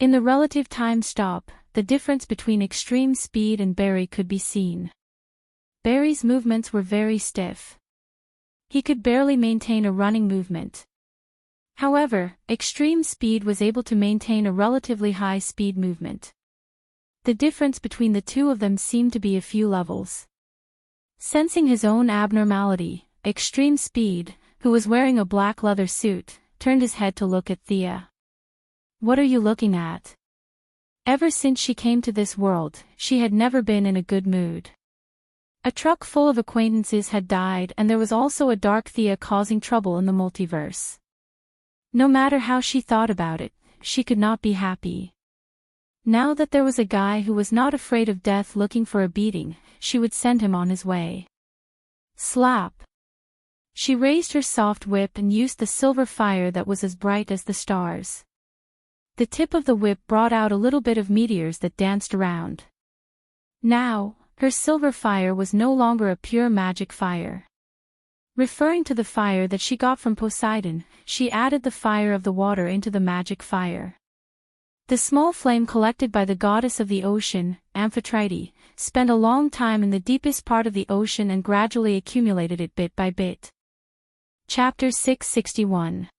In the relative time stop, the difference between extreme speed and Barry could be seen. Barry's movements were very stiff. He could barely maintain a running movement. However, extreme speed was able to maintain a relatively high speed movement. The difference between the two of them seemed to be a few levels. Sensing his own abnormality, extreme speed, who was wearing a black leather suit, turned his head to look at Thea. "What are you looking at?" Ever since she came to this world, she had never been in a good mood. A truck full of acquaintances had died and there was also a dark Thea causing trouble in the multiverse. No matter how she thought about it, she could not be happy. Now that there was a guy who was not afraid of death looking for a beating, she would send him on his way. Slap! She raised her soft whip and used the silver fire that was as bright as the stars. The tip of the whip brought out a little bit of meteors that danced around. Now, her silver fire was no longer a pure magic fire. Referring to the fire that she got from Poseidon, she added the fire of the water into the magic fire. The small flame collected by the goddess of the ocean, Amphitrite, spent a long time in the deepest part of the ocean and gradually accumulated it bit by bit. Chapter 661.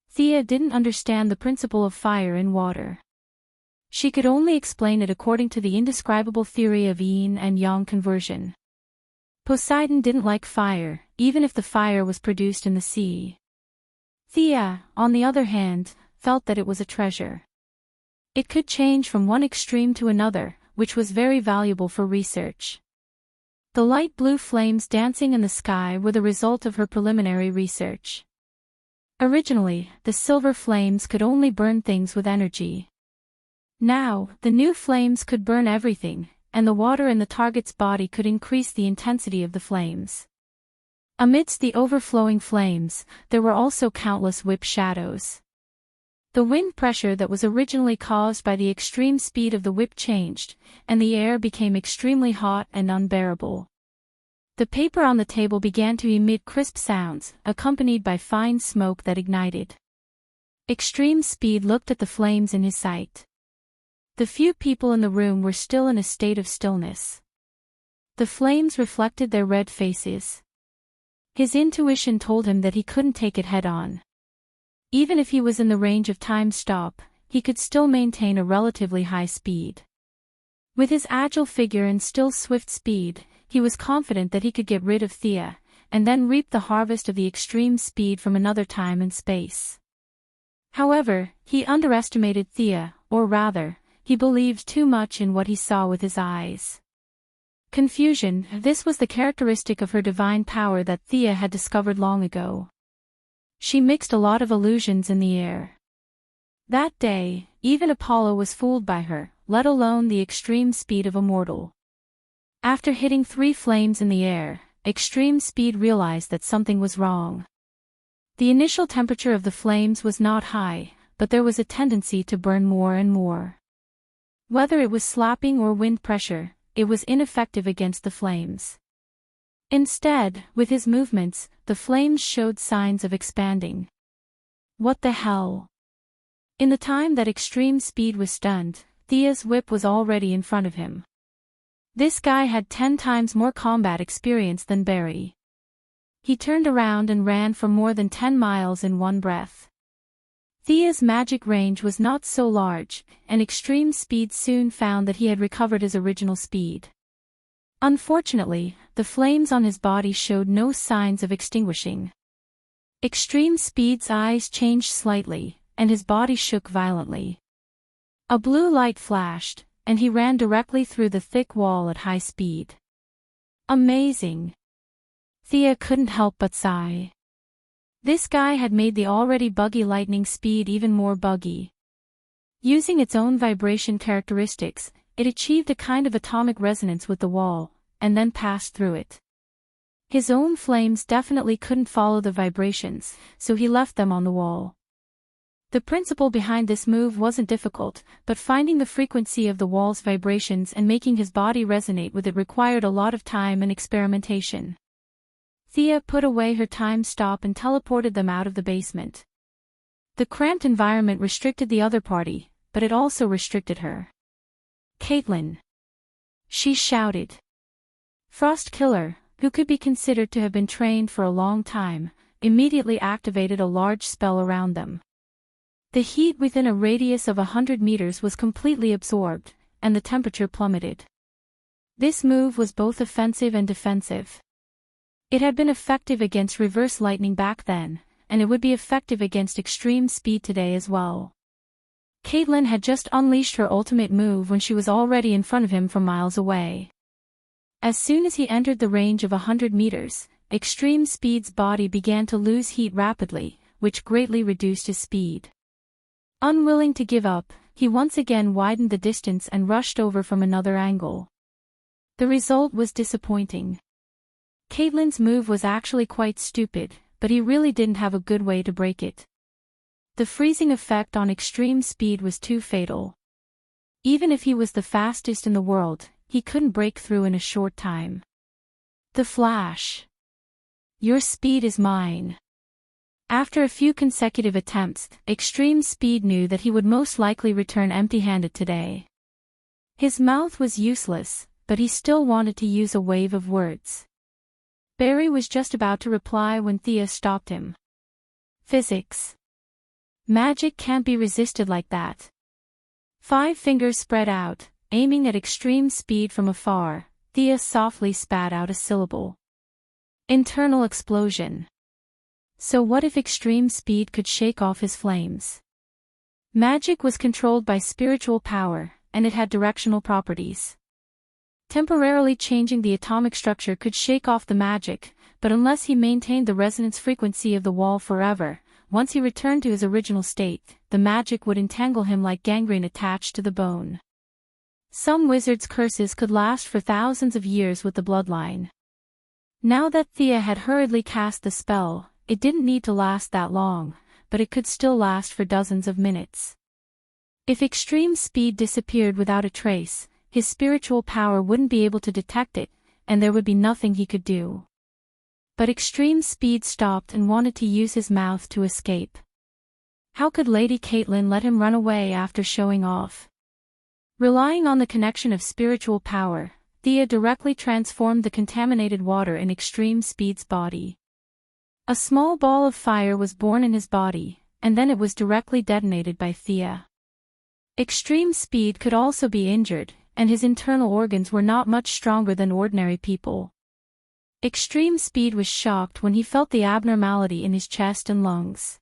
Thea didn't understand the principle of fire in water. She could only explain it according to the indescribable theory of yin and yang conversion. Poseidon didn't like fire, even if the fire was produced in the sea. Thea, on the other hand, felt that it was a treasure. It could change from one extreme to another, which was very valuable for research. The light blue flames dancing in the sky were the result of her preliminary research. Originally, the silver flames could only burn things with energy. Now, the new flames could burn everything, and the water in the target's body could increase the intensity of the flames. Amidst the overflowing flames, there were also countless whip shadows. The wind pressure that was originally caused by the extreme speed of the whip changed, and the air became extremely hot and unbearable. The paper on the table began to emit crisp sounds, accompanied by fine smoke that ignited. Extreme Speed looked at the flames in his sight. The few people in the room were still in a state of stillness. The flames reflected their red faces. His intuition told him that he couldn't take it head-on. Even if he was in the range of time stop, he could still maintain a relatively high speed. With his agile figure and still swift speed, he was confident that he could get rid of Thea, and then reap the harvest of the extreme speed from another time and space. However, he underestimated Thea, or rather, he believed too much in what he saw with his eyes. Confusion, this was the characteristic of her divine power that Thea had discovered long ago. She mixed a lot of illusions in the air. That day, even Apollo was fooled by her, let alone the extreme speed of Immortal. After hitting 3 flames in the air, Extreme Speed realized that something was wrong. The initial temperature of the flames was not high, but there was a tendency to burn more and more. Whether it was slapping or wind pressure, it was ineffective against the flames. Instead, with his movements, the flames showed signs of expanding. What the hell? In the time that Extreme Speed was stunned, Thea's whip was already in front of him. This guy had 10 times more combat experience than Barry. He turned around and ran for more than 10 miles in one breath. Thea's magic range was not so large, and Extreme Speed soon found that he had recovered his original speed. Unfortunately, the flames on his body showed no signs of extinguishing. Extreme Speed's eyes changed slightly, and his body shook violently. A blue light flashed, and he ran directly through the thick wall at high speed. Amazing! Thea couldn't help but sigh. This guy had made the already buggy lightning speed even more buggy. Using its own vibration characteristics, it achieved a kind of atomic resonance with the wall, and then passed through it. His own flames definitely couldn't follow the vibrations, so he left them on the wall. The principle behind this move wasn't difficult, but finding the frequency of the wall's vibrations and making his body resonate with it required a lot of time and experimentation. Thea put away her time stop and teleported them out of the basement. The cramped environment restricted the other party, but it also restricted her. "Caitlin!" she shouted. Frost Killer, who could be considered to have been trained for a long time, immediately activated a large spell around them. The heat within a radius of 100 meters was completely absorbed, and the temperature plummeted. This move was both offensive and defensive. It had been effective against reverse lightning back then, and it would be effective against extreme speed today as well. Caitlin had just unleashed her ultimate move when she was already in front of him from miles away. As soon as he entered the range of 100 meters, Extreme Speed's body began to lose heat rapidly, which greatly reduced his speed. Unwilling to give up, he once again widened the distance and rushed over from another angle. The result was disappointing. Caitlin's move was actually quite stupid, but he really didn't have a good way to break it. The freezing effect on Extreme Speed was too fatal. Even if he was the fastest in the world, he couldn't break through in a short time. The flash. "Your speed is mine." After a few consecutive attempts, Extreme Speed knew that he would most likely return empty-handed today. His mouth was useless, but he still wanted to use a wave of words. Barry was just about to reply when Thea stopped him. "Physics. Magic can't be resisted like that." 5 fingers spread out, aiming at Extreme Speed from afar, Thea softly spat out a syllable. Internal explosion. So what if Extreme Speed could shake off his flames? Magic was controlled by spiritual power, and it had directional properties. Temporarily changing the atomic structure could shake off the magic, but unless he maintained the resonance frequency of the wall forever, once he returned to his original state, the magic would entangle him like gangrene attached to the bone. Some wizards' curses could last for thousands of years with the bloodline. Now that Thea had hurriedly cast the spell, it didn't need to last that long, but it could still last for dozens of minutes. If Extreme Speed disappeared without a trace, his spiritual power wouldn't be able to detect it, and there would be nothing he could do. But Extreme Speed stopped and wanted to use his mouth to escape. How could Lady Caitlin let him run away after showing off? Relying on the connection of spiritual power, Thea directly transformed the contaminated water in Extreme Speed's body. A small ball of fire was born in his body, and then it was directly detonated by Thea. Extreme Speed could also be injured, and his internal organs were not much stronger than ordinary people. Extreme Speed was shocked when he felt the abnormality in his chest and lungs.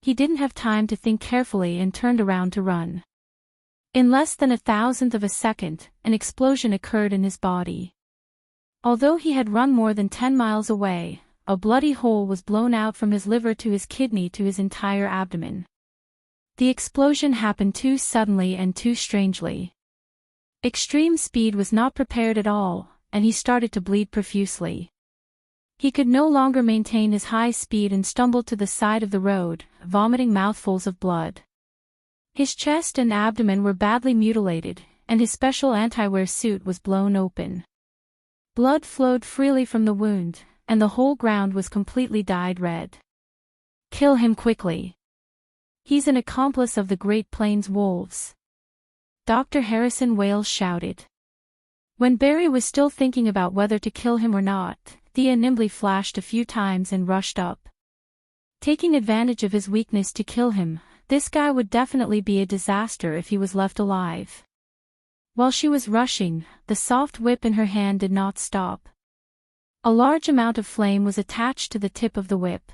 He didn't have time to think carefully and turned around to run. In less than 1,000th of a second, an explosion occurred in his body. Although he had run more than 10 miles away, a bloody hole was blown out from his liver to his kidney to his entire abdomen. The explosion happened too suddenly and too strangely. Extreme Speed was not prepared at all, and he started to bleed profusely. He could no longer maintain his high speed and stumbled to the side of the road, vomiting mouthfuls of blood. His chest and abdomen were badly mutilated, and his special anti-wear suit was blown open. Blood flowed freely from the wound, and the whole ground was completely dyed red. "Kill him quickly. He's an accomplice of the Great Plains Wolves," Dr. Harrison Wales shouted. When Barry was still thinking about whether to kill him or not, Thea nimbly flashed a few times and rushed up. Taking advantage of his weakness to kill him, this guy would definitely be a disaster if he was left alive. While she was rushing, the soft whip in her hand did not stop. A large amount of flame was attached to the tip of the whip.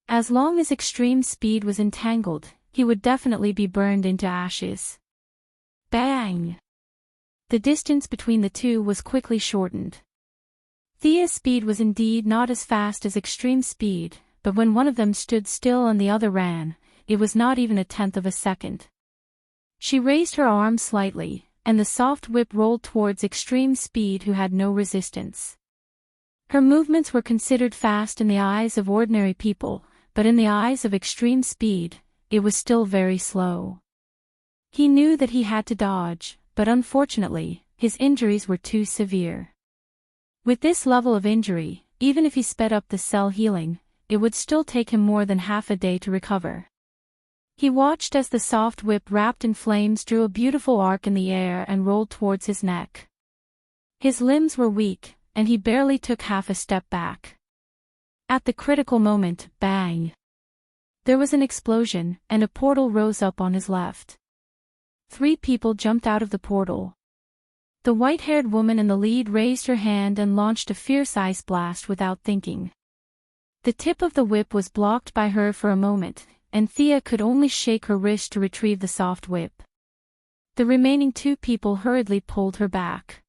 As long as Extreme Speed was entangled, he would definitely be burned into ashes. Bang! The distance between the two was quickly shortened. Thea's speed was indeed not as fast as Extreme Speed, but when one of them stood still and the other ran, it was not even 1/10 of a second. She raised her arm slightly, and the soft whip rolled towards extreme speed who had no resistance. Her movements were considered fast in the eyes of ordinary people, but in the eyes of extreme speed, it was still very slow. He knew that he had to dodge, but unfortunately, his injuries were too severe. With this level of injury, even if he sped up the cell healing, it would still take him more than half a day to recover. He watched as the soft whip wrapped in flames drew a beautiful arc in the air and rolled towards his neck. His limbs were weak, and he barely took half a step back. At the critical moment, bang! There was an explosion, and a portal rose up on his left. 3 people jumped out of the portal. The white-haired woman in the lead raised her hand and launched a fierce ice blast without thinking. The tip of the whip was blocked by her for a moment, and Thea could only shake her wrist to retrieve the soft whip. The remaining 2 people hurriedly pulled her back.